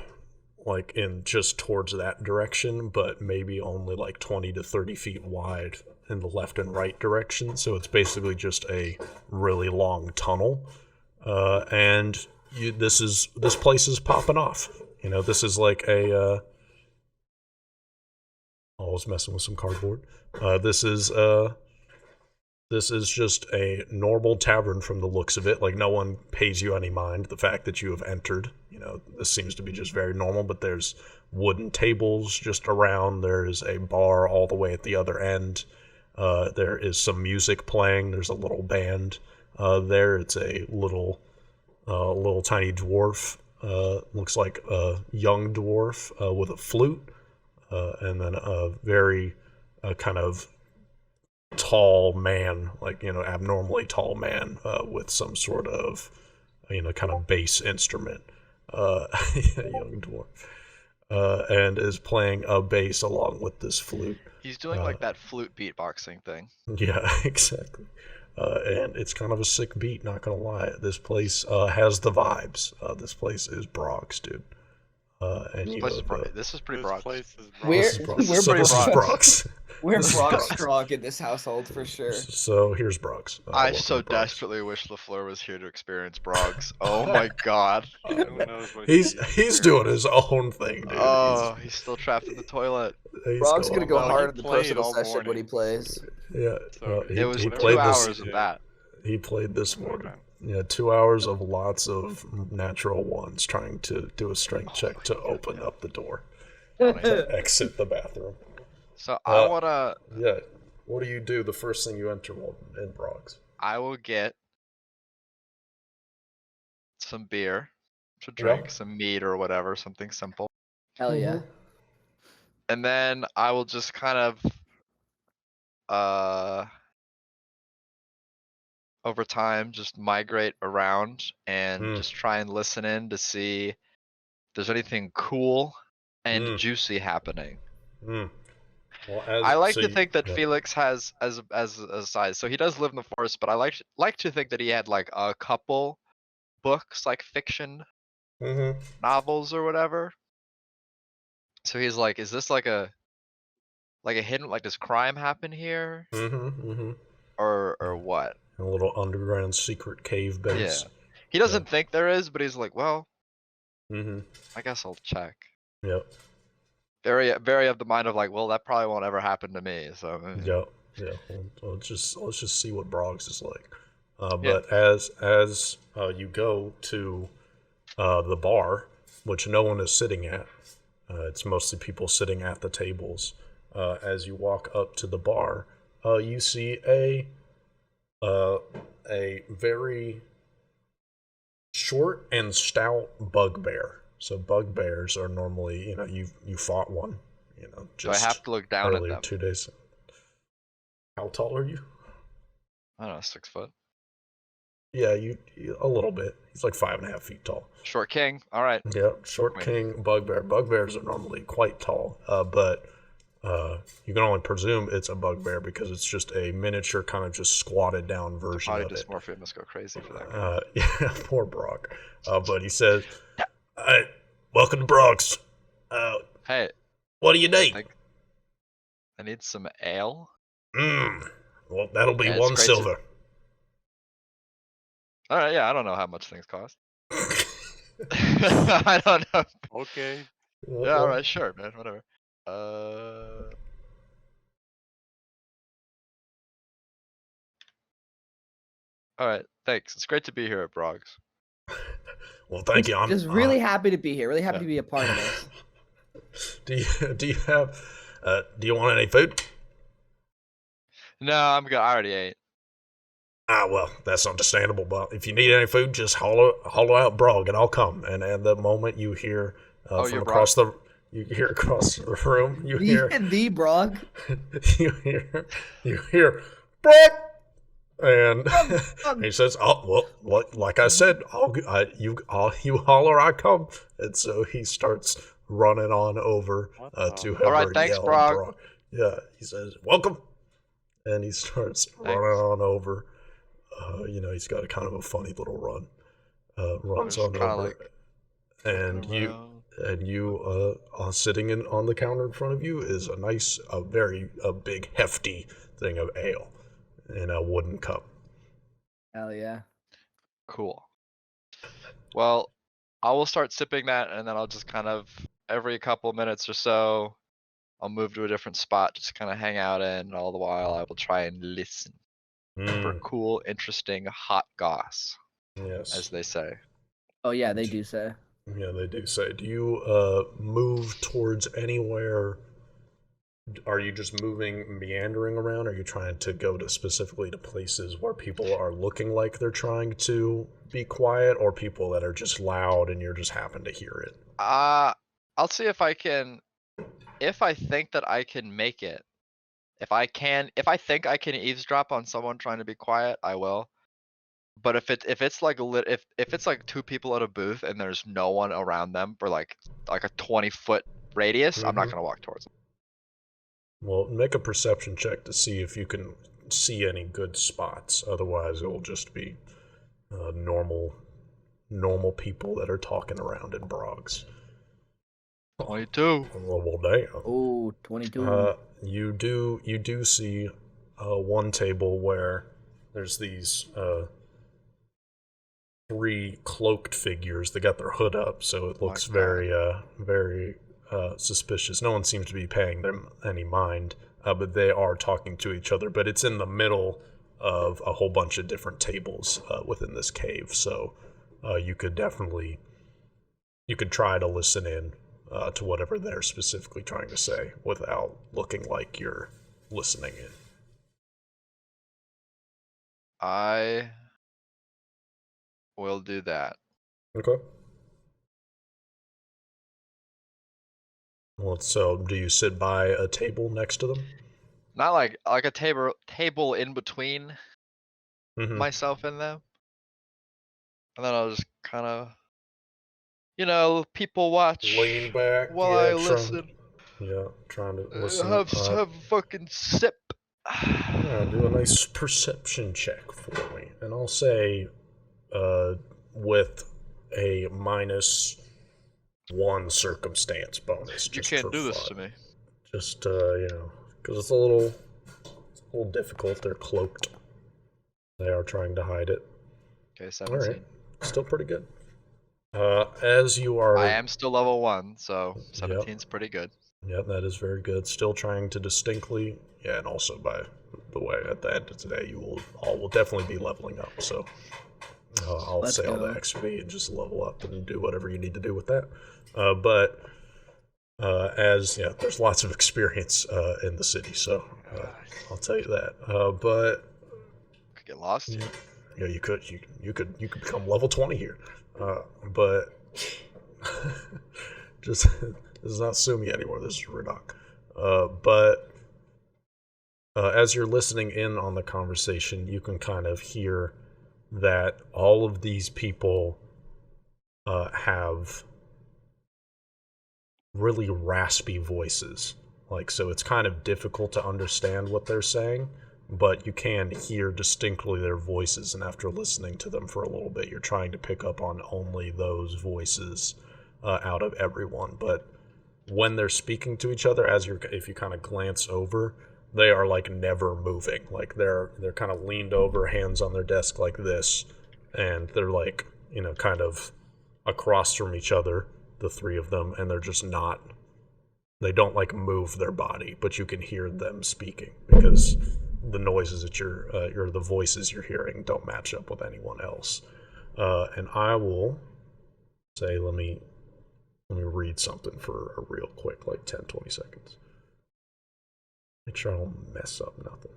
in just towards that direction, but maybe only 20 to 30 feet wide in the left and right direction. So it's basically just a really long tunnel. And this place is popping off. This is like a. I was messing with some cardboard. This is just a normal tavern from the looks of it. No one pays you any mind the fact that you have entered. This seems to be just very normal, but there's wooden tables just around. There's a bar all the way at the other end. There is some music playing. There's a little band there. It's a little tiny dwarf. Looks like a young dwarf with a flute. And then a very kind of tall man, abnormally tall man with some sort of, kind of bass instrument, young dwarf, and is playing a bass along with this flute. He's doing that flute beatboxing thing. Yeah, exactly. And it's kind of a sick beat, not gonna lie. This place has the vibes. This place is Broggs, dude. And This is pretty This Broggs. place is We're Broggs. we're So this is Broggs. Broggs. We're This is Brog Broggs. strong in this household for sure. So here's Broggs. I Welcome so to Broggs. desperately wish LaFleur was here to experience Broggs. Oh my god. Who knows what He's doing his own thing, dude. Oh, he's still trapped in the toilet. He's Brog's going gonna go on. Well, he hard in the played personal all session when morning. he plays. Yeah, So he, It was he whatever played 2 this. hours of that. He played this morning. Okay. Yeah, 2 hours of lots of natural ones trying to do a strength check to open up the door, to exit the bathroom. So I wanna. Yeah. What do you do the first thing you enter in Broggs? I will get some beer to drink, some meat or whatever, something simple. Hell yeah. And then I will just kind of over time just migrate around and Mm. just try and listen in to see if there's anything cool and Mm. juicy happening. Mm. Well, I like so to you- think that yeah. Felix has as a size. So he does live in the forest, but I like to think that he had like a couple books, like fiction Mhm. novels or whatever. So he's like, is this like a hidden, like, does crime happen here Mhm. Mhm. or what? A little underground secret cave base. Yeah. He doesn't think there is, but he's like, well, Mhm. I guess I'll check. Yep. Very of the mind of like, well, that probably won't ever happen to me. So Yep. Yeah. Well, let's just see what Broggs is like. Yeah. But as you go to the bar, which no one is sitting at, it's mostly people sitting at the tables. As you walk up to the bar, you see a very short and stout bugbear. So bugbears are normally, you fought one, do I just have to look down at earlier them? 2 days. How tall are you? I don't know, 6 foot. Yeah, you a little bit. He's like 5.5 feet tall. Short king. All right. Yeah, short Queen. king bugbear. Bugbears are normally quite tall, but you can only presume it's a bugbear because it's just a miniature, kind of just squatted down version Body of it. dysmorphia must go crazy for that guy. Yeah, poor Brock. But he says, "Welcome to Brock's. Hey, What do you I need?" think I need some ale. Well, that'll be Yeah, it's 1 great to- silver. All right, yeah, I don't know how much things cost. I don't know. Okay. Yeah, all right, sure, man, whatever. All right, thanks. It's great to be here at Broggs. Well, thank you. I'm Just really happy to be here. Really happy yeah. to be a part of this. Do you have? Do you want any food? No, I'm good. I already ate. Well, that's understandable. But if you need any food, just holler out Brog, and I'll come. And at the moment, you hear Oh, from you're across the room, you hear The Brog. you hear Brog, and he says, "Oh well, like I said, you holler, I come." And so he starts running on over What to the- whoever All right, thanks, yelled Brog. Brog. Yeah, he says, "Welcome," and he starts running on over. He's got a kind of a funny little run. Runs just on kinda, over, like, and you sitting on the counter in front of you is a big hefty thing of ale in a wooden cup. Hell yeah. Cool. Well, I will start sipping that, and then I'll just kind of every couple minutes or so, I'll move to a different spot, just kind of hang out in. And all the while, I will try and listen for cool, interesting, hot goss, Yes. as they say. Oh yeah, they do say. Yeah, they do say. Do you move towards anywhere? Are you just moving, meandering around? Or are you trying to go to specifically to places where people are looking like they're trying to be quiet, or people that are just loud and you're just happen to hear it? I'll see if I can, if I think that I can make it. If I think I can eavesdrop on someone trying to be quiet, I will. But if it's like if it's like 2 people at a booth and there's no one around them for like a 20-foot radius, I'm not Mhm. gonna walk towards them. Well, make a perception check to see if you can see any good spots. Otherwise, it will just be normal people that are talking around in Brogs. 22. Well, damn. Oh, 22. You do see one table where there's these 3 cloaked figures. They got their hood up, so it My looks God. very suspicious. No one seems to be paying them any mind, but they are talking to each other. But it's in the middle of a whole bunch of different tables within this cave, so you could try to listen in to whatever they're specifically trying to say without looking like you're listening in. I will do that. Okay. Well, so do you sit by a table next to them? Not like a table in between. Mhm. myself in them. And then I'll just kind of, people watch Lean back. while Yeah, I listen. trying to listen. Have a fucking sip. Do a nice perception check for me, and I'll say, with a -1 circumstance bonus. You Just can't for do this fun. to me. Just because it's a little difficult. They're cloaked. They are trying to hide it. Okay, All right, 17. still pretty good. As you are, I am still level 1, so Yep. 17's pretty good. Yeah, that is very good. Still trying to distinctly, and also by the way, at the end of today, you will definitely be leveling up. So I'll Let's say all the go. XP and just level up and do whatever you need to do with that. But there's lots of experience in the city, so I'll tell you that. But Could get lost. yeah, you could become level 20 here. But just this is not Sumia anymore. This is Ridak. But as you're listening in on the conversation, you can kind of hear that all of these people have really raspy voices. So it's kind of difficult to understand what they're saying, but you can hear distinctly their voices, and after listening to them for a little bit, you're trying to pick up on only those voices out of everyone. But when they're speaking to each other, if you kind of glance over, they are never moving. They're kind of leaned over, hands on their desk like this, and they're kind of across from each other, the three of them, and they're just not. They don't move their body, but you can hear them speaking because the noises that the voices you're hearing don't match up with anyone else. And I will say, let me read something for a real quick, 10, 20 seconds. Make sure I don't mess up nothing.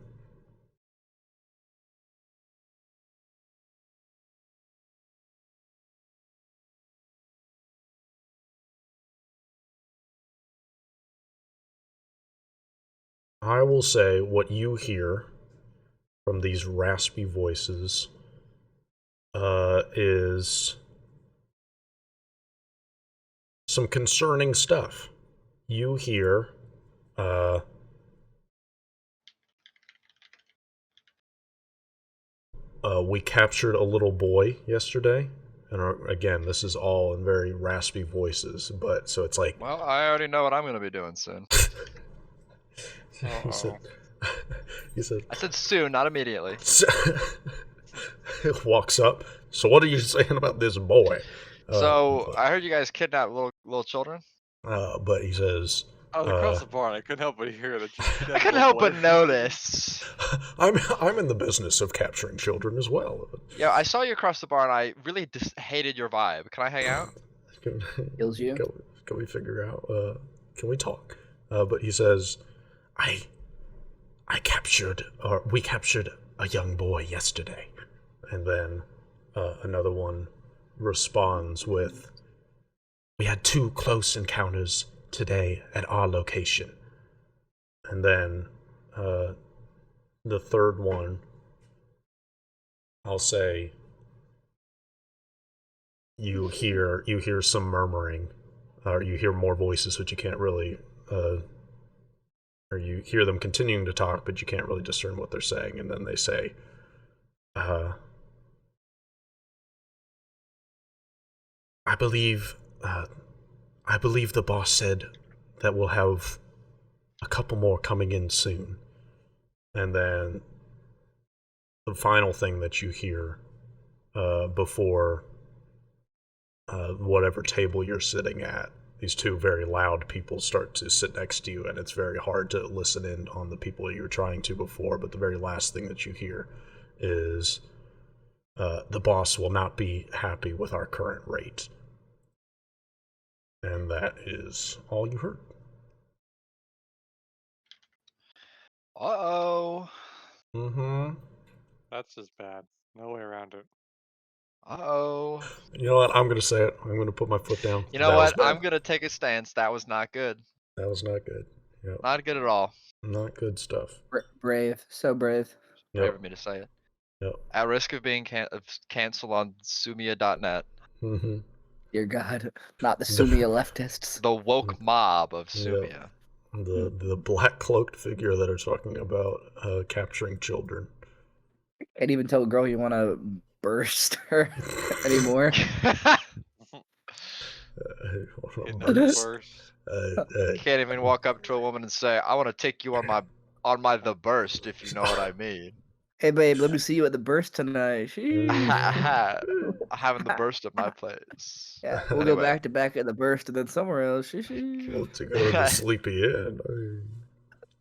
I will say what you hear from these raspy voices is some concerning stuff. You hear we captured a little boy yesterday, and again, this is all in very raspy voices, but so it's Well, I already know what I'm going to be doing soon. you said, you said, I said soon, not immediately. walks up. So what are you saying about this boy? I heard you guys kidnap little children. But he says, I was across the barn. I couldn't help but hear that. I couldn't help but notice. I'm in the business of capturing children as well. Yeah, I saw you across the barn. I really hated your vibe. Can I hang out? Kills you. Can we figure out? Can we talk? But he says, we captured a young boy yesterday, and then another one responds with, we had 2 close encounters today at our location. And then the third one, I'll say, you hear some murmuring, or you hear more voices, but you can't really, or you hear them continuing to talk, but you can't really discern what they're saying. And then they say, I believe the boss said that we'll have a couple more coming in soon. And then the final thing that you hear before whatever table you're sitting at, these 2 very loud people start to sit next to you, and it's very hard to listen in on the people you were trying to before, but the very last thing that you hear is, the boss will not be happy with our current rate. And that is all you heard. Uh-oh. Mm-hmm. That's just bad. No way around it. Uh-oh. You know what? I'm going to say it. I'm going to put my foot down. You know what? I'm going to take a stance. That was not good. That was not good. Yep. Not good at all. Not good stuff. Brave. So brave. Brave of me to say it. Yep. At risk of being canceled on Sumia.net, Mm-hmm. Dear God, not the Sumia leftists. the woke mob of Yep. Sumia. The black cloaked figure that are talking about capturing children. Can't even tell a girl you want to burst her anymore. Getting Burst. burst. Can't even walk up to a woman and say, "I want to take you on my the burst," if you know what I mean. Hey babe, let me see you at the burst tonight. Having the burst at my place. Yeah, we'll Anyway. go back to back at the burst and then somewhere else. Well, to go to the Sleepy Inn.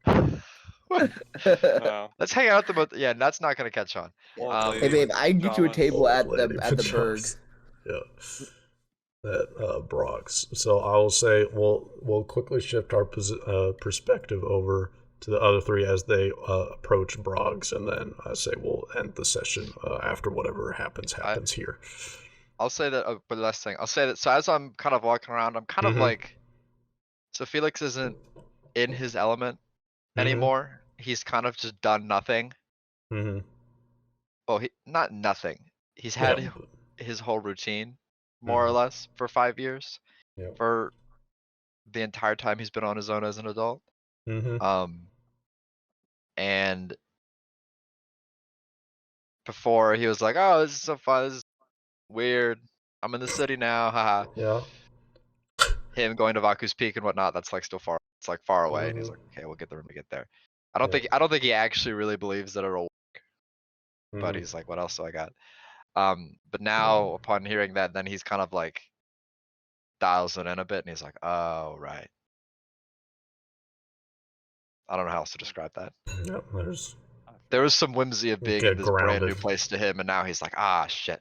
No. Let's hang out at the yeah, that's not gonna catch on. Old Hey, lady babe, with I can get you a pajamas. table at Old lady the Berg. pajamas. Yeah. At Brock's. So I will say we'll quickly shift our perspective over to the other three as they approach Broggs, and then I say we'll end the session after whatever happens here. I'll say that, but last thing, I'll say that, so as I'm kind of walking around, I'm kind of Mhm. like, so Felix isn't in his element anymore. He's kind of just done nothing. Mm-hmm. Well, not nothing. He's Yeah. had his whole routine, more or less, for 5 years. Yep. For the entire time he's been on his own as an adult. Mm-hmm. And before he was like, "Oh, this is so fun. This is weird. I'm in the city now. Haha." Yeah. Him going to Vaku's Peak and whatnot, that's like still far. It's like far away, and he's like, "Okay, we'll get there when we get there." I don't think he actually really believes that it'll work, but he's like, "What else do I got?" But now upon hearing that, then he's kind of like dials it in a bit, and he's like, "Oh, right." I don't know how else to describe that. Yep. There was some whimsy of being Get in this brand new grounded. place to him, and now he's like, "Ah, shit."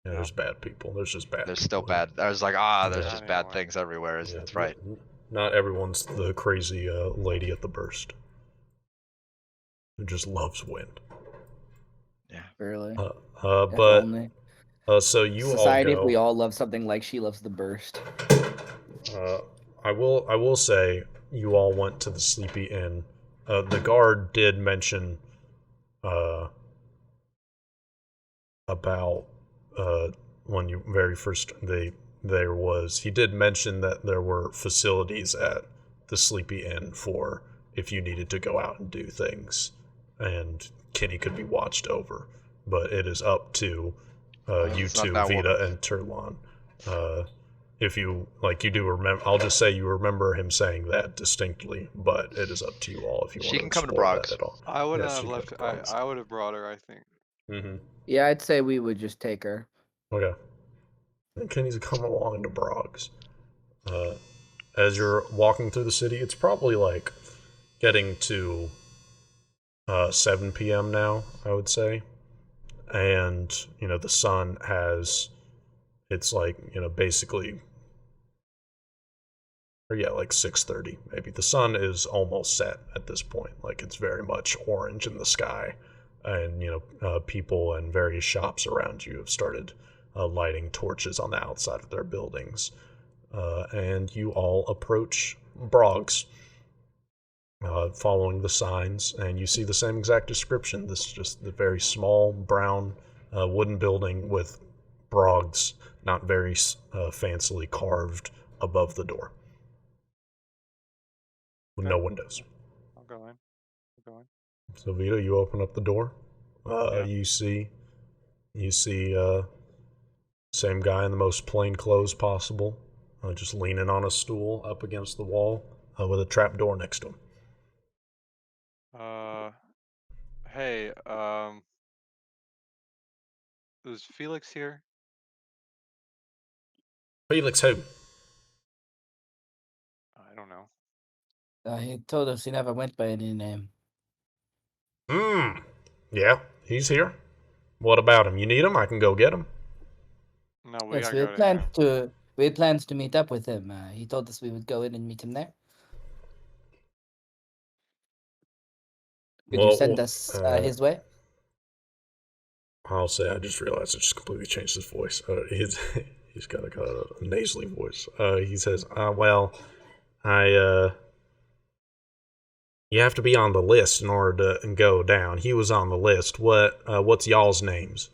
There's bad people. There's just bad. There's people still here. bad. I was like, there's Yeah. just bad things everywhere. Yeah, That's right. Not everyone's the crazy lady at the burst who just loves wind. Yeah. Really? But only. So you Society, all go. if we all love something like she loves the burst. I will say you all went to the Sleepy Inn. The guard did mention about when you very first he did mention that there were facilities at the Sleepy Inn for if you needed to go out and do things, and Kenny could be watched over. But it is up to you two, Vita and Turlon. If you you do remember, I'll just say you remember him saying that distinctly, but it is up to you all if you want to come to explore Brock's. that at all. I would Yes, have you left. can have Brock's. I would have brought her. I think. Mm-hmm. Yeah, I'd say we would just take her. Okay. And Kenny's coming along into Brogg's. As you're walking through the city, it's probably like getting to 7 p.m. now, I would say. And, the sun it's like, basically, or yeah, like 6:30 maybe. The sun is almost set at this point. Like, it's very much orange in the sky. And, people and various shops around you have started lighting torches on the outside of their buildings. And you all approach Brogg's, following the signs, and you see the same exact description. This is just the very small brown wooden building with Brogg's not very fancily carved above the door, with no windows. I'll go in. So Vito, you open up the door. Yeah. You see same guy in the most plain clothes possible, just leaning on a stool up against the wall with a trap door next to him. Hey, is Felix here? Felix who? I don't know. He told us he never went by any name. Yeah, he's here. What about him? You need him? I can go get him. No, we Yes, gotta we go had to him. plans to meet up with him. He told us we would go in and meet him there. Could you send us his way? I'll say I just realized I just completely changed his voice. He's got a kind of nasally voice. He says, well, I You have to be on the list in order to go down. He was on the list. What's y'all's names?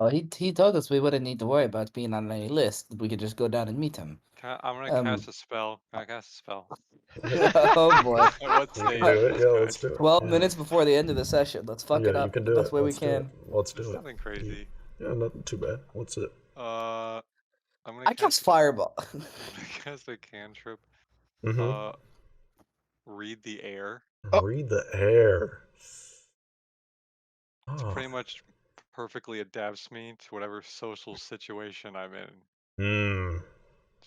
Oh, he told us we wouldn't need to worry about being on any list. We could just go down and meet him. I'm gonna cast a spell. Can I cast a spell? Oh boy. At what You can stage do is it. this, Yeah, guys? let's do it. 12 Yeah. minutes before the end of the session. Let's fuck Yeah, it up you can the do best it. way Let's we do it. can. Let's do It's it. nothing crazy. Yeah, nothing too bad. What's it? I'm gonna I cast fireball. I'm gonna cast a cantrip. Mm-hmm. Read the air. Read the air. It's Oh. pretty much perfectly adapts me to whatever social situation I'm in. Hmm.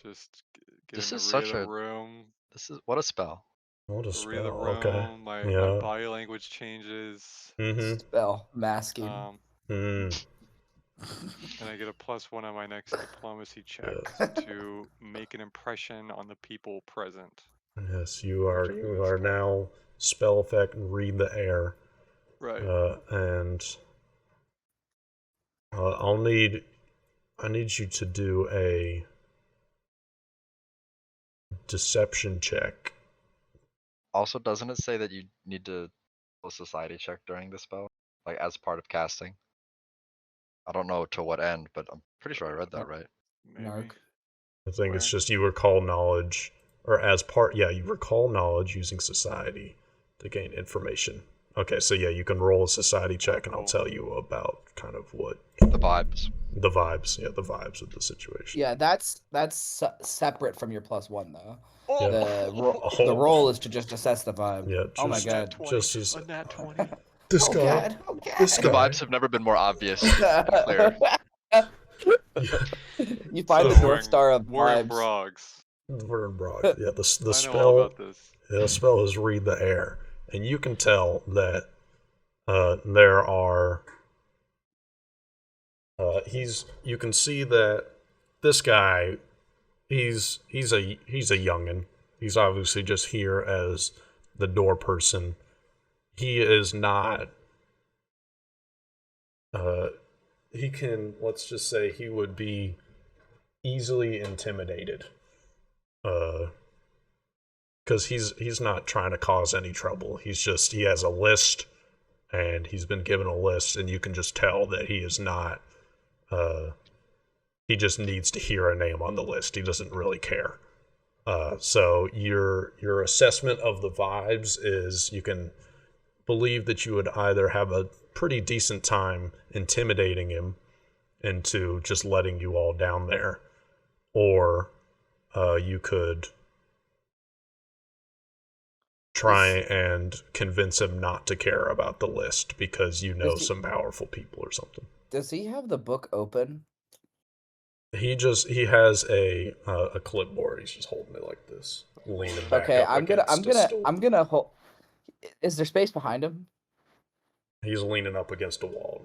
Just get This in is the read such the a- room. This is what a spell. What a Read the spell. room. Okay. My Yeah. body language changes. Mm-hmm. Spell masking. Hmm. And I get a +1 on my next diplomacy check to make an impression on the people present. Yes, you are now spell effect read the air. Right. And I need you to do a deception check. Also, doesn't it say that you need to roll a society check during the spell? Like as part of casting? I don't know to what end, but I'm pretty sure I read that right. Maybe. Narc. I think it's Where? just you recall knowledge, or as part, yeah, you recall knowledge using society to gain information. Okay, so yeah, you can roll a society check, and I'll tell you about kind of what The vibes. the vibes of the situation. Yeah, that's separate from your +1 though. Yeah. The roll is to just assess the vibe. Yeah, Oh my just- god. 20, just as- a nat 20. This Oh guy. god. Oh god. This The guy. vibes have never been more obvious and clear. You find So the North Star of we're in vibes. Brogs. We're in Brock. Yeah, the I know all spell. about this. The spell is read the air, and you can tell that there are. You can see that this guy, he's a youngin. He's obviously just here as the door person. He is not. He can, let's just say, he would be easily intimidated. Because he's not trying to cause any trouble. He has a list, and he's been given a list, and you can just tell that he is not. He just needs to hear a name on the list. He doesn't really care. So your assessment of the vibes is you can believe that you would either have a pretty decent time intimidating him into just letting you all down there, or you could try and convince him not to care about the list because you know some powerful people or something. Does he have the book open? He has a clipboard. He's just holding it like this, leaning back. Okay, up against a stool. I'm gonna hold. Is there space behind him? He's leaning up against a wall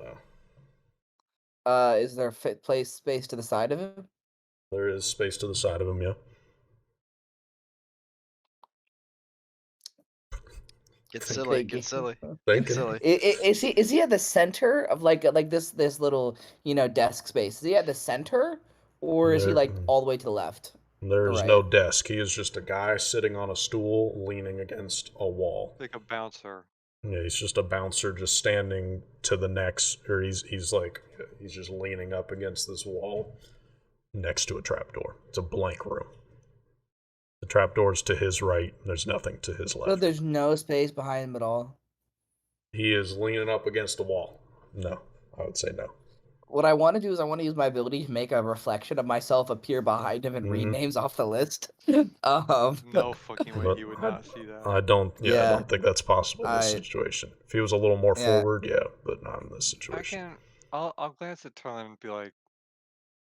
now. Is there space to the side of him? There is space to the side of him, yeah. Get silly, Thank you. get silly. Thank Get you. silly. Is he at the center of like this little desk space? Is he at the center, or is he There- like all the way to the left? There's Right. no desk. He is just a guy sitting on a stool leaning against a wall. Like a bouncer. Yeah, he's just a bouncer just standing to the next, or he's just leaning up against this wall next to a trapdoor. It's a blank room. The trapdoor's to his right. There's nothing to his So left. there's no space behind him at all. He is leaning up against a wall. No, I would say no. What I want to do is I want to use my ability to make a reflection of myself appear behind him and read Mhm. names off the list. No fucking way But you would not see that. I don't think that's possible in this I- situation. If he was a little more Yeah. forward, yeah, but not in this I situation. I'll glance at Tarlin and be like,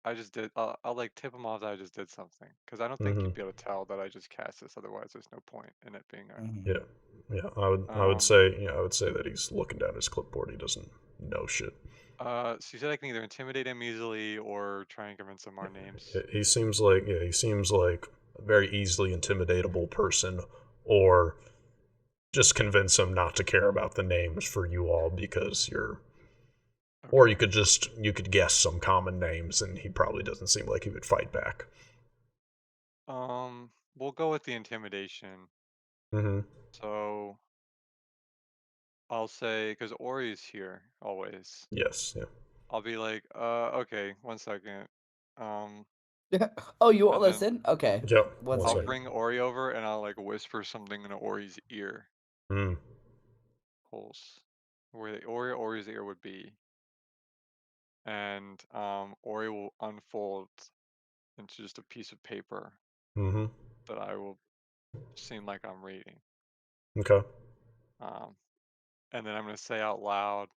I just did. I'll like tip him off that I just did something because I don't think Mhm. you'd be able to tell that I just cast this. Otherwise, there's no point in it being a. Mhm. Yeah, I would say that he's looking down his clipboard. He doesn't know shit. So you said I can either intimidate him easily or try and convince him our names. He seems like a very easily intimidatable person, or just convince him not to care about the names for you all because you're. Or you could guess some common names, and he probably doesn't seem like he would fight back. We'll go with the intimidation. Mm-hmm. So I'll say, because Ori's here always. Yes. Yeah. I'll be like, okay, 1 second. Oh, you won't And then listen? Okay. Yep. One One I'll second. bring Ori over and I'll like whisper something in Ori's ear. Mm. Pulse. Where Ori's ear would be. And Ori will unfold into just a piece of paper Mm-hmm. that I will seem like I'm reading. Okay. And then I'm gonna say out loud,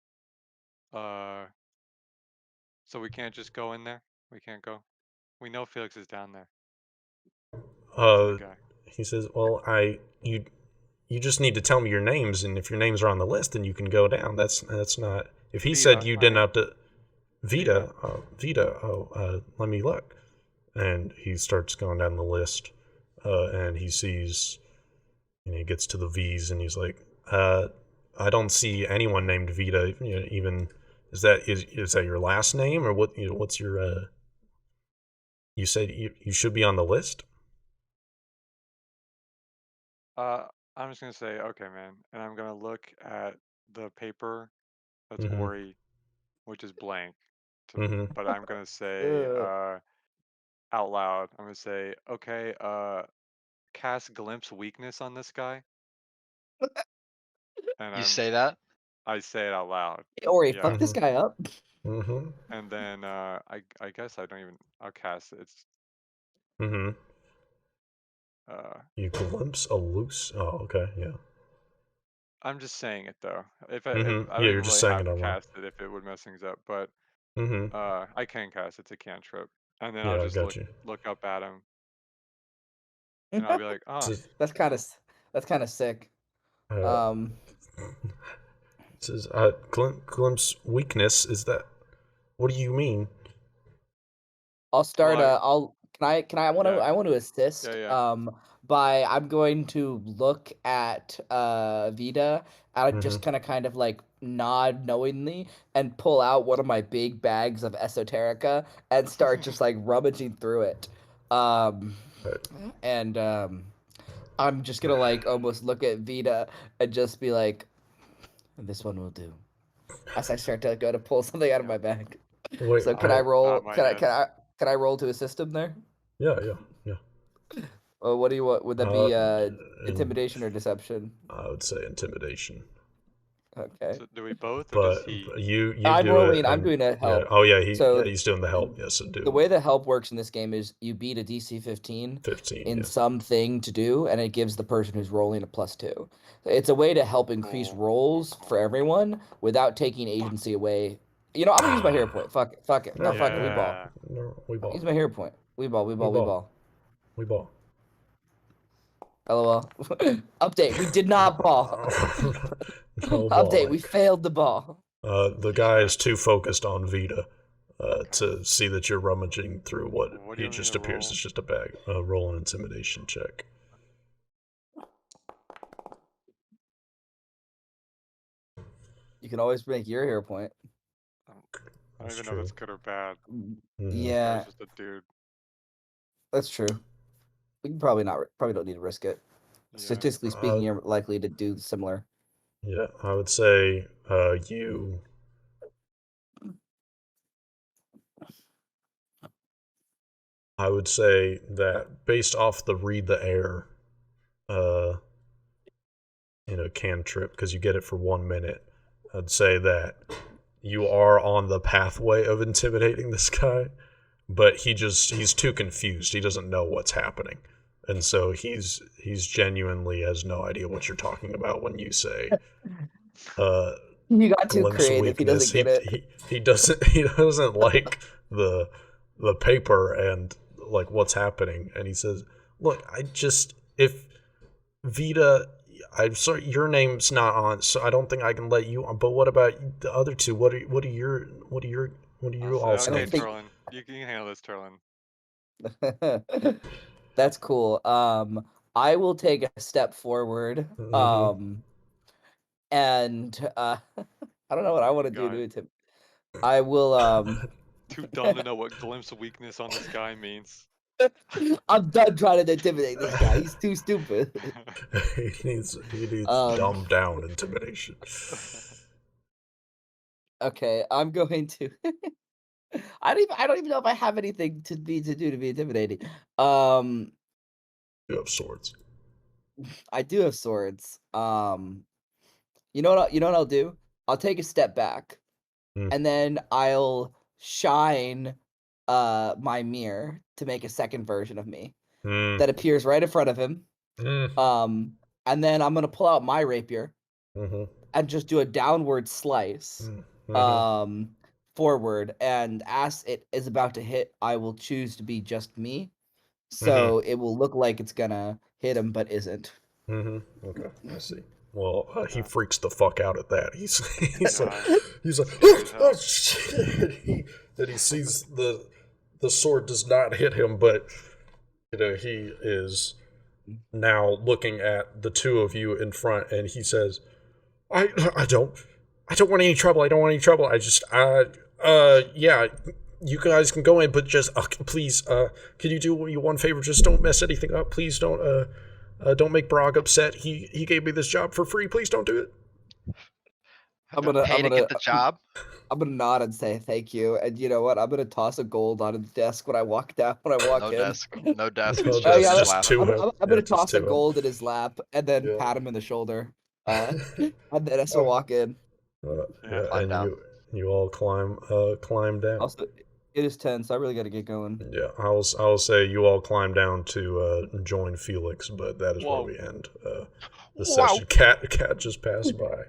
so we can't just go in there? We can't go? We know Felix is down there. To the guy. He says, "Well, you just need to tell me your names, and if your names are on the list, then you can go down. That's not. If he said Vita, you my didn't name. have to, Vita, let me look." And he starts going down the list, and he sees, and he gets to the V's, and he's like, "I don't see anyone named Vita. You know, even is that your last name, or what? You know, what's your? You said you should be on the list." I'm just gonna say, okay, man, and I'm gonna look at the paper that's Mm-hmm. Ori, which is blank. Mm-hmm. But I'm gonna say, out loud, I'm gonna say, okay, cast glimpse weakness on this guy. And You say that? I say it out loud. Hey, Ori, Yeah. fuck this guy up. Mm-hmm. And then I guess I don't even, I'll cast it. It's Mm-hmm. You glimpse a loose. Oh, okay, yeah. I'm just saying it though. If Mm-hmm. I Yeah, don't you're even just really saying have it to out loud. cast it if it would mess things up, but Mm-hmm. I can cast it. It's a cantrip. And then I'll Yeah, I just got you. look up at him and I'll be like, oh, That's kind of sick. It says glimpse weakness. Is that? What do you mean? I'll start. Well, I'll. Can I? I want to. yeah. I want to assist. Yeah. By I'm going to look at Vita. And I'm just Mm-hmm. kind of like nod knowingly and pull out one of my big bags of esoterica and start just like rummaging through it. Right. And I'm just gonna like almost look at Vita and just be like, "This one will do." As I start to go to pull something out of my bag. Wait, So can I roll? Not my Can I? head. Can I roll to assist him there? Yeah. What do you want? Would that be And intimidation or deception? I would say intimidation. Okay. So do we both, or does But he? you I'm do rolling. it. I'm And, doing a yeah. help. Oh yeah. So He's doing the help. Yes, I do. the way the help works in this game is you beat a DC 15 15. in Yeah. something to do, and it gives the person who's rolling a +2. It's a way to help increase Cool. rolls for everyone without taking agency away. You know, I'm gonna use my hero point. Fuck it. Fuck it. No, fuck it. We ball. Yeah. No, we ball. Use my hero point. We ball. We ball. LOL. Update. We did not ball. No Update. balling. We failed the ball. The guy is too focused on Vita to see that you're rummaging through what What do you it want me just to appears roll? is just a bag. Roll an intimidation check. You can always make your hero point. I don't That's even know true. if that's good or bad. Mhm. Yeah, It's just a dude. that's true. We can probably don't need to risk it. Yeah. Statistically speaking, you're likely to do similar. Yeah, I would say you. I would say that based off the read the air, cantrip, because you get it for 1 minute, I'd say that you are on the pathway of intimidating this guy, but he's too confused. He doesn't know what's happening. And so he's genuinely has no idea what you're talking about when you say You got too glimpse creative. He weakness. doesn't get it. He doesn't like the paper and like what's happening. And he says, "Look, if Vita, I'm sorry, your name's not on, so I don't think I can let you on. But what about the other two? What are you all I'll saying?" say, okay, don't think- Turlin. You can handle this, Turlin. That's cool. I will take a step forward. Mhm. And I don't know what I want to do God. to it. I will Too dumb to know what glimpse of weakness on this guy means. I'm done trying to intimidate this guy. He's too stupid. he needs Um, dumbed down intimidation. Okay, I'm going to. I don't even know if I have anything to do to be intimidating. You have swords. I do have swords. You know what I'll do? I'll take a step back, Mm. and then I'll shine my mirror to make a second version of me Mm. that appears right in front of him. Mm. And then I'm gonna pull out my rapier Mm-hmm. and just do a downward slice Mm-hmm. forward, and as it is about to hit, I will choose to be just me. So it will look like it's gonna hit him, but isn't. Mm-hmm. Okay, I see. Well, he freaks the fuck out at that. He's like, Yeah. oh shit! And he sees the sword does not hit him, but he is now looking at the two of you in front, and he says, I don't want any trouble. I don't want any trouble. I just yeah, you guys can go in, but just please, can you do you one favor? Just don't mess anything up. Please don't make Brog upset. He gave me this job for free. Please don't do it. I'm gonna get the job. I'm gonna nod and say thank you. And you know what? I'm gonna toss a gold on his desk when I walk down. When I walk No in. desk. No desk. No It's Oh desk, yeah, just laugh. two. I'm gonna toss a gold in his lap and then Yeah. pat him in the shoulder. And then as I walk in. Yeah, Climb and down. you all climb down. Also, it is 10, so I really got to get going. Yeah, I'll say you all climb down to join Felix, but that is where Whoa. we end the Wow. session. Cat just passed by.